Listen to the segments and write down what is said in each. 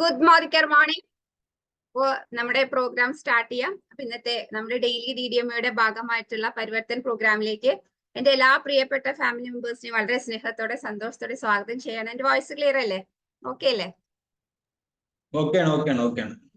Good morning. അപ്പോൾ നമ്മുടെ programme start ചെയ്യാം. അപ്പൊ ഇന്നത്തെ നമ്മുടെ ഡെയിലി DDMA ഭാഗമായിട്ടുള്ള പരിവർത്തൻ പ്രോഗ്രാമിലേക്ക് എന്റെ എല്ലാ പ്രിയപ്പെട്ട ഫാമിലി മെമ്പേഴ്സിനെയും വളരെ സ്നേഹത്തോടെ സന്തോഷത്തോടെ സ്വാഗതം ചെയ്യണം. എന്റെ വോയിസ് ക്ലിയർ അല്ലേ? ഓക്കെ അല്ലേ?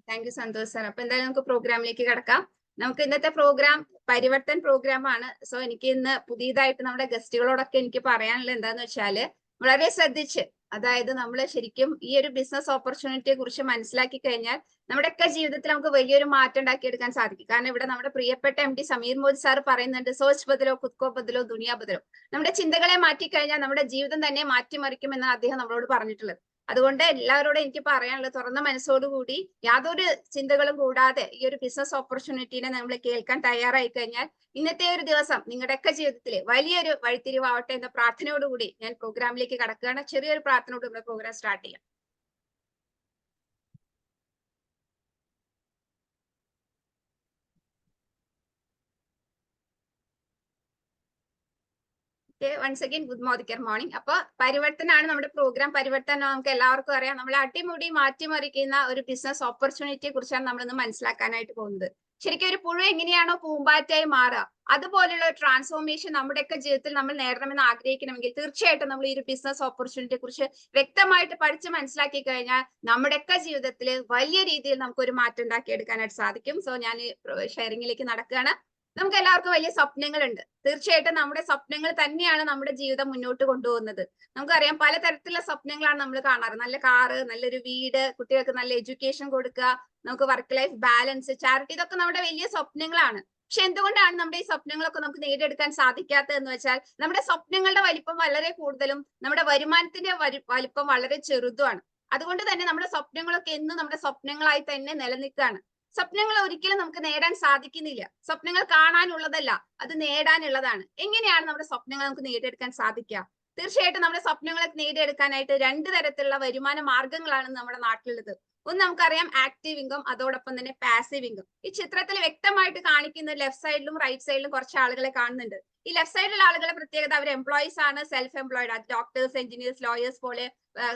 Thank you Santhosh sir. അപ്പൊ എന്തായാലും നമുക്ക് പ്രോഗ്രാമിലേക്ക് കിടക്കാം. നമുക്ക് ഇന്നത്തെ പ്രോഗ്രാം പരിവർത്തൻ പ്രോഗ്രാം ആണ്. സോ എനിക്ക് ഇന്ന് പുതിയതായിട്ട് നമ്മുടെ ഗസ്റ്റുകളോടൊക്കെ എനിക്ക് പറയാനുള്ളത് എന്താന്ന് വെച്ചാല് വളരെ ശ്രദ്ധിച്ച്, അതായത് നമ്മൾ ശരിക്കും ഈ ഒരു ബിസിനസ് ഓപ്പർച്യൂണിറ്റിയെ കുറിച്ച് മനസ്സിലാക്കി കഴിഞ്ഞാൽ നമ്മുടെയൊക്കെ ജീവിതത്തിൽ നമുക്ക് വലിയൊരു മാറ്റം ഉണ്ടാക്കിയെടുക്കാൻ സാധിക്കും. കാരണം ഇവിടെ നമ്മുടെ പ്രിയപ്പെട്ട MD സമീർ മോദി സാർ പറയുന്നുണ്ട്, സോച്ച് ബദലോ ഖുദ്കോ ബദലോ ദുനിയ ബദലോ. നമ്മുടെ ചിന്തകളെ മാറ്റിക്കഴിഞ്ഞാൽ നമ്മുടെ ജീവിതം തന്നെ മാറ്റിമറിക്കും എന്നാണ് അദ്ദേഹം നമ്മളോട് പറഞ്ഞിട്ടുള്ളത്. അതുകൊണ്ട് എല്ലാവരോടും എനിക്ക് പറയാനുള്ളത്, തുറന്ന മനസ്സോടുകൂടി യാതൊരു ചിന്തകളും കൂടാതെ ഈ ഒരു ബിസിനസ് ഓപ്പർച്യൂണിറ്റീനെ നമ്മൾ കേൾക്കാൻ തയ്യാറായി കഴിഞ്ഞാൽ ഇന്നത്തെ ഒരു ദിവസം നിങ്ങളുടെയൊക്കെ ജീവിതത്തിൽ വലിയൊരു വഴിത്തിരിവാവട്ടെ എന്ന പ്രാർത്ഥനയോടുകൂടി ഞാൻ പ്രോഗ്രാമിലേക്ക് കടക്കുകയാണ്. ചെറിയൊരു പ്രാർത്ഥനയോട് നമ്മുടെ പ്രോഗ്രാം സ്റ്റാർട്ട് ചെയ്യാം. Once again good morning. അപ്പൊ പരിവർത്തനാണ് നമ്മുടെ പ്രോഗ്രാം. പരിവർത്തനം നമുക്ക് എല്ലാവർക്കും അറിയാം. നമ്മൾ അടിമുടി മാറ്റിമറിക്കുന്ന ഒരു ബിസിനസ് ഓപ്പർച്യൂണിറ്റിയെ കുറിച്ചാണ് നമ്മൾ ഇന്ന് മനസ്സിലാക്കാനായിട്ട് പോകുന്നത്. ശരിക്കും ഒരു പുഴു എങ്ങനെയാണോ പൂമ്പാറ്റായി മാറുക, അതുപോലുള്ള ഒരു ട്രാൻസ്ഫോർമേഷൻ നമ്മുടെയൊക്കെ ജീവിതത്തിൽ നമ്മൾ നേടണമെന്ന് ആഗ്രഹിക്കണമെങ്കിൽ തീർച്ചയായിട്ടും നമ്മൾ ഈ ഒരു ബിസിനസ് ഓപ്പർച്യൂണിറ്റിയെ കുറിച്ച് വ്യക്തമായിട്ട് പഠിച്ച് മനസ്സിലാക്കി കഴിഞ്ഞാൽ നമ്മുടെയൊക്കെ ജീവിതത്തിൽ വലിയ രീതിയിൽ നമുക്ക് ഒരു മാറ്റം ഉണ്ടാക്കിയെടുക്കാനായിട്ട് സാധിക്കും. സോ ഞാൻ ഷെയറിംഗിലേക്ക് നടക്കുകയാണ്. നമുക്ക് എല്ലാവർക്കും വലിയ സ്വപ്നങ്ങളുണ്ട്. തീർച്ചയായിട്ടും നമ്മുടെ സ്വപ്നങ്ങൾ തന്നെയാണ് നമ്മുടെ ജീവിതം മുന്നോട്ട് കൊണ്ടുപോകുന്നത്. നമുക്കറിയാം പലതരത്തിലുള്ള സ്വപ്നങ്ങളാണ് നമ്മൾ കാണാറ്. നല്ല കാറ്, നല്ലൊരു വീട്, കുട്ടികൾക്ക് നല്ല എഡ്യൂക്കേഷൻ കൊടുക്കുക, നമുക്ക് വർക്ക് ലൈഫ് ബാലൻസ്, ചാരിറ്റി, ഇതൊക്കെ നമ്മുടെ വലിയ സ്വപ്നങ്ങളാണ്. പക്ഷെ എന്തുകൊണ്ടാണ് നമ്മുടെ ഈ സ്വപ്നങ്ങളൊക്കെ നമുക്ക് നേടിയെടുക്കാൻ സാധിക്കാത്തത് എന്ന് വെച്ചാൽ നമ്മുടെ സ്വപ്നങ്ങളുടെ വലിപ്പം വളരെ കൂടുതലും നമ്മുടെ വരുമാനത്തിന്റെ വലിപ്പം വളരെ ചെറുതുമാണ്. അതുകൊണ്ട് തന്നെ നമ്മുടെ സ്വപ്നങ്ങളൊക്കെ എന്നും നമ്മുടെ സ്വപ്നങ്ങളായി തന്നെ നിലനിൽക്കുകയാണ്. സ്വപ്നങ്ങൾ ഒരിക്കലും നമുക്ക് നേടാൻ സാധിക്കുന്നില്ല. സ്വപ്നങ്ങൾ കാണാനുള്ളതല്ല, അത് നേടാനുള്ളതാണ്. എങ്ങനെയാണ് നമ്മുടെ സ്വപ്നങ്ങൾ നമുക്ക് നേടിയെടുക്കാൻ സാധിക്കുക? തീർച്ചയായിട്ടും നമ്മുടെ സ്വപ്നങ്ങളെ നേടിയെടുക്കാനായിട്ട് രണ്ട് തരത്തിലുള്ള വരുമാന മാർഗങ്ങളാണ് നമ്മുടെ നാട്ടിലുള്ളത്. ഒന്ന് നമുക്കറിയാം ആക്റ്റീവ് ഇൻകം, അതോടൊപ്പം തന്നെ പാസീവ് ഇൻകം. ഈ ചിത്രത്തിൽ വ്യക്തമായിട്ട് കാണിക്കുന്ന ലെഫ്റ്റ് സൈഡിലും റൈറ്റ് സൈഡിലും കുറച്ച് ആളുകളെ കാണുന്നുണ്ട്. ഈ ലെഫ്റ്റ് സൈഡിലുള്ള ആളുകളെ പ്രത്യേകത അവർ എംപ്ലോയീസ് ആണ്, self employed, doctors, engineers, lawyers പോലെ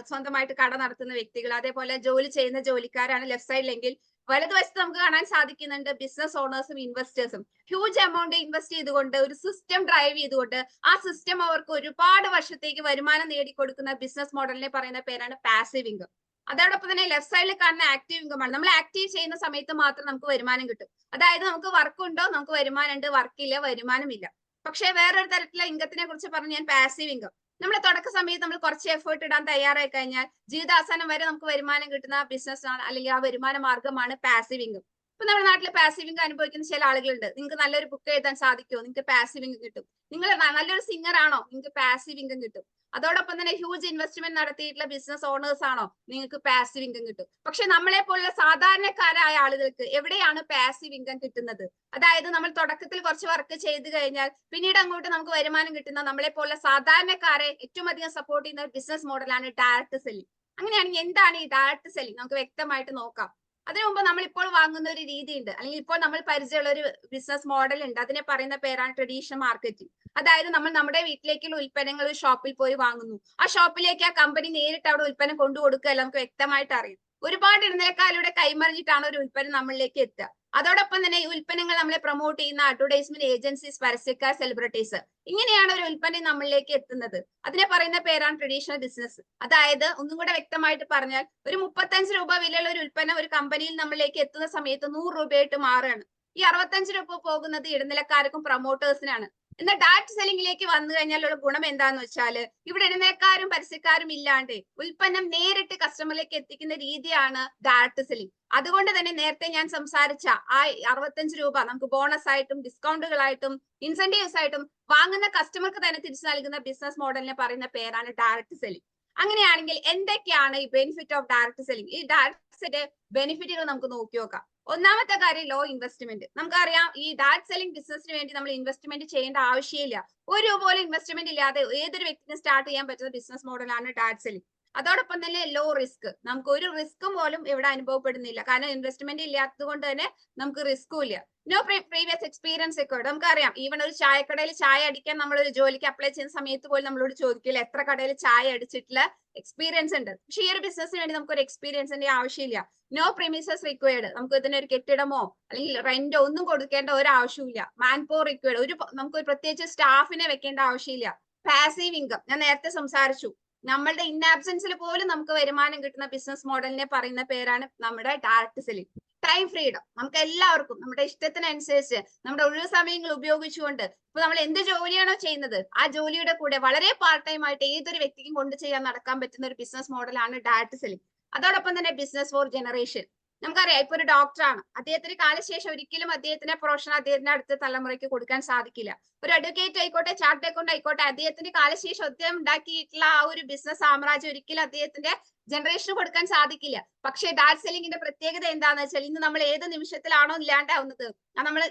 സ്വന്തമായിട്ട് കട നടത്തുന്ന വ്യക്തികൾ, അതേപോലെ ജോലി ചെയ്യുന്ന ജോലിക്കാരാണ് ലെഫ്റ്റ് സൈഡിലെങ്കിൽ വലതുവശത്ത് നമുക്ക് കാണാൻ സാധിക്കുന്നുണ്ട് ബിസിനസ് ഓണേഴ്സും ഇൻവെസ്റ്റേഴ്സും. ഹ്യൂജ് എമൗണ്ട് ഇൻവെസ്റ്റ് ചെയ്തുകൊണ്ട് ഒരു സിസ്റ്റം ഡ്രൈവ് ചെയ്തുകൊണ്ട് ആ സിസ്റ്റം അവർക്ക് ഒരുപാട് വർഷത്തേക്ക് വരുമാനം നേടിക്കൊടുക്കുന്ന ബിസിനസ് മോഡലിനെ പറയുന്ന പേരാണ് പാസീവ് ഇൻകം. അതോടൊപ്പം തന്നെ ലെഫ്റ്റ് സൈഡിൽ കാണുന്ന ആക്റ്റീവ് ഇൻകം ആണ്. നമ്മൾ ആക്റ്റീവ് ചെയ്യുന്ന സമയത്ത് മാത്രം നമുക്ക് വരുമാനം കിട്ടും. അതായത് നമുക്ക് വർക്ക് ഉണ്ടോ, നമുക്ക് വരുമാനം ഉണ്ട്, വർക്കില്ല, വരുമാനമില്ല. പക്ഷെ വേറൊരു തരത്തിലുള്ള ഇൻകത്തിനെ കുറിച്ച് പറഞ്ഞു ഞാൻ, പാസീവ് ഇൻകം. നമ്മൾ തുടക്ക സമയത്ത് നമ്മൾ കുറച്ച് എഫേർട്ട് ഇടാൻ തയ്യാറായി കഴിഞ്ഞാൽ ജീവിതാവസാനം വരെ നമുക്ക് വരുമാനം കിട്ടുന്ന ബിസിനസ് ആണ്, അല്ലെങ്കിൽ ആ വരുമാന മാർഗമാണ് പാസീവ് ഇൻകം. ഇപ്പൊ നമ്മുടെ നാട്ടിൽ പാസീവ് ഇൻകം അനുഭവിക്കുന്ന ചില ആളുകളുണ്ട്. നിങ്ങൾക്ക് നല്ലൊരു ബുക്ക് എഴുതാൻ സാധിക്കുമോ, നിങ്ങൾക്ക് പാസീവ് ഇൻകം കിട്ടും. നിങ്ങൾ നല്ലൊരു സിംഗർ ആണോ, നിങ്ങൾക്ക് പാസീവ് ഇൻകം കിട്ടും. അതോടൊപ്പം തന്നെ ഹ്യൂജ് ഇൻവെസ്റ്റ്മെന്റ് നടത്തിയിട്ടുള്ള ബിസിനസ് ഓണേഴ്സ് ആണോ, നിങ്ങൾക്ക് പാസീവ് ഇൻകം കിട്ടും. പക്ഷെ നമ്മളെ പോലുള്ള സാധാരണക്കാരായ ആളുകൾക്ക് എവിടെയാണ് പാസീവ് ഇൻകം കിട്ടുന്നത്? അതായത് നമ്മൾ തുടക്കത്തിൽ കുറച്ച് വർക്ക് ചെയ്ത് കഴിഞ്ഞാൽ പിന്നീട് അങ്ങോട്ട് നമുക്ക് വരുമാനം കിട്ടുന്ന നമ്മളെ പോലുള്ള സാധാരണക്കാരെ ഏറ്റവും അധികം സപ്പോർട്ട് ചെയ്യുന്ന ഒരു ബിസിനസ് മോഡലാണ് ഡയറക്ട് സെല്ലിംഗ്. അങ്ങനെയാണെങ്കിൽ എന്താണ് ഈ ഡയറക്ട് സെല്ലിംഗ്? നമുക്ക് വ്യക്തമായിട്ട് നോക്കാം. അതിനു മുമ്പ് നമ്മൾ ഇപ്പോൾ വാങ്ങുന്ന ഒരു രീതി ഉണ്ട്, അല്ലെങ്കിൽ ഇപ്പോൾ നമ്മൾ പരിചയമുള്ള ഒരു ബിസിനസ് മോഡൽ ഉണ്ട്. അതിനെ പറയുന്ന പേരാണ് ട്രഡീഷണൽ മാർക്കറ്റിംഗ്. അതായത് നമ്മൾ നമ്മുടെ വീട്ടിലേക്കുള്ള ഉൽപ്പന്നങ്ങൾ ഒരു ഷോപ്പിൽ പോയി വാങ്ങുന്നു. ആ ഷോപ്പിലേക്ക് ആ കമ്പനി നേരിട്ട് അവിടെ ഉൽപ്പന്നം കൊണ്ടു കൊടുക്കുകയല്ല, നമുക്ക് വ്യക്തമായിട്ട് അറിയാം. ഒരുപാട് ഇടനിലക്കാരുടെ കൈമറിഞ്ഞിട്ടാണ് ഒരു ഉൽപ്പന്നം നമ്മളിലേക്ക് എത്തുക. അതോടൊപ്പം തന്നെ ഈ ഉൽപ്പന്നങ്ങൾ നമ്മളെ പ്രൊമോട്ട് ചെയ്യുന്ന അഡ്വർടൈസ്മെന്റ് ഏജൻസീസ്, പരസ്യക്കാർ, സെലിബ്രിറ്റീസ്, ഇങ്ങനെയാണ് ഒരു ഉൽപ്പന്നം നമ്മളിലേക്ക് എത്തുന്നത്. അതിനെ പറയുന്ന പേരാണ് ട്രഡീഷണൽ ബിസിനസ്. അതായത് ഒന്നും കൂടെ വ്യക്തമായിട്ട് പറഞ്ഞാൽ ഒരു 35 രൂപ വിലയുള്ള ഒരു ഉൽപ്പന്നം ഒരു കമ്പനിയിൽ നമ്മളിലേക്ക് എത്തുന്ന സമയത്ത് 100 രൂപയായിട്ട് മാറുകയാണ്. ഈ 65 രൂപ പോകുന്നത് ഇടനിലക്കാർക്കും പ്രൊമോട്ടേഴ്സിനാണ്. എന്നാൽ ഡയറക്ട് സെല്ലിംഗിലേക്ക് വന്നു കഴിഞ്ഞാലുള്ള ഗുണം എന്താന്ന് വെച്ചാല് ഇവിടെ ഇടനിലക്കാരും പരസ്യക്കാരും ഇല്ലാണ്ട് ഉൽപ്പന്നം നേരിട്ട് കസ്റ്റമറിലേക്ക് എത്തിക്കുന്ന രീതിയാണ് ഡയറക്ട് സെല്ലിംഗ്. അതുകൊണ്ട് തന്നെ നേരത്തെ ഞാൻ സംസാരിച്ച ആ 65 രൂപ നമുക്ക് ബോണസ് ആയിട്ടും ഡിസ്കൗണ്ടുകളായിട്ടും ഇൻസെന്റീവ്സ് ആയിട്ടും വാങ്ങുന്ന കസ്റ്റമർക്ക് തന്നെ തിരിച്ചു നൽകുന്ന ബിസിനസ് മോഡലിനെ പറയുന്ന പേരാണ് ഡയറക്ട് സെല്ലിംഗ്. അങ്ങനെയാണെങ്കിൽ എന്തൊക്കെയാണ് ഈ ബെനിഫിറ്റ് ഓഫ് ഡയറക്ട് സെല്ലിംഗ്? ഈ ഡയറക്ട് സെല്ലിംഗ് ബെനിഫിറ്റുകൾ നമുക്ക് നോക്കി നോക്കാം. ഒന്നാമത്തെ കാര്യം ലോ ഇൻവെസ്റ്റ്മെന്റ്. നമുക്കറിയാം ഈ ഡയറക്ട് സെല്ലിംഗ് ബിസിനസിന് വേണ്ടി നമ്മൾ ഇൻവെസ്റ്റ്മെന്റ് ചെയ്യേണ്ട ആവശ്യമില്ല. ഒരു രൂപ പോലും ഇൻവെസ്റ്റ്മെന്റ് ഇല്ലാതെ ഏതൊരു വ്യക്തിക്കും സ്റ്റാർട്ട് ചെയ്യാൻ പറ്റുന്ന ബിസിനസ് മോഡലാണ് ഡയറക്ട് സെല്ലിംഗ്. അതോടൊപ്പം തന്നെ ലോ റിസ്ക്, നമുക്ക് ഒരു റിസ്ക്കും പോലും ഇവിടെ അനുഭവപ്പെടുന്നില്ല. കാരണം ഇൻവെസ്റ്റ്മെന്റ് ഇല്ലാത്തത് കൊണ്ട് തന്നെ നമുക്ക് റിസ്ക്കും ഇല്ല. No previous experience record. നമുക്കറിയാം, ഈവൻ ഒരു ചായക്കടയിൽ ചായ അടിക്കാൻ നമ്മൾ ഒരു ജോലിക്ക് അപ്ലൈ ചെയ്യുന്ന സമയത്ത് പോലും നമ്മളോട് ചോദിക്കില്ല എത്ര കടയിൽ ചായ അടിച്ചിട്ടുള്ള എക്സ്പീരിയൻസ് ഉണ്ട്. പക്ഷേ ഈ ഒരു ബിസിനസിന് വേണ്ടി നമുക്ക് ഒരു എക്സ്പീരിയൻസിന്റെ ആവശ്യമില്ല. No premises required. നമുക്ക് ഇതിന് ഒരു കെട്ടിടമോ അല്ലെങ്കിൽ റെന്റോ ഒന്നും കൊടുക്കേണ്ട ഒരു ആവശ്യമില്ല. Man power required. നമുക്ക് പ്രത്യേകിച്ച് സ്റ്റാഫിനെ വെക്കേണ്ട ആവശ്യമില്ല. പാസീവ് ഇൻകം ഞാൻ നേരത്തെ സംസാരിച്ചു. നമ്മളുടെ ഇൻ ആബ്സെൻസിൽ പോലും നമുക്ക് വരുമാനം കിട്ടുന്ന ബിസിനസ് മോഡലിനെ പറയുന്ന പേരാണ് നമ്മുടെ ഡയറക്ട് സെല്ലിംഗ്. Time freedom. നമുക്ക് എല്ലാവർക്കും നമ്മുടെ ഇഷ്ടത്തിനനുസരിച്ച് നമ്മുടെ ഒഴിവു സമയങ്ങൾ ഉപയോഗിച്ചുകൊണ്ട് ഇപ്പൊ നമ്മൾ എന്ത് ജോലിയാണോ ചെയ്യുന്നത് ആ ജോലിയുടെ കൂടെ വളരെ പാർട്ട് ടൈം ആയിട്ട് ഏതൊരു വ്യക്തിക്കും കൊണ്ട് ചെയ്യാൻ നടക്കാൻ പറ്റുന്ന ഒരു ബിസിനസ് മോഡലാണ് ഡയറക്ട് സെല്ലിംഗ്. അതോടൊപ്പം തന്നെ ബിസിനസ് ഫോർ ജനറേഷൻ. നമുക്കറിയാം, ഇപ്പൊ ഒരു ഡോക്ടറാണ്, അദ്ദേഹത്തിന് കാലശേഷം ഒരിക്കലും അദ്ദേഹത്തിന്റെ പ്രൊഫഷൻ അദ്ദേഹത്തിന്റെ അടുത്ത തലമുറയ്ക്ക് കൊടുക്കാൻ സാധിക്കില്ല. ഒരു അഡ്വക്കേറ്റ് ആയിക്കോട്ടെ, ചാർട്ടേഡ് അക്കൗണ്ട് ആയിക്കോട്ടെ, അദ്ദേഹത്തിന്റെ കാലശേഷം അദ്ദേഹം ഉണ്ടാക്കിയിട്ടുള്ള ആ ഒരു ബിസിനസ് സാമ്രാജ്യം ഒരിക്കലും അദ്ദേഹത്തിന്റെ ജനറേഷന് കൊടുക്കാൻ സാധിക്കില്ല. പക്ഷേ ഡയറക്ട് സെല്ലിംഗിന്റെ പ്രത്യേകത എന്താണെന്ന് വെച്ചാൽ ഇന്ന് നമ്മൾ ഏത് നിമിഷത്തിലാണോ ഇല്ലാണ്ടാവുന്നത്,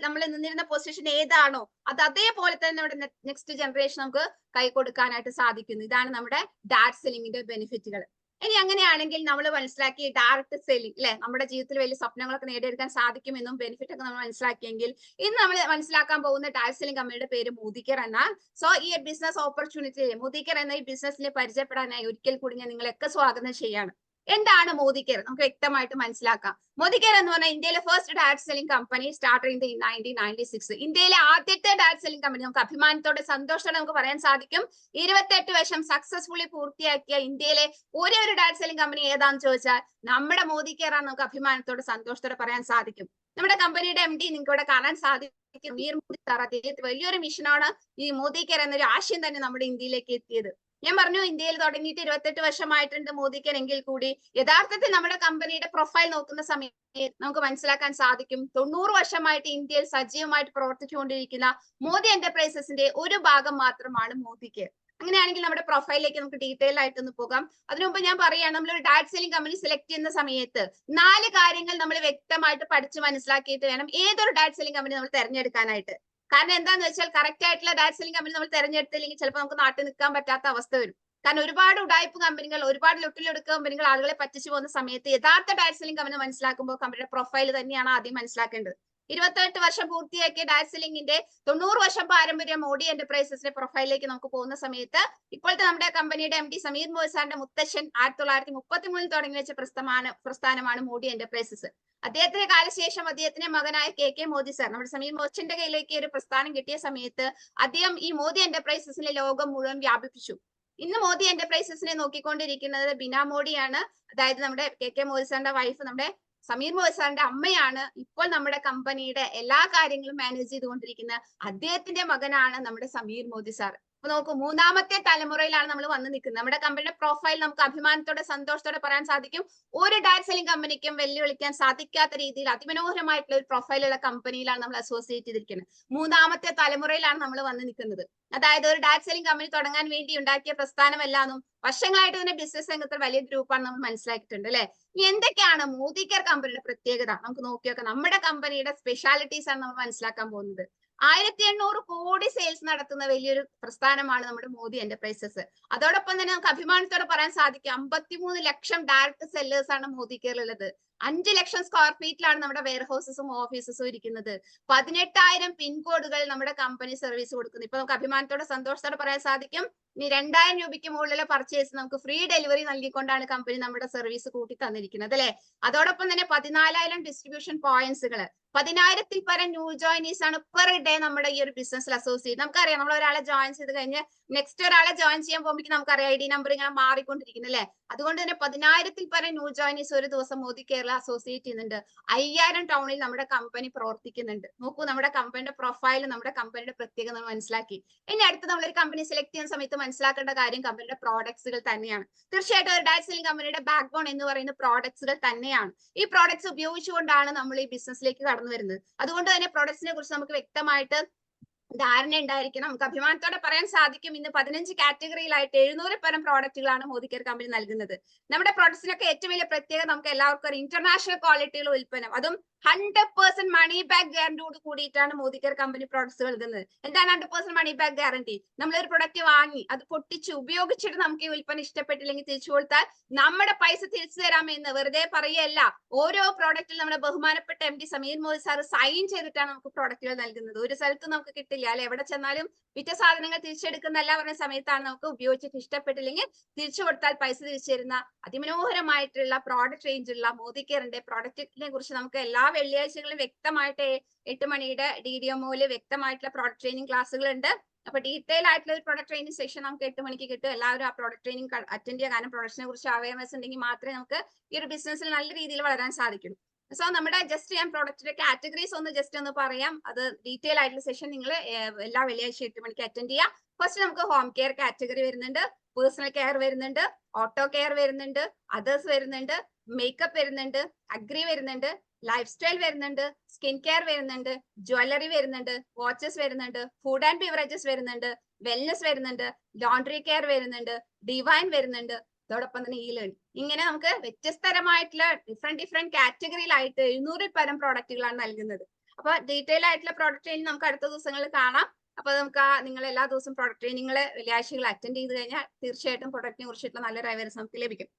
നമ്മൾ നിന്നിരുന്ന പൊസിഷൻ ഏതാണോ അത് അതേപോലെ തന്നെ നമ്മുടെ നെക്സ്റ്റ് ജനറേഷൻ നമുക്ക് കൈ കൊടുക്കാനായിട്ട് സാധിക്കുന്നു. ഇതാണ് നമ്മുടെ ഡയറക്ട് സെല്ലിംഗിന്റെ ബെനിഫിറ്റുകൾ. ഇനി അങ്ങനെയാണെങ്കിൽ നമ്മൾ മനസ്സിലാക്കി ഡയറക്ട് സെല്ലിംഗ് അല്ലെ നമ്മുടെ ജീവിതത്തിൽ വലിയ സ്വപ്നങ്ങളൊക്കെ നേടിയെടുക്കാൻ സാധിക്കുമെന്നും ബെനിഫിറ്റ് ഒക്കെ നമ്മൾ മനസ്സിലാക്കിയെങ്കിൽ ഇന്ന് നമ്മൾ മനസ്സിലാക്കാൻ പോകുന്ന ഡയറക്ട് സെല്ലിംഗ് കമ്പനിയുടെ പേര് മോദികെയർ എന്നാണ്. സോ ഈ ബിസിനസ് ഓപ്പർച്യൂണിറ്റി മോദികെയർ എന്ന ഈ ബിസിനസ്സിനെ പരിചയപ്പെടാനായി ഒരിക്കൽ കൂടി ഞാൻ നിങ്ങളെയൊക്കെ സ്വാഗതം ചെയ്യാണ്. എന്താണ് മോദികെയർ നമുക്ക് വ്യക്തമായിട്ട് മനസ്സിലാക്കാം. മോദികെയർ എന്ന് പറഞ്ഞാൽ ഇന്ത്യയിലെ first direct selling company start in 1996. ഇന്ത്യയിലെ ആദ്യത്തെ ഡയറക്ട് സെല്ലിംഗ് കമ്പനി. നമുക്ക് അഭിമാനത്തോടെ സന്തോഷത്തോടെ നമുക്ക് പറയാൻ സാധിക്കും 28 വർഷം സക്സസ്ഫുള്ളി പൂർത്തിയാക്കിയ ഇന്ത്യയിലെ ഒരേ ഒരു ഡയറക്ട് സെല്ലിംഗ് കമ്പനി ഏതാണെന്ന് ചോദിച്ചാൽ നമ്മുടെ മോദികെയർ ആണ്. നമുക്ക് അഭിമാനത്തോടെ സന്തോഷത്തോടെ പറയാൻ സാധിക്കും. നമ്മുടെ കമ്പനിയുടെ MD നിങ്ങൾക്ക് ഇവിടെ കാണാൻ സാധിക്കും, മീർ മോദി സാർ. അദ്ദേഹത്തിന് വലിയൊരു മിഷനാണ് ഈ മോദികെയർ എന്നൊരു ആശയം തന്നെ നമ്മുടെ ഇന്ത്യയിലേക്ക് എത്തിയത്. ഞാൻ പറഞ്ഞു, ഇന്ത്യയിൽ തുടങ്ങിയിട്ട് 28 വർഷമായിട്ടുണ്ട് മോദികെയർ എങ്കിൽ കൂടി യഥാർത്ഥത്തിൽ നമ്മുടെ കമ്പനിയുടെ പ്രൊഫൈൽ നോക്കുന്ന സമയത്ത് നമുക്ക് മനസ്സിലാക്കാൻ സാധിക്കും 90 വർഷമായിട്ട് ഇന്ത്യയിൽ സജീവമായിട്ട് പ്രവർത്തിച്ചുകൊണ്ടിരിക്കുന്ന മോദി എന്റർപ്രൈസസിന്റെ ഒരു ഭാഗം മാത്രമാണ് മോദികെയർ. അങ്ങനെയാണെങ്കിൽ നമ്മുടെ പ്രൊഫൈലിലേക്ക് നമുക്ക് ഡീറ്റെയിൽ ആയിട്ടൊന്ന് പോകാം. അതിനു മുമ്പ് ഞാൻ പറയാം, നമ്മളൊരു ഡയറക്ട് സെല്ലിംഗ് കമ്പനി സെലക്ട് ചെയ്യുന്ന സമയത്ത് 4 കാര്യങ്ങൾ നമ്മൾ വ്യക്തമായിട്ട് പഠിച്ച് മനസ്സിലാക്കിയിട്ട് വേണം ഏതൊരു ഡയറക്ട് സെല്ലിംഗ് കമ്പനി നമ്മൾ തിരഞ്ഞെടുക്കാനായിട്ട്. കാരണം എന്താന്ന് വെച്ചാൽ കറക്റ്റ് ആയിട്ടുള്ള ഡയറക്ട് സെല്ലിംഗ് കമ്പനി നമ്മൾ തിരഞ്ഞെടുത്തില്ലെങ്കിൽ ചിലപ്പോൾ നമുക്ക് നാട്ടിൽ നിൽക്കാൻ പറ്റാത്ത അവസ്ഥ വരും. കാരണം ഒരുപാട് ഉടായ്പ കമ്പനികൾ, ഒരുപാട് ലൊട്ടിലെടുക്ക കമ്പനികൾ ആളുകളെ പറ്റിച്ചു പോകുന്ന സമയത്ത് യഥാർത്ഥ ഡയറക്ട് സെല്ലിംഗ് കമ്പനി മനസ്സിലാക്കുമ്പോൾ കമ്പനിയുടെ പ്രൊഫൈൽ തന്നെയാണ് ആദ്യം മനസ്സിലാക്കേണ്ടത്. 28 വർഷം പൂർത്തിയാക്കിയ ഡയറക്ട് സെല്ലിംഗിന്റെ 90 വർഷം പാരമ്പര്യം മോഡി എന്റർപ്രൈസസിന്റെ പ്രൊഫൈലിലേക്ക് നമുക്ക് പോകുന്ന സമയത്ത് ഇപ്പോഴത്തെ നമ്മുടെ കമ്പനിയുടെ MD സമീർ മോദി സാറിന്റെ മുത്തശ്ശൻ 1933 തുടങ്ങി വെച്ച പ്രസ്ഥാനമാണ് മോഡി എന്റർപ്രൈസസ്. അദ്ദേഹത്തിന്റെ കാലശേഷം അദ്ദേഹത്തിന്റെ മകനായ KK മോദി സാർ, നമ്മുടെ സമീർ മോദിന്റെ കയ്യിലേക്ക് ഒരു പ്രസ്ഥാനം കിട്ടിയ സമയത്ത് അദ്ദേഹം ഈ മോദി എന്റർപ്രൈസസിനെ ലോകം മുഴുവൻ വ്യാപിപ്പിച്ചു. ഇന്ന് മോദി എന്റർപ്രൈസസിനെ നോക്കിക്കൊണ്ടിരിക്കുന്നത് ബിന മോഡിയാണ്. അതായത് നമ്മുടെ KK മോദി സാറിന്റെ വൈഫ് നമ്മുടെ സമീർ മോദി സാറിന്റെ അമ്മയാണ്. ഇപ്പോൾ നമ്മുടെ കമ്പനിയുടെ എല്ലാ കാര്യങ്ങളും മാനേജ് ചെയ്തുകൊണ്ടിരിക്കുന്ന അദ്ദേഹത്തിന്റെ മകനാണ് നമ്മുടെ സമീർ മോദി സാർ. അപ്പൊ നോക്കൂ, 3ാമത്തെ തലമുറയിലാണ് നമ്മൾ വന്ന് നിൽക്കുന്നത്. നമ്മുടെ കമ്പനിയുടെ പ്രൊഫൈൽ നമുക്ക് അഭിമാനത്തോടെ സന്തോഷത്തോടെ പറയാൻ സാധിക്കും ഒരു ഡയറക്ട് സെല്ലിംഗ് കമ്പനിക്കും വെല്ലുവിളിക്കാൻ സാധിക്കാത്ത രീതിയിൽ അതിമനോഹരമായിട്ടുള്ള ഒരു പ്രൊഫൈലുള്ള കമ്പനിയിലാണ് നമ്മൾ അസോസിയേറ്റ് ചെയ്തിരിക്കുന്നത്. 3ാമത്തെ തലമുറയിലാണ് നമ്മൾ വന്ന് നിൽക്കുന്നത്. അതായത് ഒരു ഡയറക്ട് സെല്ലിംഗ് കമ്പനി തുടങ്ങാൻ വേണ്ടി ഉണ്ടാക്കിയ പ്രസ്ഥാനമല്ലാന്നും വർഷങ്ങളായിട്ട് തന്നെ ബിസിനസ് രംഗത്ത് വലിയ ഗ്രൂപ്പാണ് നമ്മൾ മനസ്സിലാക്കിയിട്ടുണ്ട് അല്ലെ. ഇനി എന്തൊക്കെയാണ് മോദികെയർ കമ്പനിയുടെ പ്രത്യേകത നമുക്ക് നോക്കിയൊക്കെ. നമ്മുടെ കമ്പനിയുടെ സ്പെഷ്യാലിറ്റീസ് ആണ് നമ്മൾ മനസ്സിലാക്കാൻ പോകുന്നത്. 1800 കോടി സെയിൽസ് നടത്തുന്ന വലിയൊരു പ്രസ്ഥാനമാണ് നമ്മുടെ മോദി എന്റർപ്രൈസസ്. അതോടൊപ്പം തന്നെ നമുക്ക് അഭിമാനത്തോടെ പറയാൻ സാധിക്കും 53 ലക്ഷം ഡയറക്ട് സെല്ലേഴ്സ് ആണ് മോദികെയറിൽ ഉള്ളത്. 5 ലക്ഷം സ്ക്വയർ ഫീറ്റിലാണ് നമ്മുടെ വെയർ ഹൗസസും ഓഫീസസും ഇരിക്കുന്നത്. 18,000 പിൻകോഡുകൾ നമ്മുടെ കമ്പനി സർവീസ് കൊടുക്കുന്നു. ഇപ്പൊ നമുക്ക് അഭിമാനത്തോടെ സന്തോഷത്തോടെ പറയാൻ സാധിക്കും ഇനി 2000 രൂപയ്ക്ക് മുകളിലുള്ള പർച്ചേസ് നമുക്ക് ഫ്രീ ഡെലിവറി നൽകിക്കൊണ്ടാണ് കമ്പനി നമ്മുടെ സർവീസ് കൂട്ടി തന്നിരിക്കുന്നത് അല്ലെ. അതോടൊപ്പം തന്നെ 14,000 ഡിസ്ട്രിബ്യൂഷൻ പോയിന്റ്സുകൾ, 10,000-ൽ പരം ന്യൂ ജോയിനീസ് ആണ് പെർ ഡേ നമ്മുടെ ഈ ഒരു ബിസിനസ്സിൽ അസോസിയേറ്റ്. നമുക്കറിയാം, നമ്മൾ ഒരാളെ ജോയിൻ ചെയ്ത് കഴിഞ്ഞ് നെക്സ്റ്റ് ഒരാളെ ജോയിൻ ചെയ്യാൻ പോകുമ്പോൾ നമുക്കറിയാം ID നമ്പർ ഇങ്ങനെ മാറിക്കൊണ്ടിരിക്കുന്നു അല്ലെ. അതുകൊണ്ട് തന്നെ 10,000-ൽ പരം ന്യൂ ജോയിനീസ് ഒരു ദിവസം മോദികെയറിൽ അസോസിയേറ്റ് ചെയ്യുന്നുണ്ട്. 5,000 ടൗണിൽ നമ്മുടെ കമ്പനി പ്രവർത്തിക്കുന്നുണ്ട്. നോക്കൂ, നമ്മുടെ കമ്പനിയുടെ പ്രൊഫൈൽ, നമ്മുടെ കമ്പനിയുടെ പ്രത്യേകത നമ്മൾ മനസ്സിലാക്കി. ഇനി അടുത്ത് നമ്മളൊരു കമ്പനി സെലക്ട് ചെയ്യുന്ന സമയത്ത് മനസ്സിലാക്കേണ്ട കാര്യം കമ്പനിയുടെ പ്രോഡക്ട്സുകൾ തന്നെയാണ്. തീർച്ചയായിട്ടും ഒരു ഡയറക്ട് സെല്ലിംഗ് കമ്പനിയുടെ ബാക്ക് ബോൺ എന്ന് പറയുന്ന പ്രോഡക്ട്സുകൾ തന്നെയാണ്. ഈ പ്രോഡക്ട്സ് ഉപയോഗിച്ചുകൊണ്ടാണ് നമ്മൾ ഈ ബിസിനസ്സിലേക്ക് കടന്നു വരുന്നത്. അതുകൊണ്ട് തന്നെ പ്രോഡക്ട്സിനെ കുറിച്ച് നമുക്ക് വ്യക്തമായിട്ട് ധാരണ ഉണ്ടായിരിക്കണം. നമുക്ക് അഭിമാനത്തോടെ പറയാൻ സാധിക്കും ഇന്ന് 15 കാറ്റഗറിയിലായിട്ട് 700 പരം പ്രോഡക്റ്റുകളാണ് മോദികെയർ കമ്പനി നൽകുന്നത്. നമ്മുടെ പ്രോഡക്ട്സിനൊക്കെ ഏറ്റവും വലിയ പ്രത്യേകത നമുക്ക് എല്ലാവർക്കും ഒരു ഇന്റർനാഷണൽ ക്വാളിറ്റിയുള്ള ഉൽപ്പന്നം, അതും 100% മണി ബാക്ക് ഗ്യാരണ്ടിയോട് കൂടിയിട്ടാണ് മോദി കെയർ കമ്പനി പ്രോഡക്ട്സ് നൽകുന്നത്. എന്താണ് 100% മണി ബാക്ക് ഗ്യാരണ്ടി? നമ്മളൊരു പ്രൊഡക്റ്റ് വാങ്ങി അത് പൊട്ടിച്ച് ഉപയോഗിച്ചിട്ട് നമുക്ക് ഈ ഉൽപ്പന്നം ഇഷ്ടപ്പെട്ടില്ലെങ്കിൽ തിരിച്ചു കൊടുത്താൽ നമ്മുടെ പൈസ തിരിച്ചു തരാമെന്ന് വെറുതെ പറയല്ല. ഓരോ പ്രോഡക്റ്റിൽ നമ്മുടെ ബഹുമാനപ്പെട്ട MD Sameer Modi sir sign ചെയ്തിട്ടാണ് നമുക്ക് പ്രോഡക്റ്റുകൾ നൽകുന്നത്. ഒരു സ്ഥലത്തും നമുക്ക് കിട്ടില്ല അല്ലെ? എവിടെ ചെന്നാലും വിറ്റ സാധനങ്ങൾ തിരിച്ചെടുക്കുന്നല്ല പറഞ്ഞ സമയത്താണ് നമുക്ക് ഉപയോഗിച്ചിട്ട് ഇഷ്ടപ്പെട്ടില്ലെങ്കിൽ തിരിച്ചു കൊടുത്താൽ പൈസ തിരിച്ചു തരുന്ന അതിമനോഹരമായിട്ടുള്ള പ്രോഡക്റ്റ് റേഞ്ചുള്ള മോദി കെയറിന്റെ പ്രോഡക്റ്റിനെ കുറിച്ച് നമുക്ക് എല്ലാ വെള്ളിയാഴ്ചകളിലും വ്യക്തമായിട്ട് 8 മണിയുടെ DDMOയില് വ്യക്തമായിട്ടുള്ള പ്രോഡക്റ്റ് ട്രെയിനിങ് ക്ലാസ്സുകൾ ഉണ്ട്. അപ്പൊ ഡീറ്റെയിൽ ആയിട്ടുള്ള ഒരു പ്രോഡക്റ്റ് ട്രെയിനിങ് സെഷൻ നമുക്ക് 8 മണിക്ക് കിട്ടും. എല്ലാവരും ആ പ്രോഡക്റ്റ് ട്രെയിനിങ് അറ്റൻഡ് ചെയ്യുക. കാരണം പ്രൊഡക്റ്റിനെ കുറിച്ച് അവയർനെസ് ഉണ്ടെങ്കിൽ മാത്രമേ നമുക്ക് ഈ ഒരു ബിസിനസ്സിൽ നല്ല രീതിയിൽ വളരാൻ സാധിക്കുള്ളൂ. സോ നമ്മുടെ ജസ്റ്റ് ഞാൻ പ്രോഡക്റ്റിന്റെ കാറ്റഗറീസ് ഒന്ന് ജസ്റ്റ് ഒന്ന് പറയാം. അത് ഡീറ്റെയിൽ ആയിട്ടുള്ള സെഷൻ നിങ്ങൾ എല്ലാ വെള്ളിയാഴ്ച 8 മണിക്ക് അറ്റൻഡ് ചെയ്യുക. ഫസ്റ്റ് നമുക്ക് ഹോം കെയർ കാറ്റഗറി വരുന്നുണ്ട്, പേഴ്സണൽ കെയർ വരുന്നുണ്ട്, ഓട്ടോ കെയർ വരുന്നുണ്ട്, അതേഴ്സ് വരുന്നുണ്ട്, മേക്കപ്പ് വരുന്നുണ്ട്, അഗ്രി വരുന്നുണ്ട്, ലൈഫ് സ്റ്റൈൽ വരുന്നുണ്ട്, സ്കിൻ കെയർ വരുന്നുണ്ട്, ജ്വല്ലറി വരുന്നുണ്ട്, വാച്ചസ് വരുന്നുണ്ട്, ഫുഡ് ആൻഡ് ബിവറേജസ് വരുന്നുണ്ട്, വെൽനസ് വരുന്നുണ്ട്, ലോണ്ടറി കെയർ വരുന്നുണ്ട്, ഡിവൈൻ വരുന്നുണ്ട്, അതോടൊപ്പം തന്നെ ഈ ലേണിംഗ്. ഇങ്ങനെ നമുക്ക് വ്യത്യസ്തരമായിട്ടുള്ള ഡിഫറെന്റ് കാറ്റഗറിയിലായിട്ട് 700-ൽ പരം പ്രോഡക്റ്റുകളാണ് നൽകുന്നത്. അപ്പൊ ഡീറ്റെയിൽ ആയിട്ടുള്ള പ്രോഡക്റ്റ് ട്രെയിനിങ് നമുക്ക് അടുത്ത ദിവസങ്ങളിൽ കാണാം. അപ്പൊ നമുക്ക് നിങ്ങൾ എല്ലാ ദിവസവും പ്രോഡക്റ്റ് ട്രെയിനിങ്ങളെ വെള്ളിയാഴ്ചകൾ അറ്റൻഡ് ചെയ്ത് കഴിഞ്ഞാൽ തീർച്ചയായിട്ടും പ്രോഡക്റ്റിനെ കുറിച്ചിട്ടുള്ള നല്ലൊരു അവയർനെസ് നമുക്ക് ലഭിക്കും.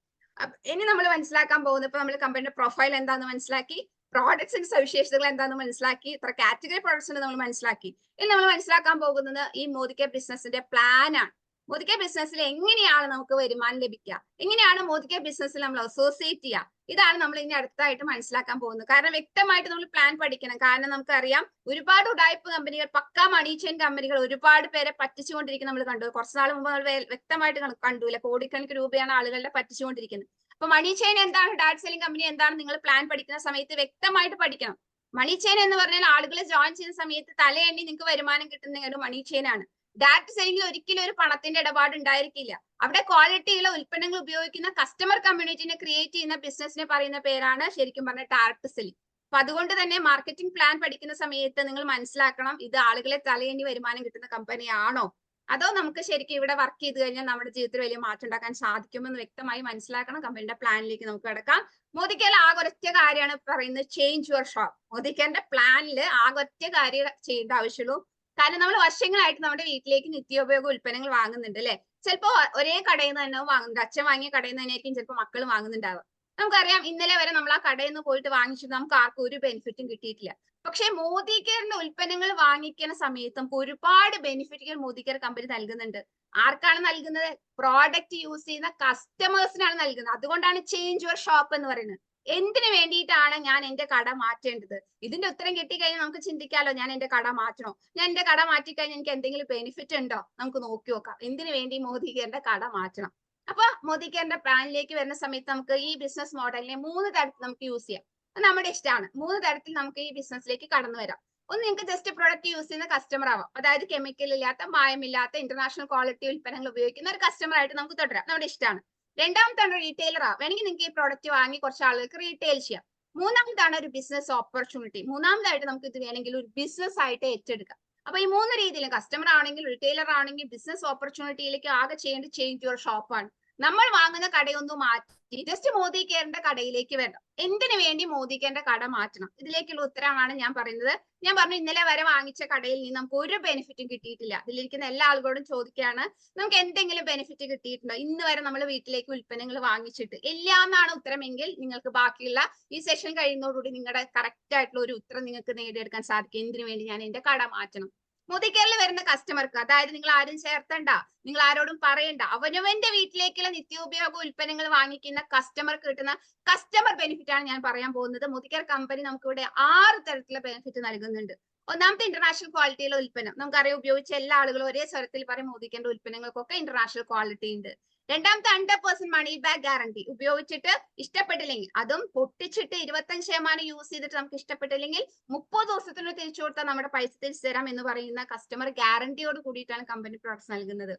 ഇനി നമ്മൾ മനസ്സിലാക്കാൻ പോകുന്നത്, ഇപ്പൊ നമ്മൾ കമ്പനിയുടെ പ്രൊഫൈൽ എന്താണെന്ന് മനസ്സിലാക്കി, പ്രോഡക്ട്സിന്റെ സവിശേഷതകൾ എന്താണെന്ന് മനസ്സിലാക്കി, ഇത്ര കാറ്റഗറി പ്രോഡക്ട്സ് നമ്മൾ മനസ്സിലാക്കി. ഇനി നമ്മൾ മനസ്സിലാക്കാൻ പോകുന്നത് ഈ മോദി കെയർ ബിസിനസിന്റെ പ്ലാൻ ആണ്. മോദി കെയർ ബിസിനസ്സിൽ എങ്ങനെയാണ് നമുക്ക് വരുമാനം ലഭിക്കുക, എങ്ങനെയാണ് മോദി കെയർ ബിസിനസ്സിൽ നമ്മൾ അസോസിയേറ്റ് ചെയ്യുക, ഇതാണ് നമ്മൾ ഇനി അടുത്തായിട്ട് മനസ്സിലാക്കാൻ പോകുന്നത്. കാരണം വ്യക്തമായിട്ട് നമ്മൾ പ്ലാൻ പഠിക്കണം. കാരണം നമുക്കറിയാം ഒരുപാട് ഉഡായിപ്പ് കമ്പനികൾ, പക്കാ മണി ചെയിൻ കമ്പനികൾ ഒരുപാട് പേരെ പറ്റിച്ചുകൊണ്ടിരിക്കുന്നത് നമ്മൾ കണ്ടു. കുറച്ചു നാൾ മുമ്പ് നമ്മൾ വ്യക്തമായിട്ട് കണ്ടുല്ല, കോടിക്കണക്കിന് രൂപയാണ് ആളുകളെ പറ്റിച്ചുകൊണ്ടിരിക്കുന്നത്. അപ്പൊ മണി ചെയിൻ എന്താണ്, ഡയറക്ട് സെല്ലിംഗ് കമ്പനി എന്താണ്, നിങ്ങൾ പ്ലാൻ പഠിക്കുന്ന സമയത്ത് വ്യക്തമായിട്ട് പഠിക്കണം. മണി ചെയിൻ എന്ന് പറഞ്ഞാൽ ആളുകൾ ജോയിൻ ചെയ്യുന്ന സമയത്ത് തലയെണ്ണി നിങ്ങൾക്ക് വരുമാനം കിട്ടുന്ന ഒരു മണി ചെയിൻ ആണ്. ഡയറക്ട് സെല്ലിംഗിൽ ഒരിക്കലും ഒരു പണത്തിന്റെ ഇടപാട് ഉണ്ടായിരിക്കില്ല. അവിടെ ക്വാളിറ്റിയുള്ള ഉൽപ്പന്നങ്ങൾ ഉപയോഗിക്കുന്ന കസ്റ്റമർ കമ്മ്യൂണിറ്റിനെ ക്രിയേറ്റ് ചെയ്യുന്ന ബിസിനസിനെ പറയുന്ന പേരാണ് ശരിക്കും പറഞ്ഞ ഡയറക്ട് സെല്ലിംഗ്. അപ്പൊ അതുകൊണ്ട് തന്നെ മാർക്കറ്റിംഗ് പ്ലാൻ പഠിക്കുന്ന സമയത്ത് നിങ്ങൾ മനസ്സിലാക്കണം, ഇത് ആളുകളെ തലയെണ്ണി വരുമാനം കിട്ടുന്ന കമ്പനിയാണോ, അതോ നമുക്ക് ശരിക്കും ഇവിടെ വർക്ക് ചെയ്ത് കഴിഞ്ഞാൽ നമ്മുടെ ജീവിതത്തിൽ വലിയ മാറ്റം ഉണ്ടാക്കാൻ സാധിക്കുമെന്ന് വ്യക്തമായി മനസ്സിലാക്കണം. കമ്പനിയുടെ പ്ലാനിലേക്ക് നമുക്ക് കിടക്കാം. മോദി കെയറിൽ ആകെ ഒരൊറ്റ കാര്യമാണ് പറയുന്നത്, ചേഞ്ച് യുവർ ഷോപ്പ്. മോദി കെയറിന്റെ പ്ലാനിൽ ആകെ ഒറ്റ കാര്യം ചെയ്യേണ്ട ആവശ്യമുള്ളൂ. കാരണം നമ്മൾ വർഷങ്ങളായിട്ട് നമ്മുടെ വീട്ടിലേക്ക് നിത്യോപയോഗ ഉൽപ്പന്നങ്ങൾ വാങ്ങുന്നുണ്ട് അല്ലെ? ചിലപ്പോ ഒരേ കടയിൽ നിന്ന് തന്നെ വാങ്ങുന്നുണ്ട്. അച്ഛൻ വാങ്ങിയ കടയിൽ നിന്ന് തന്നെയായിരിക്കും ചിലപ്പോൾ മക്കൾ വാങ്ങുന്നുണ്ടാവുക. നമുക്കറിയാം ഇന്നലെ വരെ നമ്മൾ ആ കടയിൽ നിന്ന് പോയിട്ട് വാങ്ങിച്ചിട്ട് നമുക്ക് ആർക്കും ഒരു ബെനിഫിറ്റും കിട്ടിയിട്ടില്ല. പക്ഷെ മോദി കെയറിന്റെ ഉൽപ്പന്നങ്ങൾ വാങ്ങിക്കുന്ന സമയത്ത് നമുക്ക് ഒരുപാട് ബെനിഫിറ്റുകൾ മോദി കെയർ കമ്പനി നൽകുന്നുണ്ട്. ആർക്കാണ് നൽകുന്നത്? പ്രോഡക്റ്റ് യൂസ് ചെയ്യുന്ന കസ്റ്റമേഴ്സിനാണ് നൽകുന്നത്. അതുകൊണ്ടാണ് ചേഞ്ച് യുവർ ഷോപ്പ് എന്ന് പറയുന്നത്. എന്തിനു വേണ്ടിയിട്ടാണ് ഞാൻ എന്റെ കട മാറ്റേണ്ടത്? ഇതിന്റെ ഉത്തരം കിട്ടിക്കഴിഞ്ഞാൽ നമുക്ക് ചിന്തിക്കാലോ, ഞാൻ എന്റെ കട മാറ്റണോ, ഞാൻ എന്റെ കട മാറ്റിക്കഴിഞ്ഞാൽ എനിക്ക് എന്തെങ്കിലും ബെനിഫിറ്റ് ഉണ്ടോ, നമുക്ക് നോക്കി നോക്കാം. എന്തിനു വേണ്ടി മോദി കെയറിന്റെ കട മാറ്റണം? അപ്പൊ മോദി കെയറിന്റെ പ്ലാനിലേക്ക് വരുന്ന സമയത്ത് നമുക്ക് ഈ ബിസിനസ് മോഡലിനെ 3 തരത്തിൽ നമുക്ക് യൂസ് ചെയ്യാം. അത് നമ്മുടെ ഇഷ്ടമാണ്. 3 തരത്തിൽ നമുക്ക് ഈ ബിസിനസ്സിലേക്ക് കടന്നു വരാം. ഒന്ന്, നിങ്ങൾക്ക് ജസ്റ്റ് പ്രൊഡക്റ്റ് യൂസ് ചെയ്യുന്ന കസ്റ്റമർ ആവാം. അതായത് കെമിക്കൽ ഇല്ലാത്ത, മായമില്ലാത്ത, ഇന്റർനാഷണൽ ക്വാളിറ്റി ഉൽപ്പന്നങ്ങൾ ഉപയോഗിക്കുന്ന ഒരു കസ്റ്റമർ ആയിട്ട് നമുക്ക് തുടരാം. നമ്മുടെ ഇഷ്ടമാണ്. രണ്ടാമത്താണ് റീറ്റെയിലർ ആ, വേണമെങ്കിൽ നിങ്ങൾക്ക് ഈ പ്രോഡക്റ്റ് വാങ്ങി കുറച്ച് ആളുകൾക്ക് റീറ്റെയിൽ ചെയ്യാം. മൂന്നാമതാണ് ഒരു ബിസിനസ് ഓപ്പർച്യൂണിറ്റി. മൂന്നാമതായിട്ട് നമുക്ക് ഇത് വേണമെങ്കിൽ ഒരു ബിസിനസ് ആയിട്ട് ഏറ്റെടുക്കാം. അപ്പൊ ഈ 3 രീതിയിലും കസ്റ്റമർ ആണെങ്കിൽ, റീറ്റെയിലർ ആണെങ്കിൽ, ബിസിനസ് ഓപ്പർച്യൂണിറ്റിയിലേക്ക് ആകെ ചെയ്യേണ്ട ചേഞ്ച് യുവർ ഷോപ്പാണ്. നമ്മൾ വാങ്ങുന്ന കടയൊന്നും മാറ്റി ജസ്റ്റ് മോദി കെയറിന്റെ കടയിലേക്ക് വരണം. എന്തിനു വേണ്ടി മോദി കെയറിന്റെ കട മാറ്റണം? ഇതിലേക്കുള്ള ഉത്തരമാണ് ഞാൻ പറയുന്നത്. ഞാൻ പറഞ്ഞു ഇന്നലെ വരെ വാങ്ങിച്ച കടയിൽ നിന്ന് നമുക്ക് ഒരു ബെനിഫിറ്റും കിട്ടിയിട്ടില്ല. ഇതിലിരിക്കുന്ന എല്ലാ ആളുകളോടും ചോദിക്കുകയാണ്, നമുക്ക് എന്തെങ്കിലും ബെനിഫിറ്റ് കിട്ടിയിട്ടുണ്ടോ? ഇന്ന് വരെ നമ്മൾ വീട്ടിലേക്ക് ഉൽപ്പന്നങ്ങൾ വാങ്ങിച്ചിട്ട് ഇല്ല എന്നാണ് ഉത്തരമെങ്കിൽ, നിങ്ങൾക്ക് ബാക്കിയുള്ള ഈ സെഷൻ കഴിയുന്നതോടുകൂടി നിങ്ങളുടെ കറക്റ്റ് ആയിട്ടുള്ള ഒരു ഉത്തരം നിങ്ങൾക്ക് നേടിയെടുക്കാൻ സാധിക്കും. എന്തിനു വേണ്ടി ഞാൻ എന്റെ കട മാറ്റണം? മോദി കെയറിൽ വരുന്ന കസ്റ്റമർക്ക്, അതായത് നിങ്ങൾ ആരും ചേർത്തണ്ട, നിങ്ങൾ ആരോടും പറയണ്ട, അവനവന്റെ വീട്ടിലേക്കുള്ള നിത്യോപയോഗ ഉൽപ്പന്നങ്ങൾ വാങ്ങിക്കുന്ന കസ്റ്റമർക്ക് കിട്ടുന്ന കസ്റ്റമർ ബെനിഫിറ്റ് ആണ് ഞാൻ പറയാൻ പോകുന്നത്. മോദി കെയർ കമ്പനി നമുക്ക് ഇവിടെ 6 തരത്തിലുള്ള ബെനിഫിറ്റ് നൽകുന്നുണ്ട്. ഒന്നാമത്തെ, ഇന്റർനാഷണൽ ക്വാളിറ്റിയുള്ള ഉൽപ്പന്നം. നമുക്കറിയാം, ഉപയോഗിച്ച എല്ലാ ആളുകളും ഒരേ സ്വരത്തിൽ പറയും മോദി കെയറിന്റെ ഉൽപ്പന്നങ്ങൾക്കൊക്കെ ഇന്റർനാഷണൽ ക്വാളിറ്റി ഉണ്ട്. രണ്ടാമത്തെ, 100% മണി ബാക്ക് ഗ്യാരണ്ടി. ഉപയോഗിച്ചിട്ട് ഇഷ്ടപ്പെട്ടില്ലെങ്കിൽ, അതും പൊട്ടിച്ചിട്ട് 25% യൂസ് ചെയ്തിട്ട് നമുക്ക് ഇഷ്ടപ്പെട്ടില്ലെങ്കിൽ 30 ദിവസത്തിന് തിരിച്ചു കൊടുത്താൽ നമ്മുടെ പൈസ തിരിച്ചു തരാം എന്ന് പറയുന്ന കസ്റ്റമർ ഗ്യാരണ്ടിയോട് കൂടിയിട്ടാണ് കമ്പനി പ്രോഡക്ട്സ് നൽകുന്നത്.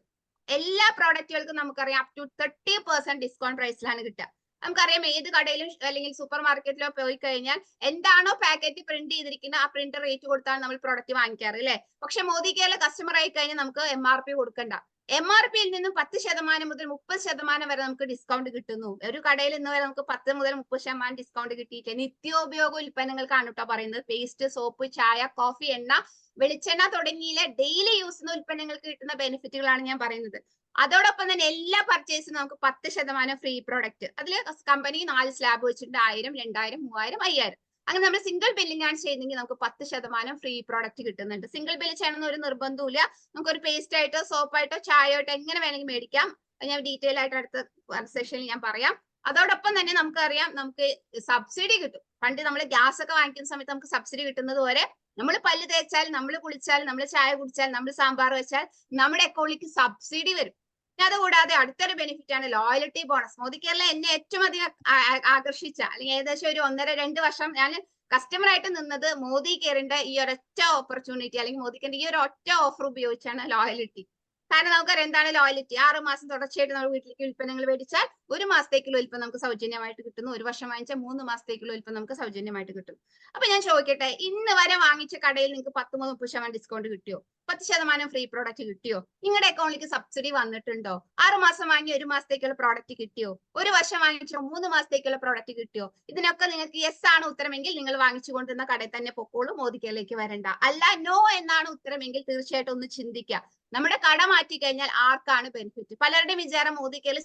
എല്ലാ പ്രോഡക്റ്റുകൾക്കും നമുക്കറിയാം അപ് ടു 30% ഡിസ്കൗണ്ട് പ്രൈസിലാണ് കിട്ടുക. നമുക്കറിയാം ഏത് കടയിലും അല്ലെങ്കിൽ സൂപ്പർ മാർക്കറ്റിലോ പോയി കഴിഞ്ഞാൽ എന്താണോ പാക്കറ്റ് പ്രിന്റ് ചെയ്തിരിക്കുന്നത് ആ പ്രിന്റ് റേറ്റ് കൊടുത്താണ് നമ്മൾ പ്രോഡക്റ്റ് വാങ്ങിക്കാറ് അല്ലെ? പക്ഷെ മോദി കെയറിലെ കസ്റ്റമർ ആയി കഴിഞ്ഞാൽ നമുക്ക് MRP കൊടുക്കണ്ട. MRP യിൽ നിന്നും 10% മുതൽ 30% വരെ നമുക്ക് ഡിസ്കൗണ്ട് കിട്ടുന്നു. ഒരു കടയിൽ ഇന്ന് വരെ നമുക്ക് 10 മുതൽ 30% ഡിസ്കൗണ്ട് കിട്ടിയിട്ട് നിത്യോപയോഗ ഉൽപ്പന്നങ്ങൾക്കാണ് കേട്ടോ പറയുന്നത്. പേസ്റ്റ്, സോപ്പ്, ചായ, കോഫി, എണ്ണ, വെളിച്ചെണ്ണ തുടങ്ങിയ ഡെയിലി യൂസ് ഉൽപ്പന്നങ്ങൾക്ക് കിട്ടുന്ന ബെനിഫിറ്റുകളാണ് ഞാൻ പറയുന്നത്. അതോടൊപ്പം തന്നെ എല്ലാ പർച്ചേസിനും നമുക്ക് 10% ഫ്രീ പ്രോഡക്റ്റ്. അതിൽ കമ്പനി 4 സ്ലാബ് വെച്ചിട്ടുണ്ട്. 1000, 2000, 3000, 5000. അങ്ങനെ നമ്മൾ സിംഗിൾ ബില്ലിംഗ് ആണ് ചെയ്യുന്നെങ്കിൽ നമുക്ക് 10% ഫ്രീ പ്രോഡക്റ്റ് കിട്ടുന്നുണ്ട്. സിംഗിൾ ബില്ല് ചെയ്യണമെന്ന് ഒരു നിർബന്ധമില്ല. നമുക്കൊരു പേസ്റ്റ് ആയിട്ടോ സോപ്പായിട്ടോ ചായയായിട്ടോ എങ്ങനെ വേണമെങ്കിൽ മേടിക്കാം. ഞാൻ ഡീറ്റെയിൽ ആയിട്ട് അടുത്ത സെഷനിൽ ഞാൻ പറയാം. അതോടൊപ്പം തന്നെ നമുക്കറിയാം നമുക്ക് സബ്സിഡി കിട്ടും. പണ്ട് നമ്മൾ ഗ്യാസ് ഒക്കെ വാങ്ങിക്കുന്ന സമയത്ത് നമുക്ക് സബ്സിഡി കിട്ടുന്നത് പോലെ നമ്മൾ പല്ല് തേച്ചാൽ, നമ്മൾ കുളിച്ചാൽ, നമ്മൾ ചായ കുടിച്ചാൽ, നമ്മൾ സാമ്പാർ വെച്ചാൽ നമ്മുടെ അക്കൗണ്ടിലേക്ക് സബ്സിഡി വരും. അതുകൂടാതെ അടുത്തൊരു ബെനിഫിറ്റ് ആണ് ലോയൽറ്റി ബോണസ്. മോദി കേരള എന്നെ ഏറ്റവും അധികം ആകർഷിച്ച, അല്ലെങ്കിൽ ഏകദേശം ഒരു 1.5-2 വർഷം ഞാൻ കസ്റ്റമർ ആയിട്ട് നിന്നത് മോദി കെയറിന്റെ ഈ ഒരൊറ്റ ഓപ്പർച്യൂണിറ്റി, അല്ലെങ്കിൽ മോദി കെയറിന്റെ ഈ ഒരു ഒറ്റ ഓഫർ ഉപയോഗിച്ചാണ് ലോയൽറ്റി. കാരണം നമുക്കറിയാം എന്താണ് ലോയൽറ്റി. 6 മാസം തുടർച്ചയായിട്ട് നമ്മൾ വീട്ടിലേക്ക് ഉൽപ്പന്നങ്ങൾ മേടിച്ചാൽ 1 മാസത്തേക്കുള്ള ഉൽപ്പന്നം നമുക്ക് സൗജന്യമായിട്ട് കിട്ടുന്നു. 1 വർഷം വാങ്ങിച്ചാൽ 3 മാസത്തേക്കുള്ള ഉൽപ്പന്നം നമുക്ക് സൗജന്യമായിട്ട് കിട്ടും. അപ്പൊ ഞാൻ ചോദിക്കട്ടെ, ഇന്ന് വരെ വാങ്ങിച്ച കടയിൽ നിങ്ങൾക്ക് 10-30% ഡിസ്കൗണ്ട് കിട്ടിയോ? 10% ഫ്രീ പ്രോഡക്റ്റ് കിട്ടിയോ? നിങ്ങളുടെ അക്കൗണ്ടിലേക്ക് സബ്സിഡി വന്നിട്ടുണ്ടോ? 6 മാസം വാങ്ങി 1 മാസത്തേക്കുള്ള പ്രോഡക്റ്റ് കിട്ടിയോ? 1 വർഷം വാങ്ങിച്ചോ 3 മാസത്തേക്കുള്ള പ്രോഡക്റ്റ് കിട്ടിയോ? ഇതിനൊക്കെ നിങ്ങൾക്ക് യെസ് ആണ് ഉത്തരമെങ്കിൽ നിങ്ങൾ വാങ്ങിച്ചു കൊണ്ടിരുന്ന കടയിൽ തന്നെ പൊക്കോളൂ, മോദി കെയറിലേക്ക് വരണ്ട. അല്ല നോ എന്നാണ് ഉത്തരമെങ്കിൽ തീർച്ചയായിട്ടും ഒന്ന് ചിന്തിക്കുക. നമ്മുടെ കട മാറ്റി കഴിഞ്ഞാൽ ആർക്കാണ് ബെനിഫിറ്റ്? പലരുടെയും വിചാരം മോദി കെയറിൽ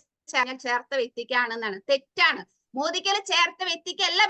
ചേർത്ത വ്യക്തിക്കാണെന്നാണ്. തെറ്റാണ്. മോദി കെയറിൽ ചേർത്ത വ്യക്തിക്കല്ല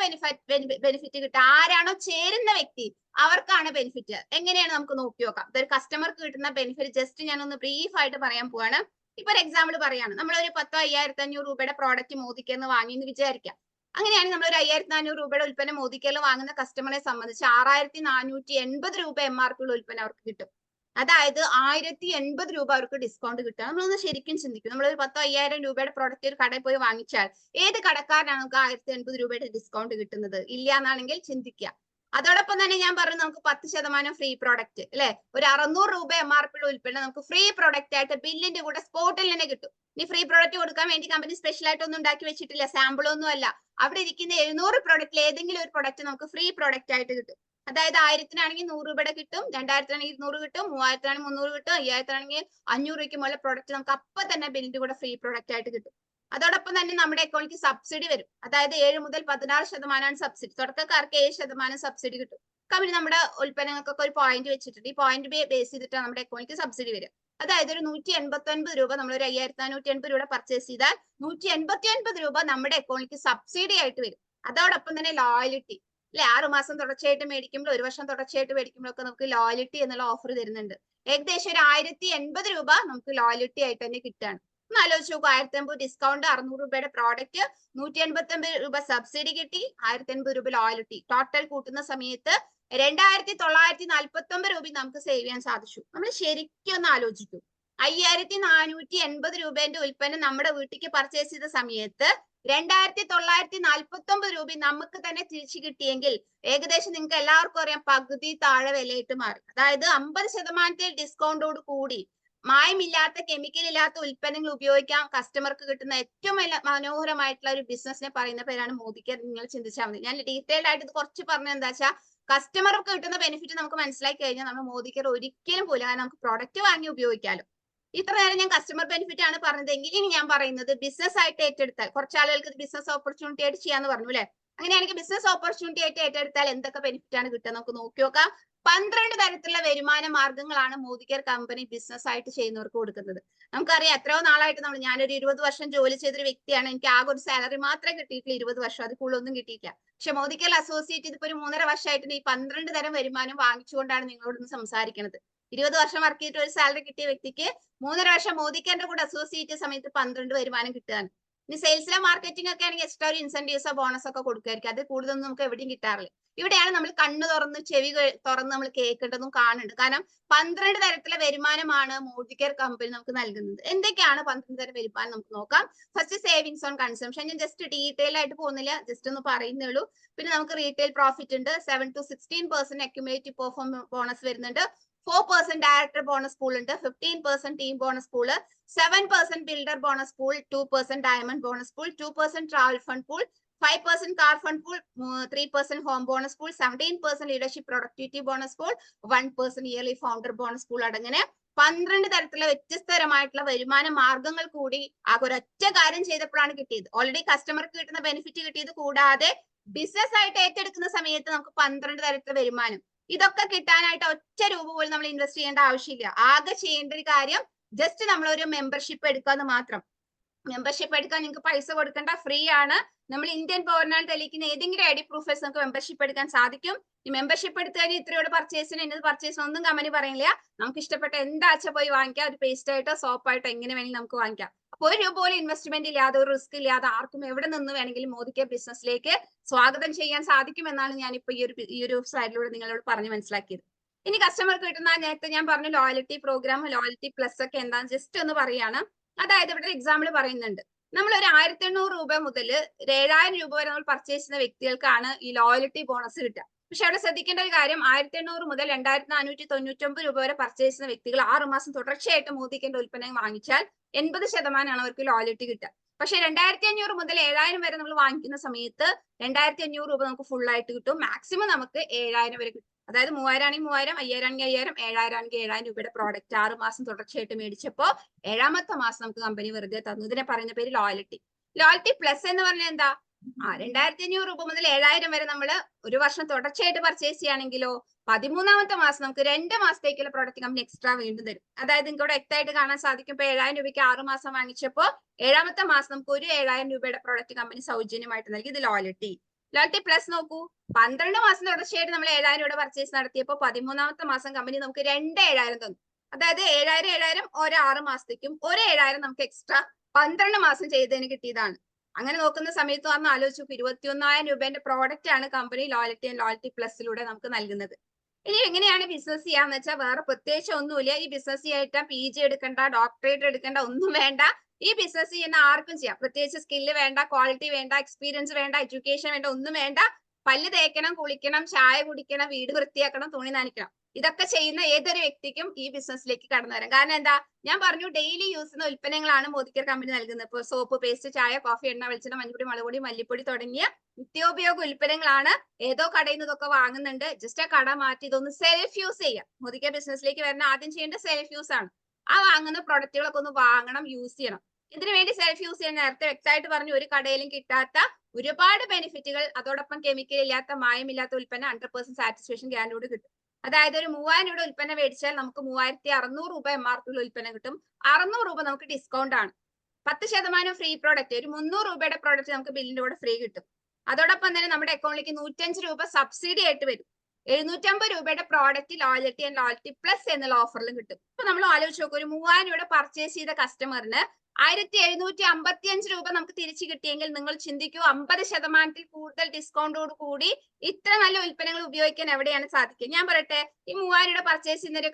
ബെനിഫിറ്റ് കിട്ടുക. ആരാണോ ചേരുന്ന വ്യക്തി അവർക്കാണ് ബെനിഫിറ്റ്. എങ്ങനെയാണ് നമുക്ക് നോക്കി നോക്കാം. ഇതൊരു കസ്റ്റമർക്ക് കിട്ടുന്ന ബെനിഫിറ്റ് ജസ്റ്റ് ഞാൻ ഒന്ന് ബ്രീഫ് ആയിട്ട് പറയാൻ പോവാണ്. ഇപ്പൊ ഒരു എക്സാമ്പിൾ പറയാണ്. നമ്മളൊരു 10,000-5,500 രൂപയുടെ പ്രോഡക്റ്റ് മോദി കെയറിൽ വാങ്ങി എന്ന് വിചാരിക്കാം. അങ്ങനെയാണെങ്കിൽ നമ്മൾ ഒരു 5,400 രൂപയുടെ ഉൽപ്പന്നം മോദി കെയറിൽ വാങ്ങുന്ന കസ്റ്റമറെ സംബന്ധിച്ച് 6,480 രൂപ MRP ഉള്ള ഉൽപ്പന്നം അവർക്ക് കിട്ടും. അതായത് 1,080 രൂപ അവർക്ക് ഡിസ്കൗണ്ട് കിട്ടുക. നമ്മളൊന്ന് ശരിക്കും ചിന്തിക്കും. നമ്മളൊരു 10,000-5,000 രൂപയുടെ പ്രോഡക്റ്റ് ഒരു കടയിൽ പോയി വാങ്ങിച്ചാൽ ഏത് കടക്കാരനാണ് നമുക്ക് 1,080 രൂപയുടെ ഡിസ്കൗണ്ട് കിട്ടുന്നത്? ഇല്ല എന്നാണെങ്കിൽ ചിന്തിക്കുക. അതോടൊപ്പം തന്നെ ഞാൻ പറഞ്ഞു നമുക്ക് 10% ഫ്രീ പ്രോഡക്റ്റ് അല്ലെ. ഒരു 600 രൂപ MRP ഉള്ള ഉൽപ്പന്നം നമുക്ക് ഫ്രീ പ്രോഡക്റ്റ് ആയിട്ട് ബില്ലിന്റെ കൂടെ സ്പോട്ടിൽ തന്നെ കിട്ടും. ഈ ഫ്രീ പ്രോഡക്റ്റ് കൊടുക്കാൻ വേണ്ടി കമ്പനി സ്പെഷ്യൽ ആയിട്ട് ഒന്നും ഉണ്ടാക്കി വെച്ചിട്ടില്ല, സാമ്പിൾ ഒന്നും അല്ല. അവിടെ ഇരിക്കുന്ന 700 പ്രോഡക്റ്റിൽ ഏതെങ്കിലും ഒരു പ്രോഡക്റ്റ് നമുക്ക് ഫ്രീ പ്രോഡക്റ്റ് ആയിട്ട് കിട്ടും. അതായത് 1000-നാണെങ്കിൽ 100 രൂപയുടെ കിട്ടും, 2000-നാണെങ്കിൽ 200 കിട്ടും, 3000-നാണെങ്കിൽ 300 കിട്ടും, 5000-നാണെങ്കിൽ 500 രൂപയ്ക്ക് മുകളിൽ പ്രോഡക്റ്റ് നമുക്ക് അപ്പൊ തന്നെ ബില്ലിന്റെ കൂടെ ഫ്രീ പ്രോഡക്റ്റ് ആയിട്ട് കിട്ടും. അതോടൊപ്പം തന്നെ നമ്മുടെ അക്കൗണ്ടിലേക്ക് സബ്സിഡി വരും. അതായത് 7 മുതൽ 16% സബ്സിഡി. തുടക്കക്കാർക്ക് 7% സബ്സിഡി കിട്ടും. കമ്പനി നമ്മുടെ ഉൽപ്പന്നങ്ങൾക്കൊക്കെ ഒരു പോയിന്റ് വെച്ചിട്ടുണ്ട്. ഈ പോയിന്റ് ബേസ് ചെയ്തിട്ടാണ് നമ്മുടെ അക്കൗണ്ടിലേക്ക് സബ്സിഡി വരിക. അതായത് ഒരു 189 രൂപ നമ്മൾ ഒരു 5,480 രൂപ പർച്ചേസ് ചെയ്താൽ 189 രൂപ നമ്മുടെ അക്കൗണ്ടിലേക്ക് സബ്സിഡി ആയിട്ട് വരും. അതോടൊപ്പം തന്നെ ലോയൽറ്റി അല്ലെ. 6 മാസം തുടർച്ചയായിട്ട് മേടിക്കുമ്പോൾ, 1 വർഷം തുടർച്ചയായിട്ട് മേടിക്കുമ്പോഴൊക്കെ നമുക്ക് ലോയൽറ്റി എന്നുള്ള ഓഫർ തരുന്നുണ്ട്. ഏകദേശം ഒരു 1,080 രൂപ നമുക്ക് ലോയൽറ്റി ആയിട്ട് തന്നെ കിട്ടുകയാണ്. ഒന്ന് ആലോചിച്ച് നോക്കൂ. 1,080 ഡിസ്കൗണ്ട്, 600 രൂപയുടെ പ്രോഡക്റ്റ്, 189 രൂപ സബ്സിഡി കിട്ടി, 1,080 രൂപ ലോയൽറ്റി. ടോട്ടൽ കൂട്ടുന്ന സമയത്ത് 2,949 രൂപ നമുക്ക് സേവ് ചെയ്യാൻ സാധിച്ചു. നമ്മൾ ശരിക്കും ഒന്ന് ആലോചിക്കൂ. 5,480 രൂപേന്റെ ഉൽപ്പന്നം നമ്മുടെ വീട്ടിലേക്ക് പർച്ചേസ് ചെയ്ത സമയത്ത് 2,949 രൂപ നമുക്ക് തന്നെ തിരിച്ചു കിട്ടിയെങ്കിൽ ഏകദേശം നിങ്ങൾക്ക് എല്ലാവർക്കും അറിയാം പകുതി താഴെ വിലയിട്ട് മാറി. അതായത് 50% ഡിസ്കൗണ്ടോട് കൂടി മായമില്ലാത്ത, കെമിക്കൽ ഇല്ലാത്ത ഉൽപ്പന്നങ്ങൾ ഉപയോഗിക്കാൻ കസ്റ്റമർക്ക് കിട്ടുന്ന ഏറ്റവും മനോഹരമായിട്ടുള്ള ഒരു ബിസിനസിനെ പറയുന്ന പേരാണ് മോദി കെയർ. നിങ്ങൾ ചിന്തിച്ചാൽ മതി. ഞാൻ ഡീറ്റെയിൽഡ് ആയിട്ട് ഇത് കുറച്ച് പറഞ്ഞത് എന്താ വെച്ചാൽ കസ്റ്റമർക്ക് കിട്ടുന്ന ബെനിഫിറ്റ് നമുക്ക് മനസ്സിലാക്കി കഴിഞ്ഞാൽ നമ്മൾ മോദി കെയർ ഒരിക്കലും പോലും, കാരണം നമുക്ക് പ്രൊഡക്റ്റ് വാങ്ങി ഉപയോഗിക്കാലോ. ഇത്ര നേരം ഞാൻ കസ്റ്റമർ ബെനിഫിറ്റ് ആണ് പറഞ്ഞതെങ്കിൽ ഇനി ഞാൻ പറയുന്നത് ബിസിനസ് ആയിട്ട് ഏറ്റെടുത്താൽ, കുറച്ച് ആളുകൾക്ക് ബിസിനസ് ഓപ്പർച്യൂണിറ്റി ആയിട്ട് ചെയ്യാന്ന് പറഞ്ഞു അല്ലെ. അങ്ങനെയാണെങ്കിൽ ബിസിനസ് ഓപ്പർച്യൂണിറ്റി ആയിട്ട് ഏറ്റെടുത്താൽ എന്തൊക്കെ ബെനിഫിറ്റ് ആണ് കിട്ടുക നമുക്ക് നോക്കി നോക്കാം. 12 തരത്തിലുള്ള വരുമാന മാർഗങ്ങളാണ് മോദി കെയർ കമ്പനി ബിസിനസ് ആയിട്ട് ചെയ്യുന്നവർക്ക് കൊടുക്കുന്നത്. നമുക്കറിയാം എത്രയോ നാളായിട്ട് ഞാനൊരു 20 വർഷം ജോലി ചെയ്തൊരു വ്യക്തിയാണ്. എനിക്ക് ആകെ ഒരു സാലറി മാത്രമേ കിട്ടിയിട്ടില്ല 20 വർഷം, അത് കൂടുതലൊന്നും കിട്ടിയിട്ടില്ല. പക്ഷെ മോദി കെയർ അസോസിയേറ്റ് ചെയ്തിപ്പോ ഒരു 3.5 വർഷമായിട്ട് ഈ 12 തരം വരുമാനം വാങ്ങിച്ചുകൊണ്ടാണ് നിങ്ങളോട് സംസാരിക്കുന്നത്. 20 വർഷം വർക്ക് ചെയ്തിട്ട് ഒരു സാലറി കിട്ടിയ വ്യക്തിക്ക് 3.5 വർഷം മോദി കെയറിന്റെ കൂടെ അസോസിയേറ്റ് ചെയ്ത സമയത്ത് 12 വരുമാനം കിട്ടുകയാണ്. ഇനി സെയിൽസിലോ മാർക്കറ്റിംഗ് ഒക്കെ ആണെങ്കിൽ എക്സ്ട്രാ ഒരു ഇൻസെന്റീവ്സോ ബോണസ് ഒക്കെ കൊടുക്കുമായിരിക്കും. അത് കൂടുതലൊന്നും നമുക്ക് എവിടെയും കിട്ടാറില്ല. ഇവിടെയാണ് നമ്മൾ കണ്ണ് തുറന്ന് ചെവി തുറന്ന് നമ്മൾ കേൾക്കേണ്ടതും കാണുന്നുണ്ട്. കാരണം 12 തരത്തിലെ വരുമാനമാണ് മോദി കെയർ കമ്പനി നമുക്ക് നൽകുന്നത്. എന്തൊക്കെയാണ് 12 തരം വരുമാനം നമുക്ക് നോക്കാം. First savings on consumption. ഞാൻ ജസ്റ്റ് ഡീറ്റെയിൽ ആയിട്ട് പോകുന്നില്ല, ജസ്റ്റ് ഒന്ന് പറയുന്നേ ഉള്ളൂ. പിന്നെ നമുക്ക് റീറ്റെയിൽ പ്രോഫിറ്റ് ഉണ്ട്. 7 to 16% അക്യുമുലേറ്റീവ് പെർഫോമൻസ് ബോണസ് വരുന്നുണ്ട്. 4% ഡയറക്ടർ ബോണസ് പൂൾ ഉണ്ട്, 15% team bonus pool, 7% builder bonus pool, 2% diamond bonus pool, 2% travel fund pool, 5% car fund pool, 3% home bonus pool, 17% leadership productivity bonus pool, 1% early founder bonus pool അടങ്ങനെ 12 തരത്തിലുള്ള വ്യത്യസ്തപരമായിട്ടുള്ള വരുമാന മാർഗങ്ങൾ കൂടി ആ ഒരൊറ്റ കാര്യം ചെയ്തപ്പോഴാണ് കിട്ടിയത്. ഓൾറെഡി കസ്റ്റമർക്ക് കിട്ടുന്ന ബെനിഫിറ്റ് കിട്ടിയത് കൂടാതെ ബിസിനസ് ആയിട്ട് ഏറ്റെടുക്കുന്ന സമയത്ത് നമുക്ക് 12 തരത്തിലുള്ള വരുമാനം. ഇതൊക്കെ കിട്ടാനായിട്ട് ഒറ്റ രൂപ പോലും നമ്മൾ ഇൻവെസ്റ്റ് ചെയ്യേണ്ട ആവശ്യമില്ല. ആകെ ചെയ്യേണ്ട ഒരു കാര്യം ജസ്റ്റ് നമ്മളൊരു മെമ്പർഷിപ്പ് എടുക്കാന്ന് മാത്രം. മെമ്പർഷിപ്പ് എടുക്കാൻ നിങ്ങൾക്ക് പൈസ കൊടുക്കേണ്ട, ഫ്രീ ആണ്. നമ്മൾ ഇന്ത്യൻ പൗരനാൽ തെളിയിക്കുന്ന ഏതെങ്കിലും ഐഡി പ്രൂഫ് വെച്ച് നമുക്ക് മെമ്പർഷിപ്പ് എടുക്കാൻ സാധിക്കും. ഈ മെമ്പർഷിപ്പ് എടുത്തു കഴിഞ്ഞാൽ ഇത്രയോട് പർച്ചേസിന് ഇന്നത് പർച്ചേസിന് ഒന്നും കമ്പനി പറയില്ല. നമുക്ക് ഇഷ്ടപ്പെട്ട എന്താച്ച പോയി വാങ്ങിക്കാം. ഒരു പേസ്റ്റ് ആയിട്ടോ സോപ്പായിട്ടോ എങ്ങനെ വേണമെങ്കിലും നമുക്ക് വാങ്ങിക്കാം. അപ്പൊ ഒരു രൂപ പോലും ഇൻവെസ്റ്റ്മെന്റ് ഇല്ലാതെ, ഒരു റിസ്ക് ഇല്ലാതെ ആർക്കും എവിടെ നിന്ന് വേണമെങ്കിലും മോദി കെയർ ബിസിനസ്സിലേക്ക് സ്വാഗതം ചെയ്യാൻ സാധിക്കുമെന്നാണ് ഞാനിപ്പോ ഈ ഒരു സ്ലൈഡിലൂടെ നിങ്ങളോട് പറഞ്ഞു മനസ്സിലാക്കിയത്. ഇനി കസ്റ്റമർക്ക് കിട്ടുന്ന, നേരത്തെ ഞാൻ പറഞ്ഞു ലോയൽറ്റി പ്രോഗ്രാം, ലോയൽറ്റി പ്ലസ് ഒക്കെ എന്താണെന്ന് ജസ്റ്റ് ഒന്ന് പറയാണ്. അതായത് ഇവിടെ എക്സാമ്പിൾ പറയുന്നുണ്ട്. നമ്മൾ ഒരു 1800 രൂപ മുതൽ 7000 രൂപ വരെ നമ്മൾ പർച്ചേസ് ചെയ്യുന്ന വ്യക്തികൾക്കാണ് ഈ ലോയൽറ്റി ബോണസ് കിട്ടുക. പക്ഷെ അവിടെ ശ്രദ്ധിക്കേണ്ട ഒരു കാര്യം, 1800 മുതൽ 2499 രൂപ വരെ പർച്ചേസ് ചെയ്യുന്ന വ്യക്തികൾ 6 മാസം തുടർച്ചയായിട്ട് മോദി കെയറിന്റെ ഉൽപ്പന്നം വാങ്ങിച്ചാൽ 80% അവർക്ക് ലോയൽറ്റി കിട്ടുക. പക്ഷെ 2500 മുതൽ 7000 വരെ നമ്മൾ വാങ്ങിക്കുന്ന സമയത്ത് 2500 രൂപ നമുക്ക് ഫുൾ ആയിട്ട് കിട്ടും. മാക്സിമം നമുക്ക് 7000 വരെ കിട്ടും. അതായത് 3000 ആണെങ്കിൽ 3000, 5000 ആണെങ്കിൽ 5000, 7000 ആണെങ്കിൽ 7000 രൂപയുടെ പ്രോഡക്റ്റ് 6 മാസം തുടർച്ചയായിട്ട് മേടിച്ചപ്പോ 7ാമത്തെ മാസം നമുക്ക് കമ്പനി വെറുതെ തന്നു. ഇതിനെ പറയുന്ന പേര് ലോയൽറ്റി. ലോയൽറ്റി പ്ലസ് എന്ന് പറഞ്ഞാൽ എന്താ? 2500 രൂപ മുതൽ 7000 വരെ നമ്മൾ ഒരു വർഷം തുടർച്ചയായിട്ട് പർച്ചേസ് ചെയ്യുകയാണെങ്കിലോ 13ാമത്തെ മാസം നമുക്ക് 2 മാസത്തേക്കുള്ള പ്രോഡക്റ്റ് കമ്പനി എക്സ്ട്രാ വീണ്ടും തരും. അതായത് നിങ്ങൾക്ക് ഇവിടെ വ്യക്തമായിട്ട് കാണാൻ സാധിക്കും. ഇപ്പൊ 7000 രൂപയ്ക്ക് 6 മാസം വാങ്ങിച്ചപ്പോ 7ാമത്തെ മാസം നമുക്ക് ഒരു 7000 രൂപയുടെ പ്രോഡക്റ്റ് കമ്പനി സൗജന്യമായിട്ട് നൽകി. ഇത് ലോയൽറ്റി. ലോയൽറ്റി പ്ലസ് നോക്കൂ, 12 മാസം തുടർച്ചയായിട്ട് നമ്മൾ 7000 രൂപയുടെ പർച്ചേസ് നടത്തിയപ്പോൾ 13ാമത്തെ മാസം കമ്പനി നമുക്ക് 2 7000 തന്നു. അതായത് 7000 ഒരു 6 മാസത്തേക്കും ഒരു 7000 നമുക്ക് എക്സ്ട്രാ 12 മാസം ചെയ്തതിന് കിട്ടിയതാണ്. അങ്ങനെ നോക്കുന്ന സമയത്ത് വന്ന് ആലോചിച്ചു, 21000 രൂപേന്റെ പ്രോഡക്റ്റ് ആണ് കമ്പനി ലോയൽറ്റി ആൻഡ് ലോയൽറ്റി പ്ലസിലൂടെ നമുക്ക് നൽകുന്നത്. ഇനി എങ്ങനെയാണ് ബിസിനസ് ചെയ്യാന്ന് വെച്ചാൽ വേറെ പ്രത്യേകിച്ച് ഒന്നുമില്ല. ഈ ബിസിനസ് ചെയ്യായിട്ട് PG എടുക്കണ്ട, ഡോക്ടറേറ്റ് എടുക്കണ്ട, ഒന്നും വേണ്ട. ഈ ബിസിനസ് ചെയ്യുന്ന ആർക്കും ചെയ്യാം. പ്രത്യേകിച്ച് സ്കില്ല് വേണ്ട, ക്വാളിറ്റി വേണ്ട, എക്സ്പീരിയൻസ് വേണ്ട, എഡ്യൂക്കേഷൻ വേണ്ട, ഒന്നും വേണ്ട. പല്ല് തേക്കണം, കുളിക്കണം, ചായ കുടിക്കണം, വീട് വൃത്തിയാക്കണം, തുണി നനയ്ക്കണം. ഇതൊക്കെ ചെയ്യുന്ന ഏതൊരു വ്യക്തിക്കും ഈ ബിസിനസ്സിലേക്ക് കടന്നു വരാം. കാരണം എന്താ, ഞാൻ പറഞ്ഞു ഡെയിലി യൂസ് ചെയ്യുന്ന ഉൽപ്പന്നങ്ങളാണ് മോദി കെയർ കമ്പനി നൽകുന്നത്. ഇപ്പോൾ സോപ്പ്, പേസ്റ്റ്, ചായ, കോഫി, എണ്ണ, വെളിച്ചെണ്ണ, മഞ്ഞപ്പൊടി, മുളകുപൊടി, മല്ലിപ്പൊടി തുടങ്ങിയ നിത്യോപയോഗ ഉൽപ്പന്നങ്ങളാണ്. ഏതോ കടയിൽ നിന്ന് ഇതൊക്കെ വാങ്ങുന്നുണ്ട്. ജസ്റ്റ് ആ കട മാറ്റി ഇതൊന്ന് സെൽഫ് യൂസ് ചെയ്യാം. മോദി കെയർ ബിസിനസ്സിലേക്ക് വരുന്ന ആദ്യം ചെയ്യേണ്ട സെൽഫ് യൂസ് ആണ്. ആ വാങ്ങുന്ന പ്രൊഡക്റ്റുകളൊക്കെ ഒന്ന് വാങ്ങണം, യൂസ് ചെയ്യണം. ഇതിനു വേണ്ടി സെൽഫ് യൂസ് ചെയ്യാൻ നേരത്തെ വ്യക്തമായിട്ട് പറഞ്ഞു, ഒരു കടയിലും കിട്ടാത്ത ഒരുപാട് ബെനിഫിറ്റുകൾ, അതോടൊപ്പം കെമിക്കൽ ഇല്ലാത്ത, മായമില്ലാത്ത ഉൽപ്പന്നം 100% സാറ്റിസ്ഫാക്ഷൻ ഗ്യാരണ്ടിയോട് കിട്ടും. അതായത് ഒരു 3000 രൂപയുടെ ഉൽപ്പന്നം മേടിച്ചാൽ നമുക്ക് 3600 രൂപ MRP ഉൽപ്പന്നം കിട്ടും. 600 രൂപ നമുക്ക് ഡിസ്കൗണ്ട് ആണ്. 10% ഫ്രീ പ്രോഡക്റ്റ്, ഒരു 300 രൂപയുടെ പ്രോഡക്റ്റ് നമുക്ക് ബില്ലിന്റെ കൂടെ ഫ്രീ കിട്ടും. അതോടൊപ്പം തന്നെ നമ്മുടെ അക്കൗണ്ടിലേക്ക് 105 രൂപ സബ്സിഡി ആയിട്ട് വരും. 750 രൂപയുടെ product loyalty and loyalty plus എന്നുള്ള ഓഫറിലും കിട്ടും. ഇപ്പൊ നമ്മൾ ആലോചിച്ച് നോക്കും, ഒരു 3000 രൂപയുടെ പർച്ചേസ് ചെയ്ത കസ്റ്റമറിന് 1755 രൂപ നമുക്ക് തിരിച്ചു കിട്ടിയെങ്കിൽ നിങ്ങൾ ചിന്തിക്കൂ, 50% കൂടുതൽ ഡിസ്കൗണ്ടോട് കൂടി ഇത്ര നല്ല ഉൽപ്പന്നങ്ങൾ ഉപയോഗിക്കാൻ എവിടെയാണ് സാധിക്കുക? ഞാൻ പറയട്ടെ, ഈ 3000 രൂപ പർച്ചേസ് ചെയ്യുന്ന ഒരു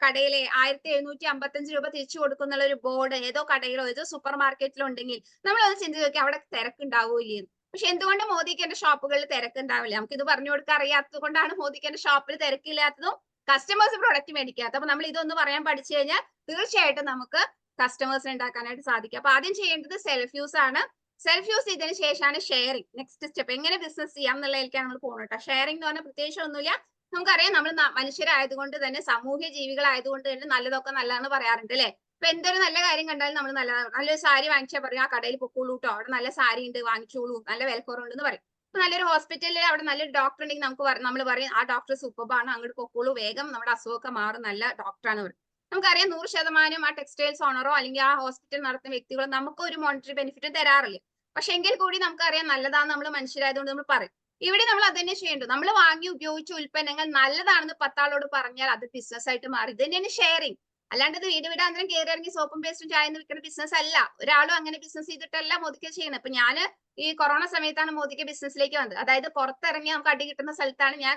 കടയിലെ 1755 രൂപ തിരിച്ചു കൊടുക്കുന്ന ഒരു ബോർഡ് ഏതോ കടയിലോ ഏതോ സൂപ്പർ മാർക്കറ്റിലോ ഉണ്ടെങ്കിൽ നമ്മളൊന്ന് ചിന്തിച്ച് നോക്കി, അവിടെ തിരക്കുണ്ടാവൂല്ലേ? പക്ഷെ എന്തുകൊണ്ട് മോദി കെയറിന്റെ ഷോപ്പുകളിൽ തിരക്കുണ്ടാവില്ല? നമുക്ക് ഇത് പറഞ്ഞു കൊടുക്കാൻ അറിയാത്തത് കൊണ്ടാണ് മോദി കെയറിന്റെ ഷോപ്പിൽ തിരക്കില്ലാത്തതും കസ്റ്റമേഴ്സ് പ്രോഡക്റ്റ് മേടിക്കാത്തത്. അപ്പൊ നമ്മൾ ഇതൊന്ന് പറയാൻ പഠിച്ചു കഴിഞ്ഞാൽ തീർച്ചയായിട്ടും നമുക്ക് കസ്റ്റമേഴ്സിനെ ഉണ്ടാക്കാനായിട്ട് സാധിക്കും. അപ്പൊ ആദ്യം ചെയ്യേണ്ടത് സെൽഫ് യൂസ് ആണ്. സെൽഫ് യൂസ് ചെയ്തതിനു ശേഷമാണ് ഷെയറിംഗ്. നെക്സ്റ്റ് സ്റ്റെപ്പ് എങ്ങനെ ബിസിനസ് ചെയ്യാം എന്നുള്ളതിലേക്കാണ് നമ്മൾ പോകുന്നത് കേട്ടോ. ഷെയറിംഗ് എന്ന് പറഞ്ഞാൽ പ്രത്യേകിച്ച് ഒന്നുമില്ല. നമുക്കറിയാം, നമ്മൾ മനുഷ്യരായതുകൊണ്ട് തന്നെ, സാമൂഹ്യ ജീവികളായതുകൊണ്ട് തന്നെ നല്ലതൊക്കെ നല്ലതെന്ന് പറയാറുണ്ട് അല്ലെ? ഇപ്പൊ എന്തൊരു നല്ല കാര്യം കണ്ടാലും നമ്മൾ നല്ലൊരു സാരി വാങ്ങിച്ചാൽ പറയും, ആ കടയിൽ പൊക്കോളൂ കേട്ടോ, അവിടെ നല്ല സാരി ഉണ്ട്, വാങ്ങിച്ചോളൂ, നല്ല വിലക്കുറവുണ്ടെന്ന് പറയും. ഇപ്പൊ നല്ലൊരു ഹോസ്പിറ്റലിൽ അവിടെ നല്ലൊരു ഡോക്ടർ ഉണ്ടെങ്കിൽ നമ്മൾ പറയും, ആ ഡോക്ടർ സൂപ്പർബാണ്, അങ്ങോട്ട് പൊക്കോളൂ, വേഗം നമ്മുടെ അസുഖമൊക്കെ മാറും, നല്ല ഡോക്ടറാണ് പറയും. നമുക്കറിയാം 100% ആ ടെക്സ്റ്റൈൽസ് ഓണറോ അല്ലെങ്കിൽ ആ ഹോസ്പിറ്റൽ നടത്തുന്ന വ്യക്തികളോ നമുക്ക് ഒരു മോണിറ്ററി ബെനിഫിറ്റ് തരാറില്ല. പക്ഷെ എങ്കിൽ കൂടി നമുക്കറിയാം നല്ലതാണെന്ന് നമ്മൾ മനുഷ്യരായതുകൊണ്ട് നമ്മൾ പറയും. ഇവിടെ നമ്മൾ അത് തന്നെ ചെയ്യേണ്ടത്. നമ്മൾ വാങ്ങി ഉപയോഗിച്ച ഉൽപ്പന്നങ്ങൾ നല്ലതാണെന്ന് 10 ആളോട് പറഞ്ഞാൽ അത് ബിസിനസ് ആയിട്ട് മാറി. ഇത് തന്നെയാണ് ഷെയറിംഗ്. അല്ലാണ്ട് ഇത് വീടാന്തരം കയറി ഇറങ്ങി സോപ്പും പേസ്റ്റും ചായ വിൽക്കുന്ന ബിസിനസ് അല്ല. ഒരാളും അങ്ങനെ ബിസിനസ് ചെയ്തിട്ടല്ല മോദിക്ക് ചെയ്യുന്നത്. ഇപ്പൊ ഞാന് ഈ കൊറോണ സമയത്താണ് മോദിക്ക് ബിസിനസ്സിലേക്ക് വന്നത്. അതായത് പുറത്തിറങ്ങി നമുക്ക് അടി കിട്ടുന്ന സ്ഥലത്താണ് ഞാൻ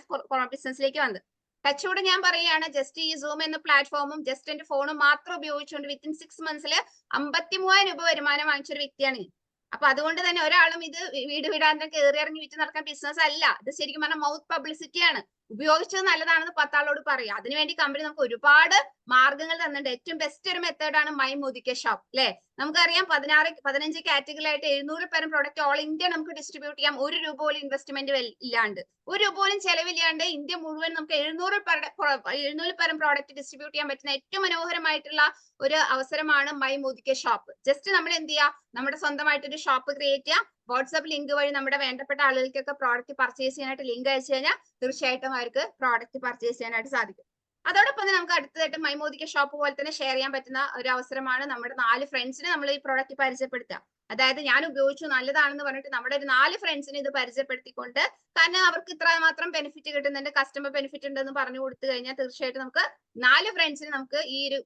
ബിസിനസ്സിലേക്ക് വന്നത്. ടച്ചോട് ഞാൻ പറയുകയാണ്, ജസ്റ്റ് ഈ സൂം എന്ന പ്ലാറ്റ്ഫോമും ജസ്റ്റ് എന്റെ ഫോണും മാത്രം ഉപയോഗിച്ചുകൊണ്ട് വിത്തിൻ 6 months 53,000 രൂപ വരുമാനം വാങ്ങിച്ചൊരു വ്യക്തിയാണ്. അപ്പൊ അതുകൊണ്ട് തന്നെ ഒരാളും ഇത് വീടാന്തരം കയറി ഇറങ്ങി വിറ്റ് നടക്കാൻ ബിസിനസ് അല്ല. ഇത് ശരിക്കും പറഞ്ഞാൽ മൗത്ത് പബ്ലിസിറ്റി ആണ്. ഉപയോഗിച്ചത് നല്ലതാണെന്ന് 10 ആളോട് പറയുക. അതിനുവേണ്ടി കമ്പനി നമുക്ക് ഒരുപാട് മാർഗ്ഗങ്ങൾ തന്നിട്ടുണ്ട്. ഏറ്റവും ബെസ്റ്റ് ഒരു മെത്തേഡാണ് മൈ മോദിക്ക ഷോപ്പ് അല്ലെ. നമുക്കറിയാം 15 കാറ്റഗറി ആയിട്ട് 700 പേരും പ്രൊഡക്റ്റ് ഓൾ ഇന്ത്യ നമുക്ക് ഡിസ്ട്രിബ്യൂട്ട് ചെയ്യാം. 1 രൂപ പോലും ഇൻവെസ്റ്റ്മെന്റ് ഇല്ലാണ്ട്, 1 രൂപ പോലും ചെലവില്ലാണ്ട് ഇന്ത്യ മുഴുവൻ നമുക്ക് 700 പേരും പ്രോഡക്റ്റ് ഡിസ്ട്രിബ്യൂട്ട് ചെയ്യാൻ പറ്റുന്ന ഏറ്റവും മനോഹരമായിട്ടുള്ള ഒരു അവസരമാണ് മൈ മോദിക്ക ഷോപ്പ്. ജസ്റ്റ് നമ്മൾ എന്ത് ചെയ്യുക, നമ്മുടെ സ്വന്തമായിട്ട് ഒരു ഷോപ്പ് ക്രിയേറ്റ് ചെയ്യുക. വാട്സ്ആപ്പ് ലിങ്ക് വഴി നമ്മുടെ വേണ്ടപ്പെട്ട ആളുകൾക്കൊക്കെ പ്രോഡക്റ്റ് പർച്ചേസ് ചെയ്യാനായിട്ട് ലിങ്ക് അയച്ചു കഴിഞ്ഞാൽ തീർച്ചയായിട്ടും അവർക്ക് പ്രോഡക്റ്റ് പർച്ചേസ് ചെയ്യാനായിട്ട് സാധിക്കും. അതോടൊപ്പം തന്നെ നമുക്ക് അടുത്തതായിട്ട് മൈ മോദിക്ക ഷോപ്പ് പോലെ തന്നെ ഷെയർ ചെയ്യാൻ പറ്റുന്ന ഒരു അവസരമാണ് നമ്മുടെ 4 ഫ്രണ്ട്സിനെ നമ്മൾ ഈ പ്രോഡക്റ്റ് പരിചയപ്പെടുത്തുക. അതായത് ഞാൻ ഉപയോഗിച്ചു നല്ലതാണെന്ന് പറഞ്ഞിട്ട് നമ്മുടെ ഒരു 4 ഫ്രണ്ട്സിനെ ഇത് പരിചയപ്പെടുത്തിക്കൊണ്ട്, കാരണം അവർക്ക് ഇത്രമാത്രം ബെനിഫിറ്റ് കിട്ടുന്നുണ്ട്, കസ്റ്റമർ ബെനിഫിറ്റ് ഉണ്ടെന്ന് പറഞ്ഞു കൊടുത്തു കഴിഞ്ഞാൽ തീർച്ചയായിട്ടും നമുക്ക് 4 ഫ്രണ്ട്സിനെ നമുക്ക് ഈ ഒരു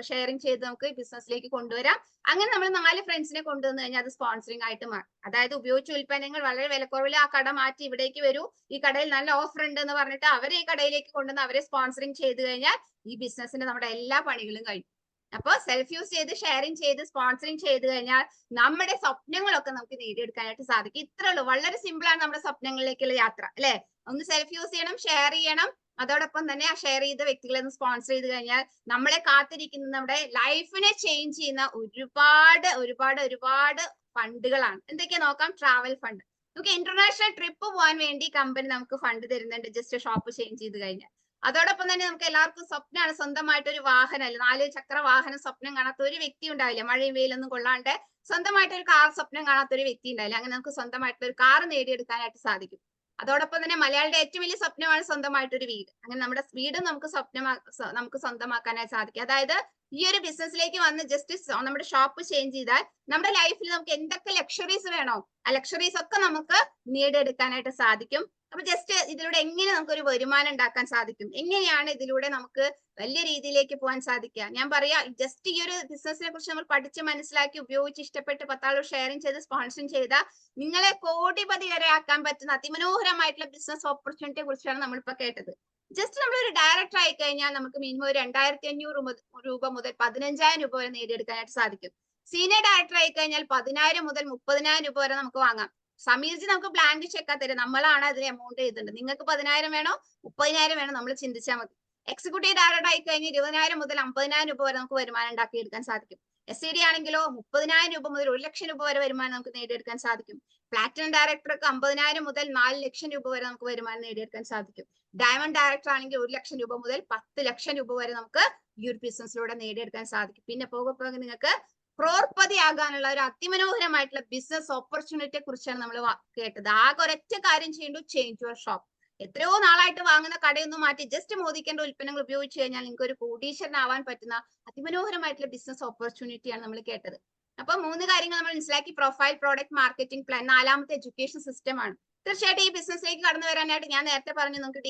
ഷെയറിംഗ് ചെയ്ത് നമുക്ക് ബിസിനസ്സിലേക്ക് കൊണ്ടുവരാം. അങ്ങനെ നമ്മൾ 4 ഫ്രണ്ട്സിനെ കൊണ്ടുവന്നു കഴിഞ്ഞാൽ അത് സ്പോൺസറിംഗ് ആയിട്ട് മാറും. അതായത് ഉപയോഗിച്ച ഉൽപ്പന്നങ്ങൾ വളരെ വിലക്കുറവിൽ ആ കട മാറ്റി ഇവിടേക്ക് വരൂ, ഈ കടയിൽ നല്ല ഓഫർ ഉണ്ട് എന്ന് പറഞ്ഞിട്ട് അവരെ ഈ കടയിലേക്ക് കൊണ്ടുവന്ന് അവരെ സ്പോൺസറിംഗ് ചെയ്ത് കഴിഞ്ഞാൽ ഈ ബിസിനസിന്റെ നമ്മുടെ എല്ലാ പണികളും കഴിഞ്ഞു. അപ്പൊ സെൽഫ് യൂസ് ചെയ്ത് ഷെയറിംഗ് ചെയ്ത് സ്പോൺസറിംഗ് ചെയ്ത് കഴിഞ്ഞാൽ നമ്മുടെ സ്വപ്നങ്ങളൊക്കെ നമുക്ക് നേടിയെടുക്കാനായിട്ട് സാധിക്കും. ഇത്രേ ഉള്ളൂ. വളരെ സിമ്പിൾ ആണ് നമ്മുടെ സ്വപ്നങ്ങളിലേക്കുള്ള യാത്ര അല്ലെ. ഒന്ന് സെൽഫ് യൂസ് ചെയ്യണം, ഷെയർ ചെയ്യണം. അതോടൊപ്പം തന്നെ ആ ഷെയർ ചെയ്ത വ്യക്തികളെ ഒന്ന് സ്പോൺസർ ചെയ്ത് കഴിഞ്ഞാൽ നമ്മളെ കാത്തിരിക്കുന്ന നമ്മുടെ ലൈഫിനെ ചേഞ്ച് ചെയ്യുന്ന ഒരുപാട് ഒരുപാട് ഒരുപാട് ഫണ്ടുകളാണ്. എന്തൊക്കെയാ നോക്കാം. Travel fund. നമുക്ക് ഇന്റർനാഷണൽ ട്രിപ്പ് പോകാൻ വേണ്ടി കമ്പനി നമുക്ക് ഫണ്ട് തരുന്നുണ്ട്, ജസ്റ്റ് ഷോപ്പ് ചേഞ്ച് ചെയ്ത് കഴിഞ്ഞാൽ. അതോടൊപ്പം തന്നെ നമുക്ക് എല്ലാവർക്കും സ്വപ്നമാണ് സ്വന്തമായിട്ട് ഒരു വാഹനം, അല്ലെ 4 ചക്ര വാഹനം സ്വപ്നം കാണാത്ത ഒരു വ്യക്തി ഉണ്ടാവില്ല. മഴയും വെയിലൊന്നും കൊള്ളാണ്ട് സ്വന്തമായിട്ട് ഒരു കാർ സ്വപ്നം കാണാത്ത ഒരു വ്യക്തി ഉണ്ടാവില്ല. അങ്ങനെ നമുക്ക് സ്വന്തമായിട്ട് ഒരു കാർ നേടിയെടുക്കാനായിട്ട് സാധിക്കും. അതോടൊപ്പം തന്നെ മലയാളിയുടെ ഏറ്റവും വലിയ സ്വപ്നമാണ് സ്വന്തമായിട്ട് ഒരു വീട്. അങ്ങനെ നമ്മുടെ വീട് നമുക്ക് സ്വന്തമാക്കാനായി സാധിക്കും. അതായത് ഈ ഒരു ബിസിനസ്സിലേക്ക് വന്ന് ജസ്റ്റ് നമ്മുടെ ഷോപ്പ് ചേഞ്ച് ചെയ്താൽ നമ്മുടെ ലൈഫിൽ നമുക്ക് എന്തൊക്കെ ലക്ഷറീസ് വേണോ ആ ലക്ഷറീസ് ഒക്കെ നമുക്ക് നേടിയെടുക്കാനായിട്ട് സാധിക്കും. അപ്പൊ ജസ്റ്റ് ഇതിലൂടെ എങ്ങനെ നമുക്ക് ഒരു വരുമാനം ഉണ്ടാക്കാൻ സാധിക്കും, എങ്ങനെയാണ് ഇതിലൂടെ നമുക്ക് വലിയ രീതിയിലേക്ക് പോകാൻ സാധിക്കുക. ഞാൻ പറയാ, ജസ്റ്റ് ഈ ഒരു ബിസിനസിനെ കുറിച്ച് നമ്മൾ പഠിച്ച് മനസ്സിലാക്കി ഉപയോഗിച്ച് ഇഷ്ടപ്പെട്ട് 10 ആളോട് ഷെയറിംഗ് ചെയ്ത് സ്പോൺസറിംഗ് ചെയ്ത നിങ്ങളെ കോടിപതി വരെ ആക്കാൻ പറ്റുന്ന അതിമനോഹരമായിട്ടുള്ള ബിസിനസ് ഓപ്പർച്യൂണിറ്റിയെ കുറിച്ചാണ് നമ്മളിപ്പോ കേട്ടത്. ജസ്റ്റ് നമ്മൾ ഒരു ഡയറക്ടർ ആയി കഴിഞ്ഞാൽ നമുക്ക് മിനിമം 2500 രൂപ മുതൽ 15,000 രൂപ വരെ നേടിയെടുക്കാനായിട്ട് സാധിക്കും. സീനിയർ ഡയറക്ടർ ആയി കഴിഞ്ഞാൽ 10,000 മുതൽ 30,000 രൂപ വരെ നമുക്ക് വാങ്ങാം. സമീർജി നമുക്ക് ബ്ലാങ്ക് ചെക്കാ തരും, നമ്മളാണ് അതിന് എമൗണ്ട് ചെയ്തിട്ടുണ്ട്. നിങ്ങൾക്ക് 10,000 വേണോ 30,000 വേണോ നമ്മൾ ചിന്തിച്ചാൽ മതി. എക്സിക്യൂട്ടീവ് ഡയറക്ടർ ആയി കഴിഞ്ഞാൽ 20,000 മുതൽ 50,000 രൂപ വരെ നമുക്ക് വരുമാനം ഉണ്ടാക്കിയെടുക്കാൻ സാധിക്കും. SCD ആണെങ്കിലോ 30,000 രൂപ മുതൽ 1 ലക്ഷം രൂപ വരെ വരുമാനം നമുക്ക് നേടിയെടുക്കാൻ സാധിക്കും. പ്ലാറ്റിനം ഡയറക്ടർക്ക് 50,000 മുതൽ 4 ലക്ഷം രൂപ വരെ നമുക്ക് വരുമാനം നേടിയെടുക്കാൻ സാധിക്കും. ഡയമണ്ട് ഡയറക്ടർ ആണെങ്കിൽ 1 ലക്ഷം രൂപ മുതൽ 10 ലക്ഷം രൂപ വരെ നമുക്ക് ഈ ഒരു ബിസിനസ്സിലൂടെ നേടിയെടുക്കാൻ സാധിക്കും. പിന്നെ പോകെ നിങ്ങൾക്ക് ക്രോർപതിയാകാനുള്ള ഒരു അതിമനോഹരമായിട്ടുള്ള ബിസിനസ് ഓപ്പർച്യൂണിറ്റിയെ കുറിച്ചാണ് നമ്മൾ കേട്ടത്. ആകെ ഒരൊറ്റ കാര്യം ചെയ്യേണ്ടു, ചേഞ്ച് യുവർ ഷോപ്പ്. എത്രയോ നാളായിട്ട് വാങ്ങുന്ന കടയൊന്നും മാറ്റി ജസ്റ്റ് മോദിക്കേണ്ട ഉൽപ്പന്നങ്ങൾ ഉപയോഗിച്ച് കഴിഞ്ഞാൽ നിങ്ങൾക്ക് ഒരു കോടീശ്വരനാവാൻ പറ്റുന്ന അതിമനോഹരമായിട്ടുള്ള ബിസിനസ് ഓപ്പർച്യൂണിറ്റിയാണ് നമ്മൾ കേട്ടത്. അപ്പൊ 3 കാര്യങ്ങൾ നമ്മൾ മനസ്സിലാക്കി. Profile, product, marketing plan. 4മത്തെ എഡ്യൂക്കേഷൻ സിസ്റ്റം ആണ്. തീർച്ചയായിട്ടും ഈ ബിസിനസ്സിലേക്ക് കടന്നു വരാനായിട്ട് ഞാൻ നേരത്തെ പറഞ്ഞു, നമുക്ക്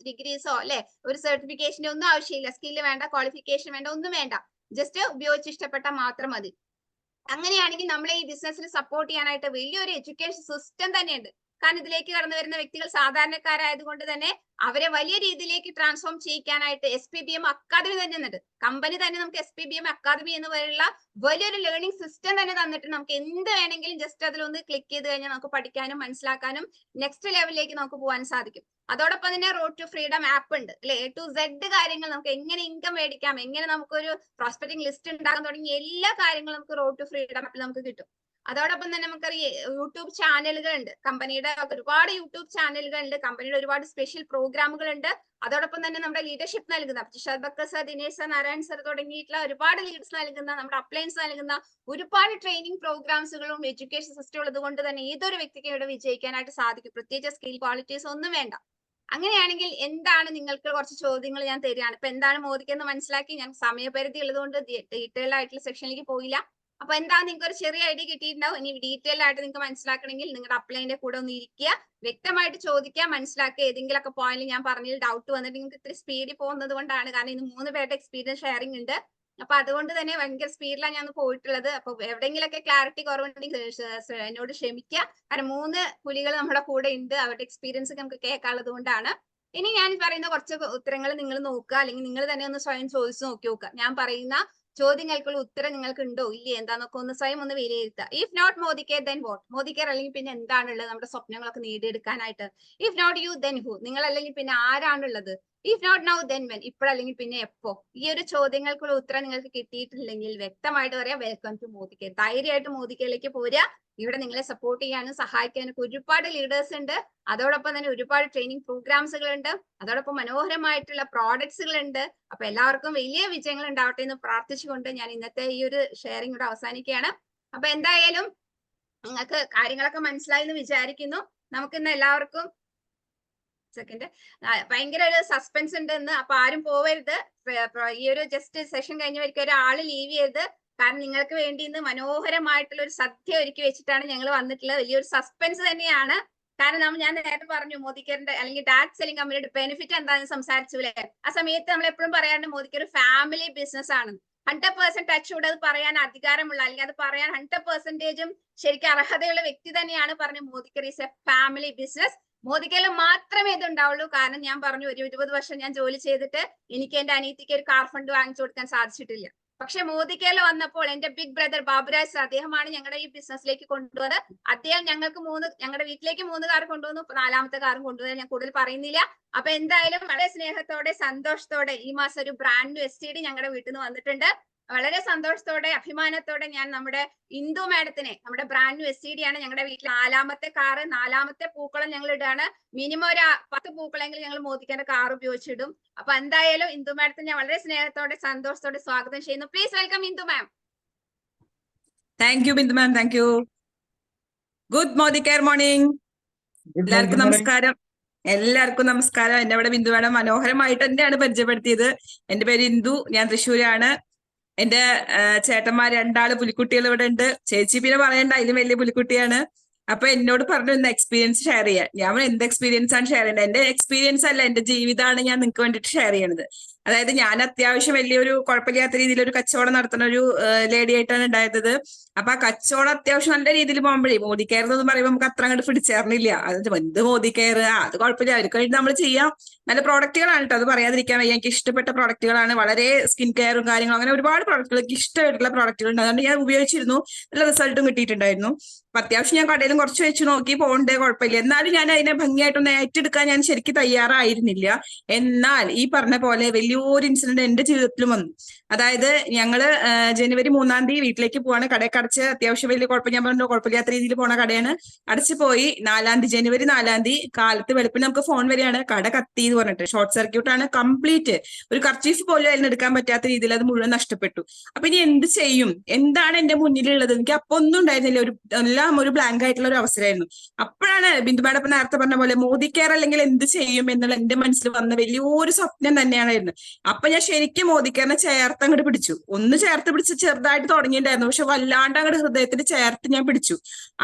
ഡിഗ്രീസോ അല്ലെ ഒരു സർട്ടിഫിക്കേഷന്റെ ഒന്നും ആവശ്യമില്ല. സ്കില്ല് വേണ്ട, ക്വാളിഫിക്കേഷൻ വേണ്ട, ഒന്നും വേണ്ട. ജസ്റ്റ് ഉപയോഗിച്ച് ഇഷ്ടപ്പെട്ടാൽ മാത്രം മതി. അങ്ങനെയാണെങ്കിൽ നമ്മളെ ഈ ബിസിനസ്സിന് സപ്പോർട്ട് ചെയ്യാനായിട്ട് വലിയൊരു എഡ്യൂക്കേഷൻ സിസ്റ്റം തന്നെയുണ്ട്. കാരണം ഇതിലേക്ക് കടന്നു വരുന്ന വ്യക്തികൾ സാധാരണക്കാരായതുകൊണ്ട് തന്നെ അവരെ വലിയ രീതിയിലേക്ക് ട്രാൻസ്ഫോം ചെയ്യിക്കാനായിട്ട് SPBM അക്കാദമി തന്നെ ഉണ്ട്. കമ്പനി തന്നെ നമുക്ക് SPBM അക്കാദമി എന്ന് പറയുന്ന വലിയൊരു ലേണിംഗ് സിസ്റ്റം തന്നെ തന്നിട്ട് നമുക്ക് എന്ത് വേണമെങ്കിലും ജസ്റ്റ് അതിലൊന്ന് ക്ലിക്ക് ചെയ്ത് കഴിഞ്ഞാൽ നമുക്ക് പഠിക്കാനും മനസ്സിലാക്കാനും നെക്സ്റ്റ് ലെവലിലേക്ക് നമുക്ക് പോകാൻ സാധിക്കും. അതോടൊപ്പം തന്നെ റോഡ് ടു ഫ്രീഡം ആപ്പ് ഉണ്ട് അല്ലെ. A to Z കാര്യങ്ങൾ നമുക്ക് എങ്ങനെ ഇൻകം മേടിക്കാം, എങ്ങനെ നമുക്കൊരു പ്രോസ്പെക്ടിംഗ് ലിസ്റ്റ് ഉണ്ടാക്കാൻ തുടങ്ങിയ എല്ലാ കാര്യങ്ങളും നമുക്ക് റോഡ് ടു ഫ്രീഡം ആപ്പിൽ നമുക്ക് കിട്ടും. അതോടൊപ്പം തന്നെ നമുക്കറിയാം യൂട്യൂബ് ചാനലുകൾ ഉണ്ട്. കമ്പനിയുടെ ഒരുപാട് യൂട്യൂബ് ചാനലുകൾ ഉണ്ട്. കമ്പനിയുടെ ഒരുപാട് സ്പെഷ്യൽ പ്രോഗ്രാമുകൾ ഉണ്ട്. അതോടൊപ്പം തന്നെ നമ്മുടെ ലീഡർഷിപ്പ് നൽകുന്ന Jishad Bakkar sir, Dinesh sir, Narayan sir തുടങ്ങിയിട്ടുള്ള ഒരുപാട് ലീഡേഴ്സ് നൽകുന്ന, നമ്മുടെ അപ്ലയൻസ് നൽകുന്ന ഒരുപാട് ട്രെയിനിങ് പ്രോഗ്രാംസുകളും എഡ്യൂക്കേഷൻ സിസ്റ്റം ഉള്ളത് കൊണ്ട് തന്നെ ഏതൊരു വ്യക്തിക്കും ഇവിടെ വിജയിക്കാനായിട്ട് സാധിക്കും. പ്രത്യേകിച്ച് സ്കിൽ ക്വാളിറ്റീസ് ഒന്നും വേണ്ട. അങ്ങനെയാണെങ്കിൽ എന്താണ്, നിങ്ങൾക്ക് കുറച്ച് ചോദ്യങ്ങൾ ഞാൻ തരികയാണ്. ഇപ്പൊ എന്താണ് മോദിക്കെന്ന് മനസ്സിലാക്കി. ഞാൻ സമയപരിധി ഉള്ളതുകൊണ്ട് ഡീറ്റെയിൽ ആയിട്ടുള്ള സെക്ഷനിലേക്ക് പോയില്ല. അപ്പൊ എന്താ നിങ്ങൾക്ക് ഒരു ചെറിയ ഐഡിയ കിട്ടിയിട്ടുണ്ടാവും. ഇനി ഡീറ്റെയിൽ ആയിട്ട് നിങ്ങൾക്ക് മനസ്സിലാക്കണമെങ്കിൽ നിങ്ങളുടെ അപ്ലൈന്റെ കൂടെ ഒന്ന് ഇരിക്കുക, വ്യക്തമായിട്ട് ചോദിക്കുക, മനസ്സിലാക്കുക. ഏതെങ്കിലുമൊക്കെ പോയിന്റിൽ ഞാൻ പറഞ്ഞതിൽ ഡൗട്ട് വന്നിട്ട് നിങ്ങൾക്ക് ഇത്തിരി സ്പീഡിൽ പോകുന്നത് കൊണ്ടാണ്. കാരണം ഇന്ന് 3 പേരുടെ എക്സ്പീരിയൻസ് ഷെയറിംഗ് ഉണ്ട്. അപ്പൊ അതുകൊണ്ട് തന്നെ ഭയങ്കര സ്പീഡിലാണ് ഞാൻ പോയിട്ടുള്ളത്. അപ്പൊ എവിടെയെങ്കിലൊക്കെ ക്ലാരിറ്റി കുറവുണ്ടെങ്കിൽ എന്നോട് ക്ഷമിക്കുക. കാരണം 3 പുലികൾ നമ്മുടെ കൂടെ ഉണ്ട്, അവരുടെ എക്സ്പീരിയൻസ് നമുക്ക് കേൾക്കാനുള്ളത് കൊണ്ടാണ്. ഇനി ഞാൻ പറയുന്ന കുറച്ച് ഉത്തരങ്ങൾ നിങ്ങൾ നോക്കുക, അല്ലെങ്കിൽ നിങ്ങൾ തന്നെ ഒന്ന് സ്വയം ചോദിച്ചു നോക്കി നോക്കുക. ഞാൻ പറയുന്ന ചോദ്യങ്ങൾക്കുള്ള ഉത്തരം നിങ്ങൾക്ക് ഉണ്ടോ ഇല്ലേ എന്താന്നൊക്കെ ഒന്ന് സ്വയം ഒന്ന് വിലയിരുത്തുക. If not Modicare then what, Modicare അല്ലെങ്കിൽ പിന്നെ എന്താണുള്ളത് നമ്മുടെ സ്വപ്നങ്ങളൊക്കെ നേടിയെടുക്കാനായിട്ട്. If not you then who, നിങ്ങൾ അല്ലെങ്കിൽ പിന്നെ ആരാണുള്ളത്. If not now then when, ഇപ്പോഴല്ലെങ്കിൽ പിന്നെ എപ്പോ. ഈ ഒരു ചോദ്യങ്ങൾക്കുള്ള ഉത്തരം നിങ്ങൾക്ക് കിട്ടിയിട്ടില്ലെങ്കിൽ വ്യക്തമായിട്ട് പറയാം വെൽക്കം ടു മോദി കെയർ. ധൈര്യമായിട്ട് മോദി കെയറിലേക്ക് പോരുക. ഇവിടെ നിങ്ങളെ സപ്പോർട്ട് ചെയ്യാനും സഹായിക്കാനും ഒരുപാട് ലീഡേഴ്സ് ഉണ്ട്. അതോടൊപ്പം തന്നെ ഒരുപാട് ട്രെയിനിങ് പ്രോഗ്രാംസുകൾ ഉണ്ട്. അതോടൊപ്പം മനോഹരമായിട്ടുള്ള പ്രോഡക്ട്സുകൾ ഉണ്ട്. അപ്പൊ എല്ലാവർക്കും വലിയ വിജയങ്ങൾ ഉണ്ടാവട്ടെ എന്ന് പ്രാർത്ഥിച്ചുകൊണ്ട് ഞാൻ ഇന്നത്തെ ഈ ഒരു ഷെയറിംഗ് ഇവിടെ അവസാനിക്കുകയാണ്. അപ്പൊ എന്തായാലും നിങ്ങൾക്ക് കാര്യങ്ങളൊക്കെ മനസ്സിലായി എന്ന് വിചാരിക്കുന്നു. നമുക്ക് ഇന്ന് എല്ലാവർക്കും സെക്കൻഡ് ഭയങ്കര ഒരു സസ്പെൻസ് ഉണ്ട് ഇന്ന്. അപ്പൊ ആരും പോവരുത്. ഈ ഒരു ജസ്റ്റ് സെഷൻ കഴിഞ്ഞവർക്ക് ഒരാള് ലീവ് ചെയ്ത്, കാരണം നിങ്ങൾക്ക് വേണ്ടി ഇന്ന് മനോഹരമായിട്ടുള്ള ഒരു സദ്യ ഒരുക്കി വെച്ചിട്ടാണ് ഞങ്ങൾ വന്നിട്ടുള്ളത്. വലിയൊരു സസ്പെൻസ് തന്നെയാണ്. കാരണം ഞാൻ നേരത്തെ പറഞ്ഞു മോദിക്കറിന്റെ അല്ലെങ്കിൽ ഡയറക്ട് സെല്ലിംഗ് കമ്പനിയുടെ ബെനിഫിറ്റ് എന്താണെന്ന് സംസാരിച്ചു അല്ലേ. ആ സമയത്ത് നമ്മൾ എപ്പോഴും പറയാറുണ്ട് മോദിക്ക് ഒരു ഫാമിലി ബിസിനസ് ആണ്. 100% ടച്ചോട് അത് പറയാൻ അധികാരമുള്ള അല്ലെങ്കിൽ അത് പറയാൻ 100%ഉം ശരിക്കും അർഹതയുള്ള വ്യക്തി തന്നെയാണ് പറഞ്ഞ Modicare is A family business. മോദിക്കയിൽ മാത്രമേ ഇത് ഉണ്ടാവുള്ളൂ. കാരണം ഞാൻ പറഞ്ഞു ഒരു 20 വർഷം ഞാൻ ജോലി ചെയ്തിട്ട് എനിക്ക് എന്റെ അനിയത്തിക്ക് ഒരു കാർ ഫണ്ട് വാങ്ങിച്ചു കൊടുക്കാൻ സാധിച്ചിട്ടില്ല. പക്ഷെ മോദിക്കയിൽ വന്നപ്പോൾ എന്റെ ബിഗ് ബ്രദർ ബാബുരാജ് അദ്ദേഹമാണ് ഞങ്ങളുടെ ഈ ബിസിനസ്സിലേക്ക് കൊണ്ടുവന്നത്. അദ്ദേഹം ഞങ്ങളുടെ വീട്ടിലേക്ക് 3 കാർ കൊണ്ടുവന്നു, 4ാമത്തെ കാറും കൊണ്ടുവന്നു. ഞാൻ കൂടുതൽ പറയുന്നില്ല. അപ്പൊ എന്തായാലും വളരെ സ്നേഹത്തോടെ സന്തോഷത്തോടെ ഈ മാസം ഒരു ബ്രാൻഡ് ന്യൂ STD ഞങ്ങളുടെ വീട്ടിൽ നിന്ന് വന്നിട്ടുണ്ട്. വളരെ സന്തോഷത്തോടെ അഭിമാനത്തോടെ ഞാൻ നമ്മുടെ ഇന്ദു മാഡത്തിനെ, നമ്മുടെ ബ്രാൻഡ് ന്യൂ STD ആണ് ഞങ്ങളുടെ വീട്ടിൽ 4ാമത്തെ കാറ്, 4ാമത്തെ പൂക്കളം ഞങ്ങൾ ഇടാണ്. മിനിമം ഒരു 10 പൂക്കളെങ്കിലും ഞങ്ങൾ മോദിക്കന്റെ കാർ ഉപയോഗിച്ചിടും. അപ്പൊ എന്തായാലും ഇന്ദു മാഡത്തിന് ഞാൻ വളരെ സ്നേഹത്തോടെ സന്തോഷത്തോടെ സ്വാഗതം ചെയ്യുന്നു. Please welcome Indu ma'am. Thank you Bindu ma'am, thank you. Good Modi care morning. എല്ലാവർക്കും നമസ്കാരം. എല്ലാവർക്കും നമസ്കാരം. എന്നെ ഇവിടെ ബിന്ദു മാഡം മനോഹരമായിട്ട് തന്നെയാണ് പരിചയപ്പെടുത്തിയത്. എന്റെ പേര് ഇന്ദു, ഞാൻ തൃശ്ശൂരാണ്. എന്റെ ചേട്ടന്മാർ 2 പുലിക്കുട്ടികൾ ഇവിടെ ഉണ്ട്. ചേച്ചി പിന്നെ പറയണ്ട, അതിലും വലിയ പുലിക്കുട്ടിയാണ്. അപ്പൊ എന്നോട് പറഞ്ഞു ഇന്ന് എക്സ്പീരിയൻസ് ഷെയർ ചെയ്യാൻ. ഞാൻ എന്ത് എക്സ്പീരിയൻസ് ആണ് ഷെയർ ചെയ്യേണ്ടത്? എന്റെ എക്സ്പീരിയൻസ് അല്ല, എന്റെ ജീവിതമാണ് ഞാൻ നിങ്ങൾക്ക് വേണ്ടിയിട്ട് ഷെയർ ചെയ്യണത്. അതായത് ഞാൻ അത്യാവശ്യം വലിയൊരു കുഴപ്പമില്ലാത്ത രീതിയിൽ ഒരു കച്ചവടം നടത്തുന്ന ഒരു ലേഡി ആയിട്ടാണ് ഉണ്ടായത്. അപ്പൊ ആ കച്ചവടം അത്യാവശ്യം നല്ല രീതിയിൽ പോകുമ്പോഴേ മോദി കെയർ എന്ന് പറയുമ്പോൾ നമുക്ക് അത്ര അങ്ങോട്ട് പിടിച്ചേർന്നില്ല. അത് എന്ത് മോദി കെയർ, അത് കുഴപ്പമില്ല, അവർക്ക് വേണ്ടി നമ്മൾ ചെയ്യാം. നല്ല പ്രോഡക്റ്റുകളാണ് കേട്ടോ, അത് പറയാതിരിക്കാൻ വയ്യ. എനിക്ക് ഇഷ്ടപ്പെട്ട പ്രോഡക്റ്റുകളാണ്. വളരെ സ്കിൻ കെയറും കാര്യങ്ങളും അങ്ങനെ ഒരുപാട് പ്രോഡക്റ്റുകൾ എനിക്ക് ഇഷ്ടമായിട്ടുള്ള പ്രോഡക്റ്റുകളുണ്ട്. അതുകൊണ്ട് ഞാൻ ഉപയോഗിച്ചിരുന്നു, നല്ല റിസൾട്ടും കിട്ടിയിട്ടുണ്ടായിരുന്നു. അപ്പൊ അത്യാവശ്യം ഞാൻ കടയിലും കുറച്ച് വെച്ച് നോക്കി, പോകണ്ടേ കുഴപ്പമില്ല. എന്നാലും ഞാൻ അതിനെ ഭംഗിയായിട്ടൊന്ന് ഏറ്റെടുക്കാൻ ഞാൻ ശരിക്കും തയ്യാറായിരുന്നില്ല. എന്നാൽ ഈ പറഞ്ഞ പോലെ വലിയൊരു ഇൻസിഡന്റ് എന്റെ ജീവിതത്തിലും വന്നു. അതായത് ഞങ്ങള് ജനുവരി 3-ാം തീയതി വീട്ടിലേക്ക് പോവാണ്. കടയൊക്കെ അടച്ച്, അത്യാവശ്യം വലിയ കുഴപ്പം, ഞാൻ പറഞ്ഞു കുഴപ്പമില്ലാത്ത രീതിയിൽ പോണ കടയാണ്. അടച്ചു പോയി. ജനുവരി 4-ാം തീയതി കാലത്ത് വെളുപ്പിന് നമുക്ക് ഫോൺ വരികയാണ് കട കത്തി എന്ന് പറഞ്ഞിട്ട്. ഷോർട്ട് സർക്യൂട്ട് ആണ് കംപ്ലീറ്റ്. ഒരു കർച്ചീഫ് പോലും അതിന് എടുക്കാൻ പറ്റാത്ത രീതിയിൽ അത് മുഴുവൻ നഷ്ടപ്പെട്ടു. അപ്പൊ ഇനി എന്ത് ചെയ്യും, എന്താണ് എന്റെ മുന്നിലുള്ളത്? എനിക്ക് അപ്പൊ ഒന്നും ഉണ്ടായിരുന്നില്ല. എല്ലാം ഒരു ബ്ലാങ്ക് ആയിട്ടുള്ള ഒരു അവസരമായിരുന്നു. അപ്പോഴാണ് ബിന്ദു മാഡം നേരത്തെ പറഞ്ഞ പോലെ മോദി കെയർ അല്ലെങ്കിൽ എന്ത് ചെയ്യും എന്നുള്ള എന്റെ മനസ്സിൽ വന്ന വലിയൊരു സ്വപ്നം തന്നെയായിരുന്നു. അപ്പൊ ഞാൻ ശരിക്കും മോദി കെയറിനെ ചേർത്ത് അങ്ങോട്ട് പിടിച്ചു. ഒന്ന് ചേർത്ത് പിടിച്ച് ചെറുതായിട്ട് തുടങ്ങിയിട്ടുണ്ടായിരുന്നു, പക്ഷെ വല്ലാണ്ട് അങ്ങോട്ട് ഹൃദയത്തിൽ ചേർത്ത് ഞാൻ പിടിച്ചു.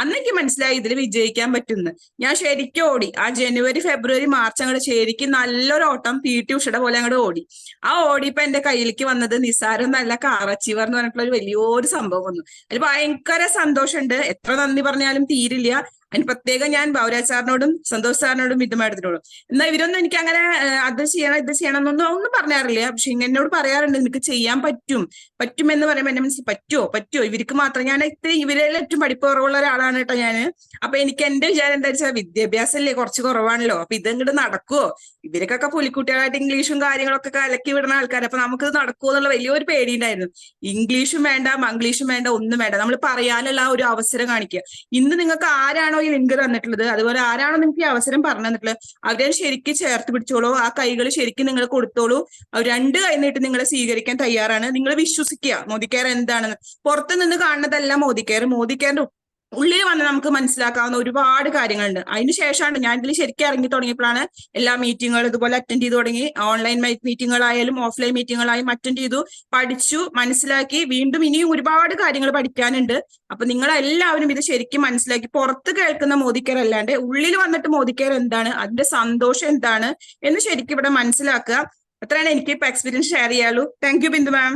അന്ന് എനിക്ക് മനസ്സിലായി ഇതിൽ വിജയിക്കാൻ പറ്റുന്നു. ഞാൻ ശരിക്കും ഓടി. ആ ജനുവരി, ഫെബ്രുവരി, മാർച്ച് അങ്ങോട്ട് ശരിക്കും നല്ലൊരു ഓട്ടം PT ഉഷയുടെ പോലെ അങ്ങോട്ട് ഓടി. ആ ഓടിയപ്പോ എന്റെ കയ്യിലേക്ക് വന്നത് നിസാരം നല്ല കാർ അച്ചീവർ എന്ന് പറഞ്ഞിട്ടുള്ള ഒരു വലിയൊരു സംഭവം വന്നു. അതിൽ ഭയങ്കര സന്തോഷമുണ്ട്. എത്ര നന്ദി പറഞ്ഞാലും തീരില്ല. അതിന് പ്രത്യേകം ഞാൻ ബാബുരാജ് സാറിനോടും സന്തോഷ് സാറിനോടും ബിന്ദു മാഡത്തിനോടും. എന്നാൽ ഇവരൊന്നും എനിക്ക് അങ്ങനെ അത് ചെയ്യണം ഇത് ചെയ്യണം ഒന്നും പറയാറില്ല. പക്ഷെ എന്നോട് പറയാറുണ്ട് നിനക്ക് ചെയ്യാൻ പറ്റുമെന്ന് പറയുമ്പോൾ എന്റെ മനസ്സിൽ പറ്റുമോ ഇവർക്ക് മാത്രം. ഞാൻ ഇവരെല്ലാം ഏറ്റവും പഠിപ്പ് കുറവുള്ള ഒരാളാണ് കേട്ടോ ഞാന്. അപ്പൊ എനിക്ക് എന്റെ വിചാരം എന്താ വെച്ചാൽ വിദ്യാഭ്യാസം അല്ലേ കുറച്ച് കുറവാണല്ലോ, അപ്പൊ ഇതങ്ങോട്ട് നടക്കുവോ? ഇവർക്കൊക്കെ പുലിക്കുട്ടികളായിട്ട് ഇംഗ്ലീഷും കാര്യങ്ങളൊക്കെ കലക്കി വിടുന്ന ആൾക്കാർ. അപ്പൊ നമുക്കിത് നടക്കുമോ എന്നുള്ള വലിയൊരു പേടിയുണ്ടായിരുന്നു. ഇംഗ്ലീഷും വേണ്ട, മംഗ്ലീഷും വേണ്ട, ഒന്നും വേണ്ട, നമ്മൾ പറയാനുള്ള ഒരു അവസരം കാണിക്കുക. ഇന്ന് നിങ്ങൾക്ക് ആരാണോ ഈ ലിങ്ക് തന്നിട്ടുള്ളത്, അതുപോലെ ആരാണോ നിങ്ങൾക്ക് ഈ അവസരം പറഞ്ഞു തന്നിട്ടുള്ളത്, അവരെ ശരിക്കും ചേർത്ത് പിടിച്ചോളൂ. ആ കൈകൾ ശരിക്കും നിങ്ങൾ കൊടുത്തോളൂ. അവർ 2 കൈ നീട്ടി നിങ്ങളെ സ്വീകരിക്കാൻ തയ്യാറാണ്. നിങ്ങൾ വിശ്വസിക്കുക മോദി കെയർ എന്താണെന്ന്. പുറത്തു നിന്ന് കാണുന്നതല്ല മോദി കെയർ. മോദി കെയറിന്റെ ഉള്ളിൽ വന്ന് നമുക്ക് മനസ്സിലാക്കാവുന്ന ഒരുപാട് കാര്യങ്ങളുണ്ട്. അതിനുശേഷമാണ് ഞാൻ ഇതിൽ ശരിക്കും ഇറങ്ങി തുടങ്ങിയപ്പോഴാണ് എല്ലാ മീറ്റിങ്ങുകൾ ഇതുപോലെ അറ്റൻഡ് ചെയ്ത് തുടങ്ങി. ഓൺലൈൻ മീറ്റിങ്ങുകളായാലും ഓഫ്ലൈൻ മീറ്റിങ്ങുകളായും അറ്റൻഡ് ചെയ്തു, പഠിച്ചു, മനസ്സിലാക്കി. വീണ്ടും ഇനിയും ഒരുപാട് കാര്യങ്ങൾ പഠിക്കാനുണ്ട്. അപ്പൊ നിങ്ങളെല്ലാവരും ഇത് ശരിക്കും മനസ്സിലാക്കി പുറത്ത് കേൾക്കുന്ന മോദി കെയർ അല്ലാണ്ട് ഉള്ളിൽ വന്നിട്ട് മോദി കെയർ എന്താണ്, അതിന്റെ സന്തോഷം എന്താണ് എന്ന് ശരിക്കും ഇവിടെ മനസ്സിലാക്കുക. അത്രയാണ് എനിക്ക് ഇപ്പൊ എക്സ്പീരിയൻസ് ഷെയർ ചെയ്യാലോ. Thank you Bindu ma'am.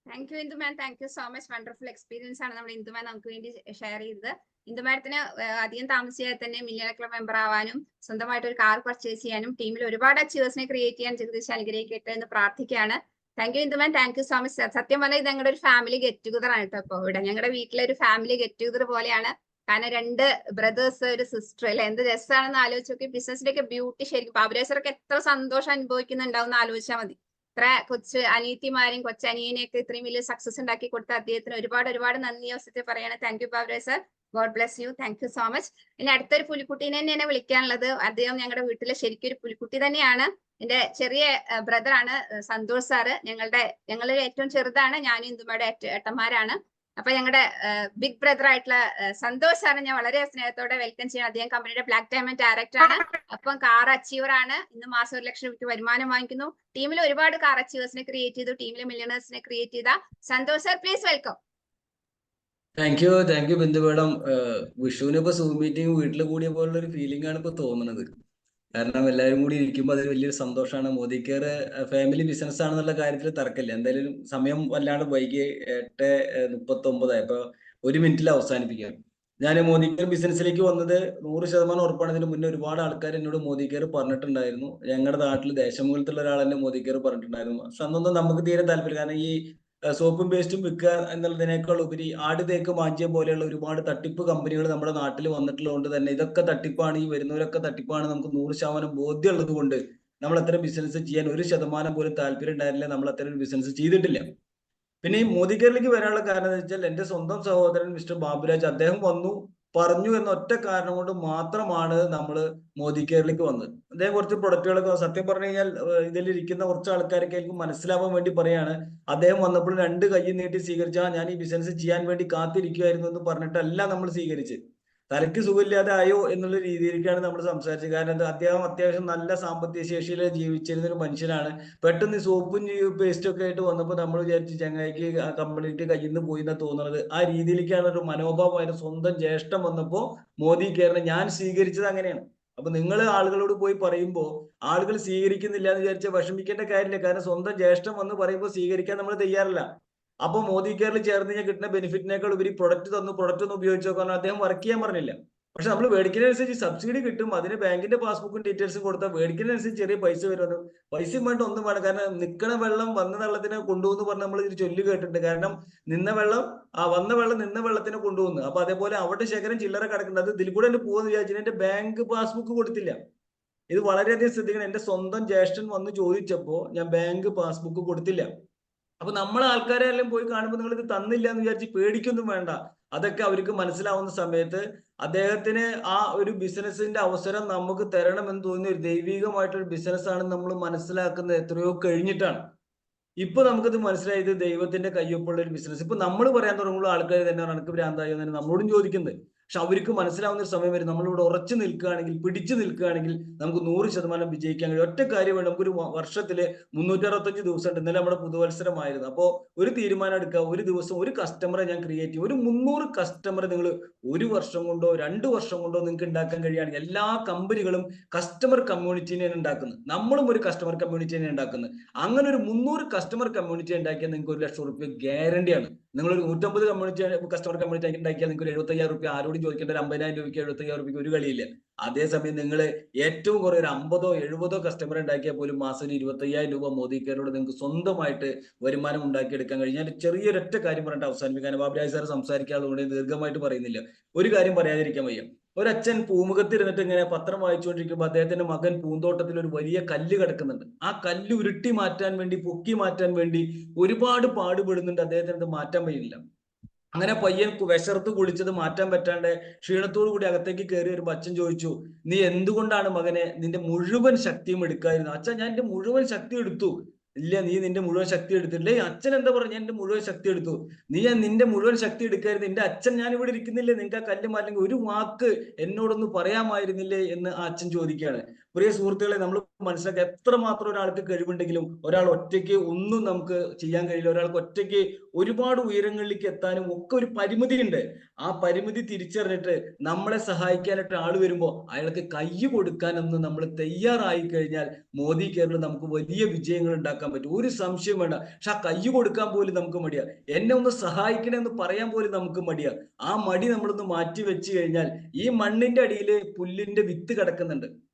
Thank you Indu ma'am, thank you so much. Wonderful experience ആണ് നമ്മുടെ ഇന്ദു മാം നമുക്ക് വേണ്ടി ഷെയർ ചെയ്തത്. ഇന്ദു മാഡത്തിന് അധികം താമസിയാതെ തന്നെ മില്യൺ ക്ലബ് മെമ്പർ ആവാനും സ്വന്തമായിട്ട് ഒരു കാർ പർച്ചേസ് ചെയ്യാനും ടീമിൽ ഒരുപാട് അച്ചീവേഴ്സിനെ ക്രിയേറ്റ് ചെയ്യാൻ ജഗദീശ് അനുഗ്രഹിക്കട്ടെ എന്ന് പ്രാർത്ഥിക്കുകയാണ്. Thank you Induman, thank you so much sir. സത്യം പറഞ്ഞാൽ ഇത് ഞങ്ങളുടെ ഒരു ഫാമിലി ഗെറ്റ് ടുഗദർ ആണ് കേട്ടോ. ഇപ്പൊ ഇവിടെ ഞങ്ങളുടെ വീട്ടിലെ ഒരു ഫാമിലി ഗെറ്റ് ടുഗദർ പോലെയാണ്. കാരണം 2 ബ്രദേഴ്സ്, ഒരു സിസ്റ്റർ അല്ലെ, എന്ത് രസമാണെന്ന് ആലോചിച്ച് നോക്കി. ബിസിനസിന്റെ ഒക്കെ ബ്യൂട്ടി ശരിക്കും ബാബുരാജ് എത്ര സന്തോഷം അനുഭവിക്കുന്നുണ്ടാവും എന്ന് ആലോചിച്ചാൽ മതി. ഇത്ര കൊച്ചു അനിയത്തിമാരെയും കൊച്ചനിയനെയൊക്കെ ഇത്രയും വലിയ സക്സസ് ഉണ്ടാക്കി കൊടുത്ത അദ്ദേഹത്തിന് ഒരുപാട് നന്ദി അവസരത്തിൽ പറയാണ്. Thank you Baburaj sir, God bless you, thank you so much. ഇനി അടുത്തൊരു പുലിക്കുട്ടീനെ തന്നെയാണ് വിളിക്കാനുള്ളത്. അദ്ദേഹം ഞങ്ങളുടെ വീട്ടിലെ ശരിക്കും ഒരു പുലിക്കുട്ടി തന്നെയാണ്. എന്റെ ചെറിയ ബ്രദർ ആണ് സന്തോഷ് സാറ്. ഞങ്ങളുടെ ഏറ്റവും ചെറുതാണ്, ഞാനും ഇന്ദുമയുടെ ഏട്ടന്മാരാണ്. അപ്പൊ ഞങ്ങളുടെ ബിഗ് ബ്രദർ ആയിട്ടുള്ള സന്തോഷ് സാറിനെ ഞാൻ വളരെ സ്നേഹത്തോടെ വെൽക്കം ചെയ്യണം. അദ്ദേഹം കമ്പനിയുടെ ബ്ലാക്ക് ഡയമണ്ട് ഡയറക്ടർ ആണ്. അപ്പം കാർ അച്ചീവർ ആണ്. ഇന്ന് മാസം 1 ലക്ഷം രൂപയ്ക്ക് വരുമാനം വാങ്ങിക്കുന്നു. ടീമിൽ ഒരുപാട് കാർ അച്ചീവേഴ്സിനെ ക്രിയേറ്റ് ചെയ്തു, ടീമിലെ മില്യണേഴ്സിനെ ക്രിയേറ്റ് ചെയ്ത Santhosh sir, please welcome. Thank you Bindu madam. വിഷുവിന് ഇപ്പൊ സൂം മീറ്റിംഗ് വീട്ടിൽ കൂടിയ പോലുള്ള ഒരു ഫീലിംഗ് ആണ് ഇപ്പൊ തോന്നുന്നത്. കാരണം എല്ലാവരും കൂടി ഇരിക്കുമ്പോൾ അതൊരു വലിയൊരു സന്തോഷമാണ്. മോദി കെയർ ഫാമിലി ബിസിനസ് ആണെന്നുള്ള കാര്യത്തിൽ തർക്കമില്ല. എന്തായാലും സമയം വല്ലാണ്ട് വൈകി 8:39 അപ്പൊ 1 മിനിറ്റിൽ അവസാനിപ്പിക്കാം. ഞാൻ മോദി കെയർ ബിസിനസ്സിലേക്ക് വന്നത് 100% ഉറപ്പാണ്. ഇതിന് മുന്നേ ഒരുപാട് ആൾക്കാർ എന്നോട് മോദി കെയർ പറഞ്ഞിട്ടുണ്ടായിരുന്നു. ഞങ്ങളുടെ നാട്ടിൽ ദേശമുഖത്തുള്ള ഒരാൾ തന്നെ മോദി കെയർ പറഞ്ഞിട്ടുണ്ടായിരുന്നു. പക്ഷെ അന്നൊന്നും നമുക്ക് തീരെ താല്പര്യം. കാരണം ഈ സോപ്പും പേസ്റ്റും വിൽക്കുക എന്നുള്ളതിനേക്കാൾ ഉപരി ആട് തേക്ക് മാഞ്ചിയം പോലെയുള്ള ഒരുപാട് തട്ടിപ്പ് കമ്പനികൾ നമ്മുടെ നാട്ടിൽ വന്നിട്ടുള്ളത് കൊണ്ട് തന്നെ ഇതൊക്കെ തട്ടിപ്പാണ്, ഈ വരുന്നവരൊക്കെ തട്ടിപ്പാണ് നമുക്ക് 100% ബോധ്യമുള്ളത് കൊണ്ട് നമ്മൾ അത്തരം ബിസിനസ് ചെയ്യാൻ 1% പോലും താല്പര്യം ഉണ്ടായിരുന്നില്ല. നമ്മൾ അത്തരം ബിസിനസ് ചെയ്തിട്ടില്ല. പിന്നെ ഈ മോദി കെയറിലേക്ക് വരാനുള്ള കാരണം എന്ന് വെച്ചാൽ എന്റെ സ്വന്തം സഹോദരൻ മിസ്റ്റർ ബാബുരാജ് അദ്ദേഹം വന്നു പറഞ്ഞു എന്ന ഒറ്റ കാരണം കൊണ്ട് മാത്രമാണ് നമ്മൾ മോദി കെയറിലേക്ക് വന്നത്. അദ്ദേഹം കുറച്ച് പ്രൊഡക്റ്റുകളൊക്കെ സത്യം പറഞ്ഞു കഴിഞ്ഞാൽ ഇതിലിരിക്കുന്ന കുറച്ച് ആൾക്കാരൊക്കെ എനിക്ക് മനസ്സിലാവാൻ വേണ്ടി പറയാണ്. അദ്ദേഹം വന്നപ്പോൾ 2 കൈ നീട്ടി സ്വീകരിച്ചാൽ ഞാൻ ഈ ബിസിനസ് ചെയ്യാൻ വേണ്ടി കാത്തിരിക്കുമായിരുന്നു എന്ന് പറഞ്ഞിട്ടല്ല നമ്മൾ സ്വീകരിച്ച്. തലയ്ക്ക് സുഖമില്ലാതെ ആയോ എന്നുള്ള രീതിയിലേക്കാണ് നമ്മൾ സംസാരിച്ചത്. കാരണം അദ്ദേഹം അത്യാവശ്യം നല്ല സാമ്പത്തിക ശേഷിയിൽ ജീവിച്ചിരുന്ന ഒരു മനുഷ്യനാണ്. പെട്ടെന്ന് സോപ്പും പേസ്റ്റും ഒക്കെ ആയിട്ട് വന്നപ്പോൾ നമ്മൾ വിചാരിച്ച് ചങ്ങായിക്ക് ആ കമ്പനിക്ക് കയ്യിൽ നിന്ന് പോയി എന്നാ തോന്നുന്നത്. ആ രീതിയിലേക്കാണ് ഒരു മനോഭാവമായിരുന്നു. സ്വന്തം ജ്യേഷ്ഠം വന്നപ്പോ മോദി കെയറിനെ ഞാൻ സ്വീകരിച്ചത് അങ്ങനെയാണ്. അപ്പൊ നിങ്ങൾ ആളുകളോട് പോയി പറയുമ്പോൾ ആളുകൾ സ്വീകരിക്കുന്നില്ല എന്ന് വിചാരിച്ചാൽ വിഷമിക്കേണ്ട കാര്യമില്ല. കാരണം സ്വന്തം ജ്യേഷ്ഠം വന്ന് പറയുമ്പോൾ സ്വീകരിക്കാൻ നമ്മൾ തയ്യാറല്ല. അപ്പൊ മോദി കെയറിൽ ചേർന്ന് കഴിഞ്ഞാൽ കിട്ടുന്ന ബെനിഫിറ്റിനേക്കാൾ ഉപരി പ്രൊഡക്റ്റ് ഒന്ന് ഉപയോഗിച്ചോ. കാരണം അദ്ദേഹം വർക്ക് ചെയ്യാൻ പറഞ്ഞില്ല. പക്ഷെ നമ്മൾ മേടിക്കുന്നതനുസരിച്ച് സബ്സിഡി കിട്ടും. അതിന് ബാങ്കിന്റെ പാസ്ബുക്കും ഡീറ്റെയിൽസും കൊടുത്താൽ മേടിക്കുന്നതനുസരിച്ച് ചെറിയ പൈസ വരുന്നത്. പൈസയും വേണ്ട, ഒന്നും വേണം. കാരണം നിൽക്കണ വെള്ളം വന്ന വെള്ളത്തിനെ കൊണ്ടുപോകുന്നു പറഞ്ഞ് നമ്മൾ ഇതിൽ ചൊല്ലി കേട്ടിട്ടുണ്ട്. കാരണം വന്ന വെള്ളം നിന്ന വെള്ളത്തിനെ കൊണ്ടുപോകുന്നു. അപ്പൊ അതേപോലെ അവിടെ ശേഖരം ചില്ലറ കിടക്കുന്നത് അത് ഇതിൽ കൂടെ പോകുന്ന വിചാരിച്ചു എന്റെ ബാങ്ക് പാസ്ബുക്ക് കൊടുത്തില്ല. ഇത് വളരെയധികം ശ്രദ്ധിക്കണം. എന്റെ സ്വന്തം ജ്യേഷ്ഠൻ വന്ന് ചോദിച്ചപ്പോ ഞാൻ ബാങ്ക് പാസ്ബുക്ക് കൊടുത്തില്ല. അപ്പൊ നമ്മളെ ആൾക്കാരെ എല്ലാം പോയി കാണുമ്പോൾ നിങ്ങൾ ഇത് തന്നില്ല എന്ന് വിചാരിച്ച് പേടിക്കൊന്നും വേണ്ട. അതൊക്കെ അവർക്ക് മനസ്സിലാവുന്ന സമയത്ത് അദ്ദേഹത്തിന് ആ ഒരു ബിസിനസിന്റെ അവസരം നമുക്ക് തരണമെന്ന് തോന്നിയ ഒരു ദൈവികമായിട്ടൊരു ബിസിനസ് ആണ് നമ്മൾ മനസ്സിലാക്കുന്നത് എത്രയോ കഴിഞ്ഞിട്ടാണ്. ഇപ്പൊ നമുക്കിത് മനസ്സിലായത് ദൈവത്തിന്റെ കയ്യൊപ്പുള്ള ഒരു ബിസിനസ്. ഇപ്പൊ നമ്മൾ പറയാൻ തുടങ്ങുമ്പോൾ ആൾക്കാർ തന്നെ എനിക്ക് ഭ്രാന്തായോ തന്നെ നമ്മളോടും ചോദിക്കുന്നത്. പക്ഷെ അവർക്ക് മനസ്സിലാവുന്ന ഒരു സമയം വരും. നമ്മളിവിടെ ഉറച്ചു നിൽക്കുകയാണെങ്കിൽ, പിടിച്ചു നിൽക്കുകയാണെങ്കിൽ നമുക്ക് 100% വിജയിക്കാൻ കഴിയും. ഒറ്റ കാര്യമാണ്, നമുക്കൊരു വർഷത്തില് 365 ദിവസം ഉണ്ട്. ഇന്നലെ നമ്മുടെ പുതുവത്സരമായിരുന്നു. അപ്പോ ഒരു തീരുമാനം എടുക്കുക. ഒരു ദിവസം ഒരു കസ്റ്റമറെ ഞാൻ ക്രിയേറ്റ് ചെയ്യും. ഒരു 300 കസ്റ്റമറെ നിങ്ങൾ 1 വർഷം കൊണ്ടോ 2 വർഷം കൊണ്ടോ നിങ്ങൾക്ക് ഉണ്ടാക്കാൻ കഴിയുകയാണെങ്കിൽ, എല്ലാ കമ്പനികളും കസ്റ്റമർ കമ്മ്യൂണിറ്റിനെയാണ് ഉണ്ടാക്കുന്നത്. നമ്മളും ഒരു കസ്റ്റമർ കമ്മ്യൂണിറ്റിനെ ഉണ്ടാക്കുന്നത്. അങ്ങനെ ഒരു 300 കസ്റ്റമർ കമ്മ്യൂണിറ്റി ഉണ്ടാക്കിയാൽ നിങ്ങൾക്ക് 1 ലക്ഷം രൂപ ഗ്യാരണ്ടിയാണ്. നിങ്ങളൊരു 150 കസ്റ്റമർ കമ്മ്യൂണിറ്റി ഉണ്ടാക്കിയാൽ നിങ്ങൾക്ക് 75,000 രൂപ ആരോടും ചോദിക്കേണ്ട. 50,000 രൂപയ്ക്ക് 75,000 രൂപയ്ക്ക് ഒരു കളിയില്ല. അതേസമയം നിങ്ങൾ ഏറ്റവും കുറേ ഒരു 50ഓ 70ഓ കസ്റ്റമർ ഉണ്ടാക്കിയാൽ പോലും മാസം 25,000 രൂപ മോദി കെയറിലൂടെ നിങ്ങൾക്ക് സ്വന്തമായിട്ട് വരുമാനം ഉണ്ടാക്കിയെടുക്കാൻ കഴിഞ്ഞു. ഞാൻ ചെറിയൊരൊറ്റ കാര്യം പറഞ്ഞിട്ട് അവസാനിപ്പിക്കാൻ, ബാബുരാജ് സാർ സംസാരിക്കാതുകൊണ്ട് ദീർഘമായിട്ട് പറയുന്നില്ല. ഒരു കാര്യം പറയാതിരിക്കാൻ വയ്യ. ഒരച്ഛൻ പൂമുഖത്തിരുന്നിട്ട് ഇങ്ങനെ പത്രം വായിച്ചുകൊണ്ടിരിക്കുമ്പോൾ അദ്ദേഹത്തിന്റെ മകൻ പൂന്തോട്ടത്തിൽ ഒരു വലിയ കല്ല് കിടക്കുന്നുണ്ട്. ആ കല്ല് ഉരുട്ടി മാറ്റാൻ വേണ്ടി, പൊക്കി മാറ്റാൻ വേണ്ടി ഒരുപാട് പാടുപെടുന്നുണ്ട്. അദ്ദേഹത്തിന് അത് മാറ്റാൻ കഴിയില്ല. അങ്ങനെ പയ്യൻ വിശർത്ത് കുളിച്ചത് മാറ്റാൻ പറ്റാണ്ട് ക്ഷീണത്തോടു കൂടി അകത്തേക്ക് കയറി വരുമ്പോൾ അച്ഛൻ ചോദിച്ചു, നീ എന്തുകൊണ്ടാണ് മകനെ നിന്റെ മുഴുവൻ ശക്തിയും എടുക്കായിരുന്നു? അച്ഛൻ ഞാൻ എന്റെ മുഴുവൻ ശക്തി എടുത്തു. ഇല്ല, നീ നിന്റെ മുഴുവൻ ശക്തി എടുത്തില്ലേ. അച്ഛൻ എന്താ പറഞ്ഞു, ഞാൻ എന്റെ മുഴുവൻ ശക്തി എടുത്തു. നീ നിന്റെ മുഴുവൻ ശക്തി എടുക്കായിരുന്നു. എന്റെ അച്ഛൻ ഞാൻ ഇവിടെ ഇരിക്കുന്നില്ലേ, നിങ്ങൾക്ക് ആ കല്ല് മാറ്റെങ്കിൽ ഒരു വാക്ക് എന്നോടൊന്ന് പറയാമായിരുന്നില്ലേ എന്ന് ആ അച്ഛൻ ചോദിക്കുകയാണ്. പ്രിയ സുഹൃത്തുക്കളെ, നമ്മൾ മനസ്സിലാക്കുക, എത്രമാത്രം ഒരാൾക്ക് കഴിവുണ്ടെങ്കിലും ഒരാൾ ഒറ്റയ്ക്ക് ഒന്നും നമുക്ക് ചെയ്യാൻ കഴിയില്ല. ഒരാൾക്ക് ഒറ്റയ്ക്ക് ഒരുപാട് ഉയരങ്ങളിലേക്ക് എത്താനും ഒക്കെ ഒരു പരിമിതി ഉണ്ട്. ആ പരിമിതി തിരിച്ചറിഞ്ഞിട്ട് നമ്മളെ സഹായിക്കാനായിട്ട് ആൾ വരുമ്പോൾ അയാൾക്ക് കൈ കൊടുക്കാനൊന്നും നമ്മൾ തയ്യാറായി കഴിഞ്ഞാൽ മോദി കെയറിൽ നമുക്ക് വലിയ വിജയങ്ങൾ ഉണ്ടാക്കാൻ പറ്റും. ഒരു സംശയം വേണ്ട. പക്ഷെ ആ കൈ കൊടുക്കാൻ പോലും നമുക്ക് മടിയാ. എന്നെ ഒന്ന് സഹായിക്കണമെന്ന് പറയാൻ പോലും നമുക്ക് മടിയാ. ആ മടി നമ്മളൊന്ന് മാറ്റി വെച്ച് കഴിഞ്ഞാൽ ഈ മണ്ണിന്റെ അടിയിൽ പുല്ലിന്റെ വിത്ത് കിടക്കുന്നുണ്ട്.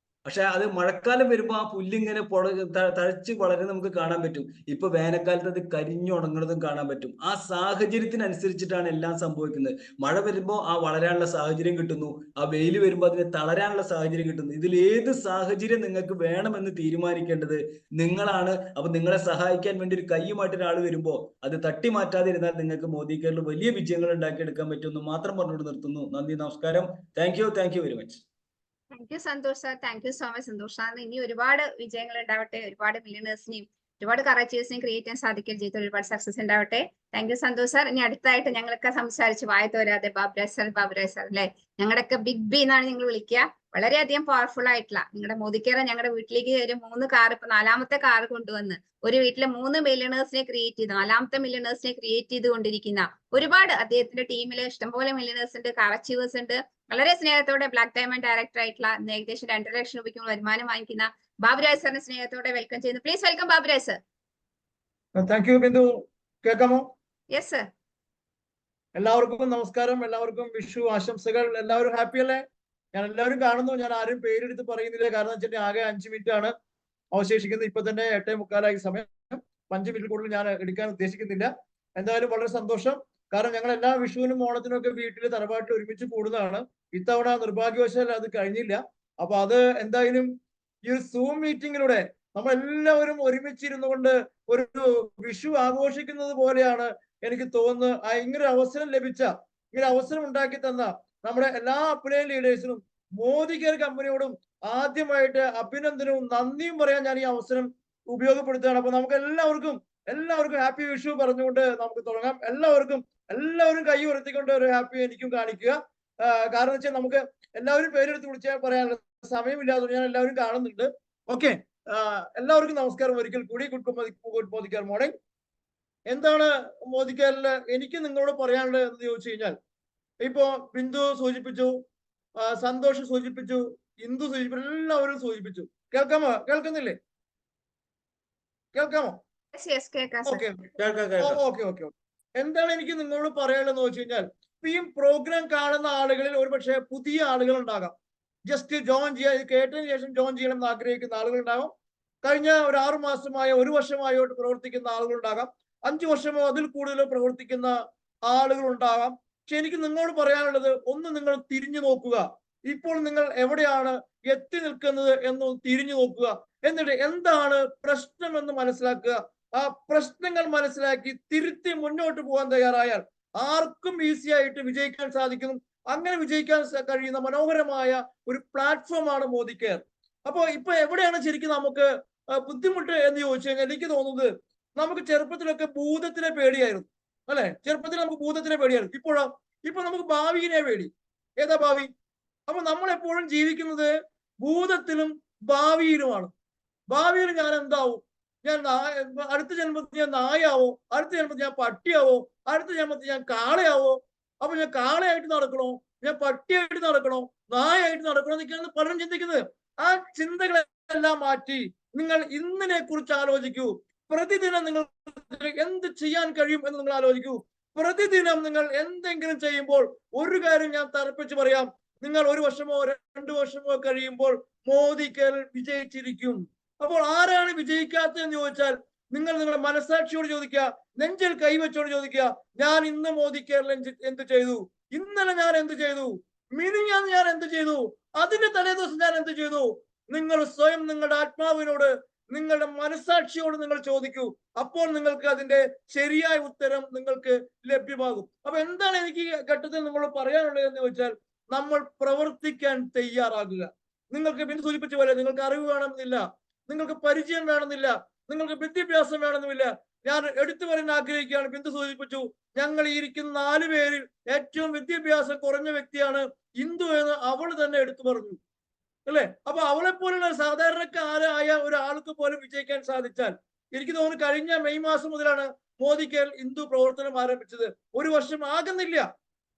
പക്ഷെ അത് മഴക്കാലം വരുമ്പോൾ ആ പുല്ലിങ്ങനെ തഴച്ച് വളരെ നമുക്ക് കാണാൻ പറ്റും. ഇപ്പൊ വേനൽക്കാലത്ത് അത് കരിഞ്ഞുണങ്ങുന്നതും കാണാൻ പറ്റും. ആ സാഹചര്യത്തിനനുസരിച്ചിട്ടാണ് എല്ലാം സംഭവിക്കുന്നത്. മഴ വരുമ്പോൾ ആ വളരാനുള്ള സാഹചര്യം കിട്ടുന്നു, ആ വെയിൽ വരുമ്പോൾ അതിനെ തളരാനുള്ള സാഹചര്യം കിട്ടുന്നു. ഇതിൽ ഏത് സാഹചര്യം നിങ്ങൾക്ക് വേണമെന്ന് തീരുമാനിക്കേണ്ടത് നിങ്ങളാണ്. അപ്പൊ നിങ്ങളെ സഹായിക്കാൻ വേണ്ടി ഒരു കൈയുമായിട്ട് ഒരാൾ വരുമ്പോൾ അത് തട്ടി മാറ്റാതിരുന്നാൽ നിങ്ങൾക്ക് മോദി കെയറിൽ വലിയ വിജയങ്ങൾ ഉണ്ടാക്കിയെടുക്കാൻ പറ്റുമെന്ന് മാത്രം പറഞ്ഞുകൊണ്ട് നിർത്തുന്നു. നന്ദി, നമസ്കാരം. Thank you very much. Thank you Santhosh sir, thank you so much Santhosh sir. ഇനി ഒരുപാട് വിജയങ്ങൾ ഉണ്ടാവട്ടെ, ഒരുപാട് മില്യണേഴ്സിനെയും ഒരുപാട് കറക്റ്റേഴ്സിനെയും ക്രിയേറ്റ് ചെയ്യാൻ സാധിക്കുകയും ചെയ്തു, ഒരുപാട് സക്സസ് ഉണ്ടാവട്ടെ. Thank you Santhosh sir. ഇനി അടുത്തായിട്ട് ഞങ്ങളൊക്കെ സംസാരിച്ച് വായത്തോരാതെ ബാബുരാജ് സാർ അല്ലെ, ഞങ്ങളുടെയൊക്കെ ബിഗ് ബി എന്നാണ് നിങ്ങൾ വിളിക്കുക. വളരെയധികം പവർഫുൾ ആയിട്ടുള്ള നിങ്ങളുടെ മോദി കെയർ ഞങ്ങളുടെ വീട്ടിലേക്ക് ഒരു 3 കാർ, ഇപ്പൊ 4ാമത്തെ കാർ കൊണ്ടുവന്ന് ഒരു വീട്ടിലെ 3 മില്യണേഴ്സിനെ ക്രിയേറ്റ് ചെയ്ത് 4ാമത്തെ മില്യണേഴ്സിനെ ക്രിയേറ്റ് ചെയ്തുകൊണ്ടിരിക്കുന്ന ഒരുപാട് അദ്ദേഹത്തിന്റെ ടീമില് ഇഷ്ടംപോലെ മില്യണേഴ്സ് ഉണ്ട്, കാർ അച്ചീവേഴ്സ് ഉണ്ട്. വളരെ സ്നേഹത്തോടെ ബ്ലാക്ക് ഡയമണ്ട് ഡയറക്ടർ ആയിട്ടുള്ള ഏകദേശം 2.5 ലക്ഷം രൂപയ്ക്ക് വരുമാനം വാങ്ങിക്കുന്ന ബാബുരാജ് സാറിനെ സ്നേഹത്തോടെ വെൽക്കം ചെയ്യുന്നു. Please welcome Baburaj sir. Thank you Bindu. കേൾക്കാമോ? Yes sir. എല്ലാവർക്കും നമസ്കാരം, എല്ലാവർക്കും വിഷു ആശംസകൾ. എല്ലാവരും ഹാപ്പി അല്ലേ? ഞാൻ എല്ലാവരും കാണുന്നു, ഞാൻ ആരും പേരെടുത്ത് പറയുന്നില്ല. കാരണം വെച്ചിട്ട് ആകെ 5 മിനിറ്റ് ആണ് അവശേഷിക്കുന്നത്. ഇപ്പൊ തന്നെ 8:45 സമയം. 5 മിനിറ്റ് കൂടുതൽ ഞാൻ എടുക്കാൻ ഉദ്ദേശിക്കുന്നില്ല. എന്തായാലും വളരെ സന്തോഷം. കാരണം ഞങ്ങൾ എല്ലാ വിഷുവിനും ഓണത്തിനും ഒക്കെ വീട്ടിൽ തറവാട്ടിൽ ഒരുമിച്ച് കൂടുന്നതാണ്. ഇത്തവണ നിർഭാഗ്യവശാൽ അത് കഴിഞ്ഞില്ല. അപ്പൊ അത് എന്തായാലും ഈ ഒരു സൂം മീറ്റിങ്ങിലൂടെ നമ്മൾ എല്ലാവരും ഒരുമിച്ചിരുന്നു കൊണ്ട് ഒരു വിഷു ആഘോഷിക്കുന്നത് പോലെയാണ് എനിക്ക് തോന്നുന്നത്. ഇങ്ങനെ അവസരം ഉണ്ടാക്കി തന്ന നമ്മുടെ എല്ലാ അപ്ലൈൻ ലീഡേഴ്സിനും മോദി കെയർ കമ്പനിയോടും ആദ്യമായിട്ട് അഭിനന്ദനവും നന്ദിയും പറയാൻ ഞാൻ ഈ അവസരം ഉപയോഗപ്പെടുത്തുകയാണ്. അപ്പൊ നമുക്ക് എല്ലാവർക്കും ഹാപ്പി വിഷു പറഞ്ഞുകൊണ്ട് നമുക്ക് തുടങ്ങാം. എല്ലാവരും കൈ ഉയർത്തിക്കൊണ്ട് ഒരു ഹാപ്പി എനിക്കും കാണിക്കുക. കാരണം വെച്ചാൽ നമുക്ക് എല്ലാവരും പേരെടുത്ത് വിളിച്ചാൽ പറയാനുള്ള സമയമില്ലാതെ ഞാൻ എല്ലാവരും കാണുന്നുണ്ട്. ഓക്കെ, എല്ലാവർക്കും നമസ്കാരം ഒരിക്കൽ കൂടി. Good Modi care morning. എന്താണ് മോദി കെയറിൽ എനിക്ക് നിങ്ങളോട് പറയാനുള്ളത് എന്ന് ചോദിച്ചു കഴിഞ്ഞാൽ, ഇപ്പോ ബിന്ദു സൂചിപ്പിച്ചു, സന്തോഷ് സൂചിപ്പിച്ചു, ഇന്ദു സൂചിപ്പിച്ചു, എല്ലാവരും സൂചിപ്പിച്ചു. കേൾക്കുന്നില്ലേ? കേൾക്കാമോ? ഓക്കെ. എന്താണ് എനിക്ക് നിങ്ങളോട് പറയാനുള്ളതെന്ന് വെച്ച് കഴിഞ്ഞാൽ, ഈ പ്രോഗ്രാം കാണുന്ന ആളുകളിൽ ഒരുപക്ഷെ പുതിയ ആളുകൾ ഉണ്ടാകാം. ജസ്റ്റ് ജോയിൻ ചെയ്യാൻ, കേട്ടതിന് ശേഷം ജോയിൻ ചെയ്യണം എന്ന് ആഗ്രഹിക്കുന്ന ആളുകൾ ഉണ്ടാകാം. കഴിഞ്ഞ ഒരു 6 മാസമായോ 1 വർഷമായോട്ട് പ്രവർത്തിക്കുന്ന ആളുകൾ ഉണ്ടാകാം. 5 വർഷമോ അതിൽ കൂടുതലോ പ്രവർത്തിക്കുന്ന ആളുകൾ ഉണ്ടാകാം. പക്ഷെ എനിക്ക് നിങ്ങളോട് പറയാനുള്ളത്, ഒന്ന് നിങ്ങൾ തിരിഞ്ഞു നോക്കുക. ഇപ്പോൾ നിങ്ങൾ എവിടെയാണ് എത്തി നിൽക്കുന്നത് എന്ന് തിരിഞ്ഞു നോക്കുക. എന്നിട്ട് എന്താണ് പ്രശ്നം എന്ന് മനസ്സിലാക്കുക. ആ പ്രശ്നങ്ങൾ മനസ്സിലാക്കി തിരുത്തി മുന്നോട്ട് പോകാൻ തയ്യാറായാൽ ആർക്കും ഈസി ആയിട്ട് വിജയിക്കാൻ സാധിക്കും. അങ്ങനെ വിജയിക്കാൻ കഴിയുന്ന മനോഹരമായ ഒരു പ്ലാറ്റ്ഫോമാണ് മോദി കെയർ. അപ്പൊ ഇപ്പൊ എവിടെയാണ് ശരിക്കും നമുക്ക് ബുദ്ധിമുട്ട് എന്ന് ചോദിച്ചു കഴിഞ്ഞാൽ, എനിക്ക് തോന്നുന്നത് നമുക്ക് ചെറുപ്പത്തിലൊക്കെ ഭൂതത്തിനെ പേടിയായിരുന്നു, അല്ലെ? ചെറുപ്പത്തിൽ നമുക്ക് ഭൂതത്തിനെ പേടിയായിരുന്നു. ഇപ്പൊ നമുക്ക് ഭാവിയെ പേടി. ഏതാ ഭാവി? അപ്പൊ നമ്മൾ എപ്പോഴും ജീവിക്കുന്നത് ഭൂതത്തിലും ഭാവിയിലുമാണ്. ഭാവിയിൽ ഞാൻ എന്താവും? അടുത്ത ജന്മത്തിൽ ഞാൻ നായാവോ? അടുത്ത ജന്മത്തിൽ ഞാൻ പട്ടിയാവോ? അടുത്ത ജന്മത്തിൽ ഞാൻ കാളയാവോ? അപ്പൊ ഞാൻ കാളയായിട്ട് നടക്കണോ? ഞാൻ പട്ടിയായിട്ട് നടക്കണോ? നായായിട്ട് നടക്കണോ എന്നൊക്കെയാണ് പലരും ചിന്തിക്കുന്നത്. ആ ചിന്തകളെല്ലാം മാറ്റി നിങ്ങൾ ഇന്നിനെ കുറിച്ച് ആലോചിക്കൂ. പ്രതിദിനം നിങ്ങൾ എന്ത് ചെയ്യാൻ കഴിയും എന്ന് നിങ്ങൾ ആലോചിക്കൂ. പ്രതിദിനം നിങ്ങൾ എന്തെങ്കിലും ചെയ്യുമ്പോൾ ഒരു കാര്യം ഞാൻ തറപ്പിച്ച് പറയാം, നിങ്ങൾ 1 വർഷമോ 2 വർഷമോ കഴിയുമ്പോൾ മോദി കെയറിൽ വിജയിച്ചിരിക്കും. അപ്പോൾ ആരാണ് വിജയിക്കാത്തതെന്ന് ചോദിച്ചാൽ, നിങ്ങളുടെ മനസാക്ഷിയോട് ചോദിക്കുക, നെഞ്ചിൽ കൈവച്ചോട് ചോദിക്കുക, ഞാൻ ഇന്ന് മോദി കെയറിൽ എന്ത് ചെയ്തു? ഇന്നലെ ഞാൻ എന്ത് ചെയ്തു? മിനിഞ്ഞാന്ന് ഞാൻ എന്ത് ചെയ്തു? അതിന്റെ തലേദിവസം ഞാൻ എന്ത് ചെയ്തു? നിങ്ങൾ സ്വയം നിങ്ങളുടെ ആത്മാവിനോട്, നിങ്ങളുടെ മനസാക്ഷിയോട് നിങ്ങൾ ചോദിക്കൂ. അപ്പോൾ നിങ്ങൾക്ക് അതിന്റെ ശരിയായ ഉത്തരം നിങ്ങൾക്ക് ലഭ്യമാകും. അപ്പൊ എന്താണ് എനിക്ക് ഈ ഘട്ടത്തിൽ നിങ്ങൾ പറയാനുള്ളത് എന്ന് ചോദിച്ചാൽ, നമ്മൾ പ്രവർത്തിക്കാൻ തയ്യാറാകുക. നിങ്ങൾക്ക് പിന്നെ സൂചിപ്പിച്ച പോലെ നിങ്ങൾക്ക് അറിവ് വേണമെന്നില്ല, നിങ്ങൾക്ക് പരിചയം വേണമെന്നില്ല, നിങ്ങൾക്ക് വിദ്യാഭ്യാസം വേണമെന്നില്ല. ഞാൻ എടുത്തു പറയാൻ ആഗ്രഹിക്കുകയാണ്. ബിന്ദു സൂചിപ്പിച്ചു, ഞങ്ങൾ ഈ ഇരിക്കുന്ന 4 പേരിൽ ഏറ്റവും വിദ്യാഭ്യാസം കുറഞ്ഞ വ്യക്തിയാണ് ഇന്ദു എന്ന് അവൾ തന്നെ എടുത്തു പറഞ്ഞു, അല്ലെ? അപ്പൊ അവളെ പോലുള്ള സാധാരണക്കാരായ ഒരാൾക്ക് പോലും വിജയിക്കാൻ സാധിച്ചാൽ, എനിക്ക് തോന്നുന്നു കഴിഞ്ഞ മെയ് മാസം മുതലാണ് മോദി കെയർ ഇന്ദു പ്രവർത്തനം ആരംഭിച്ചത്. 1 വർഷം ആകുന്നില്ല.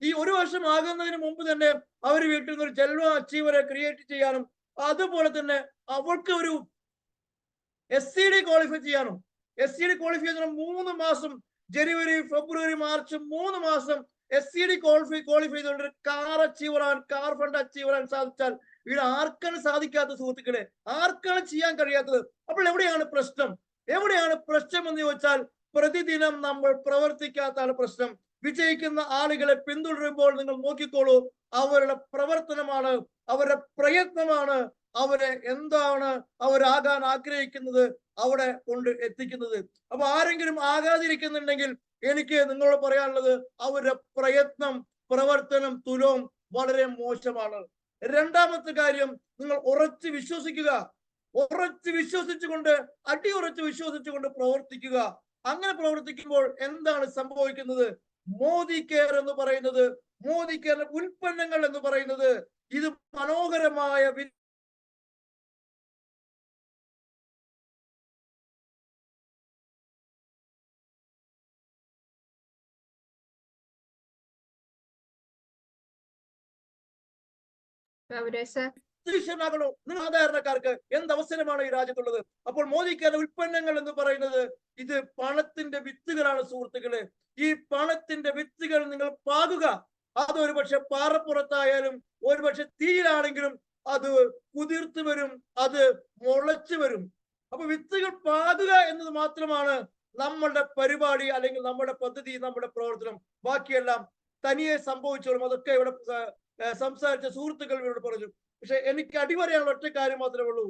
ഈ 1 വർഷം ആകുന്നതിന് മുമ്പ് തന്നെ അവർ വീട്ടിൽ നിന്ന് ഒരു ജൽവ അച്ചീവറെ ക്രിയേറ്റ് ചെയ്യാനും, അതുപോലെ തന്നെ അവൾക്ക് ഒരു SCD ക്വാളിഫൈ ചെയ്യാനും. SCD ക്വാളിഫൈ ചെയ്യാൻ 3 മാസം, ജനുവരി, ഫെബ്രുവരി, മാർച്ച് 3 മാസം SCD ക്വാളിഫൈ ചെയ്തുകൊണ്ട് കാർ അച്ചീവർ ആവാൻ, കാർ ഫണ്ട് അച്ചീവർ ആവാൻ സാധിച്ചാൽ ഇത് ആർക്കാണ് സാധിക്കാത്ത സുഹൃത്തുക്കളെ? ആർക്കാണ് ചെയ്യാൻ കഴിയാത്തത്? അപ്പോൾ എവിടെയാണ് പ്രശ്നം? എവിടെയാണ് പ്രശ്നം എന്ന് ചോദിച്ചാൽ പ്രതിദിനം നമ്മൾ പ്രവർത്തിക്കാത്താണ് പ്രശ്നം. വിജയിക്കുന്ന ആളുകളെ പിന്തുടരുമ്പോൾ നിങ്ങൾ നോക്കിക്കോളൂ, അവരുടെ പ്രവർത്തനമാണ്, അവരുടെ പ്രയത്നമാണ് അവരെ എന്താണ് അവരാകാൻ ആഗ്രഹിക്കുന്നത് അവിടെ കൊണ്ട് എത്തിക്കുന്നത്. അപ്പൊ ആരെങ്കിലും ആകാതിരിക്കുന്നുണ്ടെങ്കിൽ എനിക്ക് നിങ്ങളോട് പറയാനുള്ളത് അവരുടെ പ്രയത്നം, പ്രവർത്തനം തുലവും വളരെ മോശമാണ്. രണ്ടാമത്തെ കാര്യം, നിങ്ങൾ ഉറച്ചു വിശ്വസിക്കുക. ഉറച്ചു വിശ്വസിച്ചുകൊണ്ട്, അടിയുറച്ച് വിശ്വസിച്ചുകൊണ്ട് പ്രവർത്തിക്കുക. അങ്ങനെ പ്രവർത്തിക്കുമ്പോൾ എന്താണ് സംഭവിക്കുന്നത്? മോദി കെയർ എന്ന് പറയുന്നത്, മോദി കെയറിന്റെ ഉൽപ്പന്നങ്ങൾ എന്ന് പറയുന്നത് ഇത് മനോഹരമായ ാകണോ? നിങ്ങൾ സാധാരണക്കാർക്ക് എന്ത് അവസരമാണ് ഈ രാജ്യത്തുള്ളത്? അപ്പോൾ മോദി കെയർ ഉൽപ്പന്നങ്ങൾ എന്ന് പറയുന്നത് ഇത് പണത്തിന്റെ വിത്തുകളാണ് സുഹൃത്തുക്കളെ. ഈ പണത്തിന്റെ വിത്തുകൾ നിങ്ങൾ പാകുക. അതൊരു പക്ഷെ പാറപ്പുറത്തായാലും ഒരുപക്ഷെ തീയിലാണെങ്കിലും അത് കുതിർത്ത് വരും, അത് മുളച്ചു വരും. അപ്പൊ വിത്തുകൾ പാകുക എന്നത് മാത്രമാണ് നമ്മളുടെ പരിപാടി, അല്ലെങ്കിൽ നമ്മുടെ പദ്ധതി, നമ്മുടെ പ്രവർത്തനം. ബാക്കിയെല്ലാം തനിയെ സംഭവിച്ചോളും. അതൊക്കെ ഇവിടെ സംസാരിച്ച സുഹൃത്തുക്കൾ ഇവരോട് പറഞ്ഞു. പക്ഷെ എനിക്ക് അടിവരയാനുള്ള ഒറ്റ കാര്യം മാത്രമേ ഉള്ളൂ.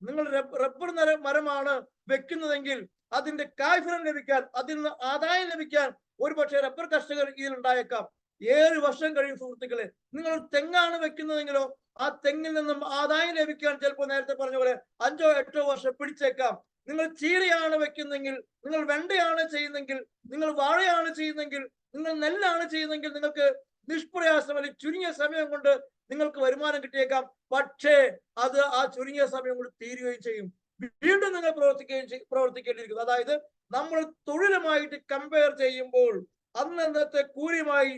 നിങ്ങൾ റബ്ബർ മരമാണ് വെക്കുന്നതെങ്കിൽ അതിന്റെ കായ്ഫലം ലഭിക്കാൻ, അതിൽ നിന്ന് ആദായം ലഭിക്കാൻ ഒരുപക്ഷെ റബ്ബർ കർഷകർ ഇതിലുണ്ടായേക്കാം. 7 വർഷം കഴിയും സുഹൃത്തുക്കളെ. നിങ്ങൾ തെങ്ങാണ് വെക്കുന്നതെങ്കിലോ ആ തെങ്ങിൽ നിന്നും ആദായം ലഭിക്കാൻ ചിലപ്പോൾ നേരത്തെ പറഞ്ഞ പോലെ 5-8 വർഷം പിടിച്ചേക്കാം. നിങ്ങൾ ചീരയാണ് വെക്കുന്നെങ്കിൽ, നിങ്ങൾ വെണ്ടയാണ് ചെയ്യുന്നെങ്കിൽ, നിങ്ങൾ വാഴയാണ് ചെയ്യുന്നെങ്കിൽ, നിങ്ങൾ നെല്ലാണ് ചെയ്യുന്നെങ്കിൽ നിങ്ങൾക്ക് നിഷ്പ്രയാസം അല്ലെങ്കിൽ ചുരുങ്ങിയ സമയം കൊണ്ട് നിങ്ങൾക്ക് വരുമാനം കിട്ടിയേക്കാം. പക്ഷേ അത് ആ ചുരുങ്ങിയ സമയം കൊണ്ട് തീരുകയും ചെയ്യും. വീണ്ടും നിങ്ങൾ പ്രവർത്തിക്കേണ്ടിയിരിക്കുന്നു. അതായത് നമ്മൾ തൊഴിലുമായിട്ട് കമ്പയർ ചെയ്യുമ്പോൾ, അന്നത്തെ കൂലിയുമായി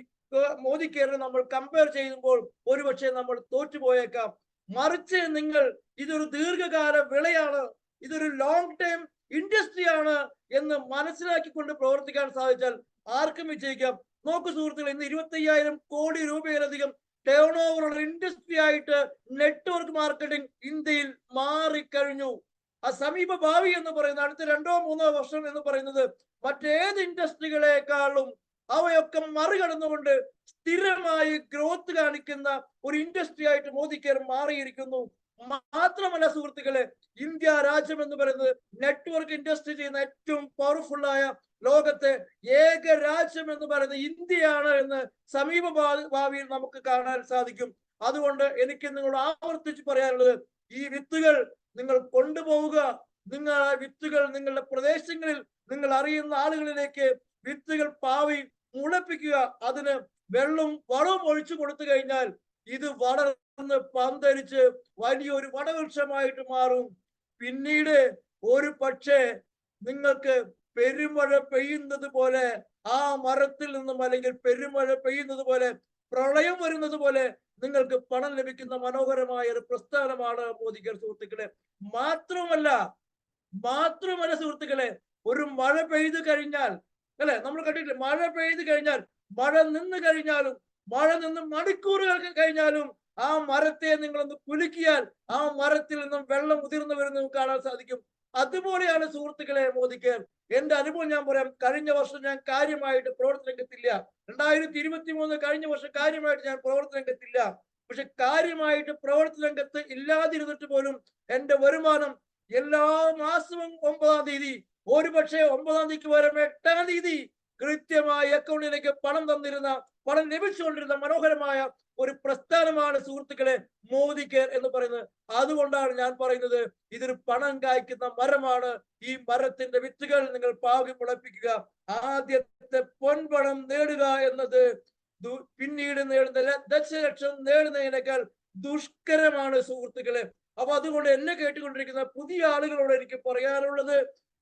മോദി കെയറിനെ നമ്മൾ കമ്പയർ ചെയ്യുമ്പോൾ ഒരുപക്ഷെ നമ്മൾ തോറ്റുപോയേക്കാം. മറിച്ച് നിങ്ങൾ ഇതൊരു ദീർഘകാല വിളയാണ്, ഇതൊരു ലോങ് ടൈം ഇൻഡസ്ട്രി ആണ് എന്ന് മനസ്സിലാക്കിക്കൊണ്ട് പ്രവർത്തിക്കാൻ സാധിച്ചാൽ ആർക്കും വിജയിക്കാം. നോക്കൂ സുഹൃത്തുക്കളെ, ഇന്ന് 25,000 കോടി രൂപയിലധികം ടേൺ ഓവർ ഉള്ള ഇൻഡസ്ട്രി ആയിട്ട് നെറ്റ്വർക്ക് മാർക്കറ്റിംഗ് ഇന്ത്യയിൽ മാറിക്കഴിഞ്ഞു. ആ സമീപ ഭാവി എന്ന് പറയുന്നത്, അടുത്ത 2-3 വർഷം എന്ന് പറയുന്നത് മറ്റേത് ഇൻഡസ്ട്രികളെക്കാളും അവയൊക്കെ മറികടന്നുകൊണ്ട് സ്ഥിരമായി ഗ്രോത്ത് കാണിക്കുന്ന ഒരു ഇൻഡസ്ട്രി ആയിട്ട് മോദി കെയർ മാറിയിരിക്കുന്നു. മാത്രമല്ല സുഹൃത്തുക്കളെ, ഇന്ത്യ രാജ്യം എന്ന് പറയുന്നത് നെറ്റ്വർക്ക് ഇൻഡസ്ട്രി ചെയ്യുന്ന ഏറ്റവും പവർഫുൾ ആയ ലോകത്തെ ഏക രാജ്യം എന്ന് പറയുന്നത് ഇന്ത്യയാണ് എന്ന് സമീപ ഭാവിയിൽ നമുക്ക് കാണാൻ സാധിക്കും. അതുകൊണ്ട് എനിക്ക് നിങ്ങളോട് ആവർത്തിച്ച് പറയാനുള്ളത്, ഈ വിത്തുകൾ നിങ്ങൾ കൊണ്ടുപോവുക. നിങ്ങൾ ആ വിത്തുകൾ നിങ്ങളുടെ പ്രദേശങ്ങളിൽ നിങ്ങൾ അറിയുന്ന ആളുകളിലേക്ക് വിത്തുകൾ പാവി മുളപ്പിക്കുക. അതിന് വളവും ഒഴിച്ചു കൊടുത്തു കഴിഞ്ഞാൽ ഇത് വളർന്ന് പന്തരിച്ച് വലിയൊരു വടവൃക്ഷമായിട്ട് മാറും. പിന്നീട് ഒരു പക്ഷേ നിങ്ങൾക്ക് പെരുമഴ പെയ്യുന്നത് പോലെ ആ മരത്തിൽ നിന്നും, അല്ലെങ്കിൽ പെരുമഴ പെയ്യുന്നത് പോലെ, പ്രളയം വരുന്നത് പോലെ നിങ്ങൾക്ക് പണം ലഭിക്കുന്ന മനോഹരമായ ഒരു പ്രസ്ഥാനമാണ് മോദി കെയർ സുഹൃത്തുക്കളെ. മാത്രമല്ല സുഹൃത്തുക്കളെ, ഒരു മഴ പെയ്തു കഴിഞ്ഞാൽ, അല്ലെ, നമ്മൾ കണ്ടിട്ടില്ല, മഴ പെയ്തു കഴിഞ്ഞാൽ, മഴ നിന്ന് കഴിഞ്ഞാലും, മഴ നിന്ന് മണിക്കൂറുകൾക്ക് കഴിഞ്ഞാലും ആ മരത്തെ നിങ്ങളൊന്ന് കുലുക്കിയാൽ ആ മരത്തിൽ നിന്നും വെള്ളം ഉതിർന്നു വരുന്നത് കാണാൻ സാധിക്കും. അതുപോലെയാണ് സുഹൃത്തുക്കളെ മോദി കെയർ. എന്റെ അനുഭവം ഞാൻ പറയാം. കഴിഞ്ഞ വർഷം ഞാൻ കാര്യമായിട്ട് പ്രവർത്തന രംഗത്തില്ല. 2023 കഴിഞ്ഞ വർഷം കാര്യമായിട്ട് ഞാൻ പ്രവർത്തന രംഗത്തില്ല. പക്ഷെ കാര്യമായിട്ട് പ്രവർത്തന രംഗത്ത് ഇല്ലാതിരുന്നിട്ട് പോലും എന്റെ വരുമാനം എല്ലാ മാസവും 9-ാം തീയതി, ഒരുപക്ഷെ 9-ാം തീയതിക്ക് പകരം 8-ാം തീയതി കൃത്യമായി അക്കൗണ്ടിലേക്ക് പണം ലഭിച്ചുകൊണ്ടിരുന്ന മനോഹരമായ ഒരു പ്രസ്ഥാനമാണ് സുഹൃത്തുക്കളെ മോദി കെയർ എന്ന് പറയുന്നത്. അതുകൊണ്ടാണ് ഞാൻ പറയുന്നത്, ഇതൊരു പണം കായ്ക്കുന്ന മരമാണ്. ഈ മരത്തിന്റെ വിത്തുകൾ നിങ്ങൾ പാകി മുളപ്പിക്കുക. ആദ്യത്തെ പൊൻപണം നേടുക എന്നത് പിന്നീട് നേടുന്ന ദശലക്ഷം നേടുന്നതിനേക്കാൾ ദുഷ്കരമാണ് സുഹൃത്തുക്കളെ. അപ്പൊ അതുകൊണ്ട് എന്നെ കേട്ടുകൊണ്ടിരിക്കുന്ന പുതിയ ആളുകളോട് എനിക്ക് പറയാനുള്ളത്,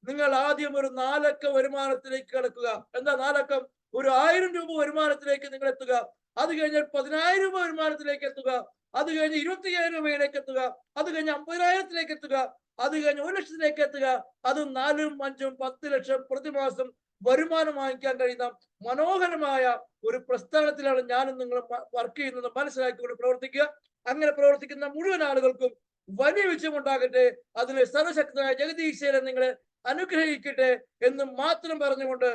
നിങ്ങൾ ആദ്യം ഒരു 4 അക്ക വരുമാനത്തിലേക്ക് കടക്കുക. എന്താ 4 അക്കം? ഒരു 1000 രൂപ വരുമാനത്തിലേക്ക് നിങ്ങൾ എത്തുക. അത് കഴിഞ്ഞാൽ 10,000 രൂപ വരുമാനത്തിലേക്ക് എത്തുക. അത് കഴിഞ്ഞ് 25,000 രൂപയിലേക്ക് എത്തുക. അത് കഴിഞ്ഞ് 50,000-ത്തിലേക്ക് എത്തുക. അത് കഴിഞ്ഞ് 1 ലക്ഷത്തിലേക്ക് എത്തുക. അത് 4ഉം 5ഉം 10 ലക്ഷം പ്രതിമാസം വരുമാനം വാങ്ങിക്കാൻ കഴിയുന്ന മനോഹരമായ ഒരു പ്രസ്ഥാനത്തിലാണ് ഞാനും നിങ്ങളും വർക്ക് ചെയ്യുന്നത്. മനസ്സിലാക്കിക്കൊണ്ട് പ്രവർത്തിക്കുക. അങ്ങനെ പ്രവർത്തിക്കുന്ന മുഴുവൻ ആളുകൾക്കും വലിയ വിജയമുണ്ടാകട്ടെ. അതിന് സർവശക്തനായ ജഗദീശ്വരൻ നിങ്ങളെ അനുഗ്രഹിക്കട്ടെ എന്ന് മാത്രം പറഞ്ഞുകൊണ്ട്,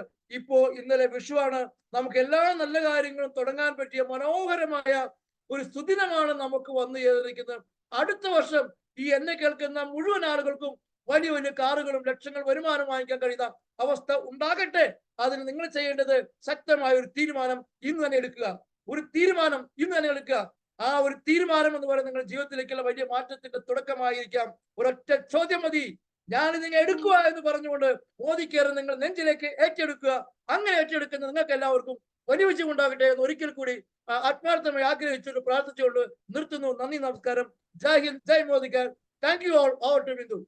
ഇന്നലെ വിഷുവാണ്, നമുക്ക് എല്ലാ നല്ല കാര്യങ്ങളും തുടങ്ങാൻ പറ്റിയ മനോഹരമായ ഒരു സുദിനമാണ് നമുക്ക് വന്നു ചേർന്നിരിക്കുന്നത്. അടുത്ത വർഷം ഈ എന്നെ കേൾക്കുന്ന മുഴുവൻ ആളുകൾക്കും വലിയ വലിയ കാറുകളും ലക്ഷങ്ങൾ വരുമാനം വാങ്ങിക്കാൻ കഴിയുന്ന അവസ്ഥ ഉണ്ടാകട്ടെ. അതിന് നിങ്ങൾ ചെയ്യേണ്ടത് ശക്തമായ ഒരു തീരുമാനം ഇന്ന് തന്നെ എടുക്കുക. ഒരു തീരുമാനം ഇന്ന് തന്നെ എടുക്കുക. ആ ഒരു തീരുമാനം എന്ന് പറയുന്നത് നിങ്ങളുടെ ജീവിതത്തിലേക്കുള്ള വലിയ മാറ്റത്തിന്റെ തുടക്കമായിരിക്കാം. ഒരൊറ്റ ചോദ്യം മതി, ഞാൻ നിങ്ങൾ എടുക്കുക എന്ന് പറഞ്ഞുകൊണ്ട് മോദി കെയർ നിങ്ങൾ നെഞ്ചിലേക്ക് ഏറ്റെടുക്കുക. അങ്ങനെ ഏറ്റെടുക്കുന്ന നിങ്ങൾക്ക് എല്ലാവർക്കും വലിയ വിജയം ഉണ്ടാകട്ടെ എന്ന് ഒരിക്കൽ കൂടി ആത്മാർത്ഥമായി ആഗ്രഹിച്ചുകൊണ്ട് പ്രാർത്ഥിച്ചുകൊണ്ട് നിർത്തുന്നു. നന്ദി, നമസ്കാരം. Jai Hind, Jai Modicare. Thank you all. Over to Bindu.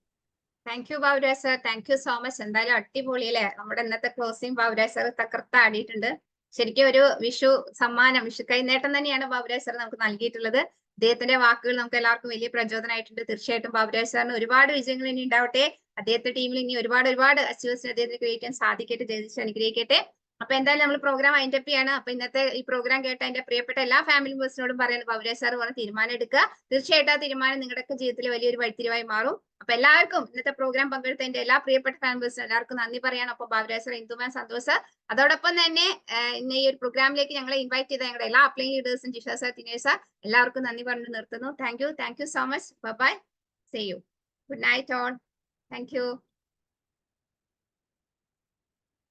Thank you Baburaj sir, thank you so much. എന്തായാലും അടിപൊളി അല്ലേ, നമ്മുടെ ഇന്നത്തെ ക്ലോസിംഗ് ബാബുരാജ് സർ തകർത്താടിയിട്ടുണ്ട്. ശരിക്കും ഒരു വിഷു സമ്മാനം, വിഷു കൈനേട്ടം തന്നെയാണ് ബാബുരാജ് സർ നമുക്ക് നൽകിയിട്ടുള്ളത്. അദ്ദേഹത്തിന്റെ വാക്കുകൾ നമുക്ക് എല്ലാവർക്കും വലിയ പ്രചോദനമായിട്ടുണ്ട്. തീർച്ചയായിട്ടും ബാബുരാജ് സാറിന് ഒരുപാട് വിജയങ്ങൾ ഇനി ഉണ്ടാവട്ടെ. അദ്ദേഹത്തെ ടീമിൽ ഇനി ഒരുപാട് അച്ചീവ്മെന്റ്സ് അദ്ദേഹത്തിന് ക്രിയേറ്റ് ചെയ്യാൻ സാധിക്കട്ടെ. ജയിച്ച് അനുഗ്രഹിക്കട്ടെ. അപ്പൊ എന്തായാലും നമ്മൾ പ്രോഗ്രാം വൈൻഡ് അപ്പ് ചെയ്യാണ്. അപ്പൊ ഇന്നത്തെ ഈ പ്രോഗ്രാം കേട്ട എന്റെ പ്രിയപ്പെട്ട എല്ലാ ഫാമിലി മെമ്പേഴ്സിനോടും പറയുന്നത്, ബാബുരാജ് സാർ പറഞ്ഞ തീരുമാനം എടുക്കുക. തീർച്ചയായിട്ടും ആ തീരുമാനം നിങ്ങളുടെയൊക്കെ ജീവിതത്തിൽ വലിയൊരു വഴിത്തിരിവായി മാറും. അപ്പൊ എല്ലാവർക്കും ഇന്നത്തെ പ്രോഗ്രാം പങ്കെടുത്ത എന്റെ എല്ലാ പ്രിയപ്പെട്ട ഫാമിലി മെമ്പേഴ്സിനും എല്ലാവർക്കും നന്ദി പറയാണ്. അപ്പൊ ബാബുരാജ് സാർ, ഇന്ദുമാൻ, സന്തോഷ് സാർ, അതോടൊപ്പം തന്നെ ഇന്ന് ഈ ഒരു പ്രോഗ്രാമിലേക്ക് ഞങ്ങളെ ഇൻവൈറ്റ് ചെയ്ത ഞങ്ങളുടെ എല്ലാ അപ്ലൈൻ ലീഡേഴ്സും, ജിഷ സാർ, ദിനേശ് സാർ, എല്ലാവർക്കും നന്ദി പറഞ്ഞു നിർത്തുന്നു. Thank you so much. Bye, see you. Good night all. Thank U.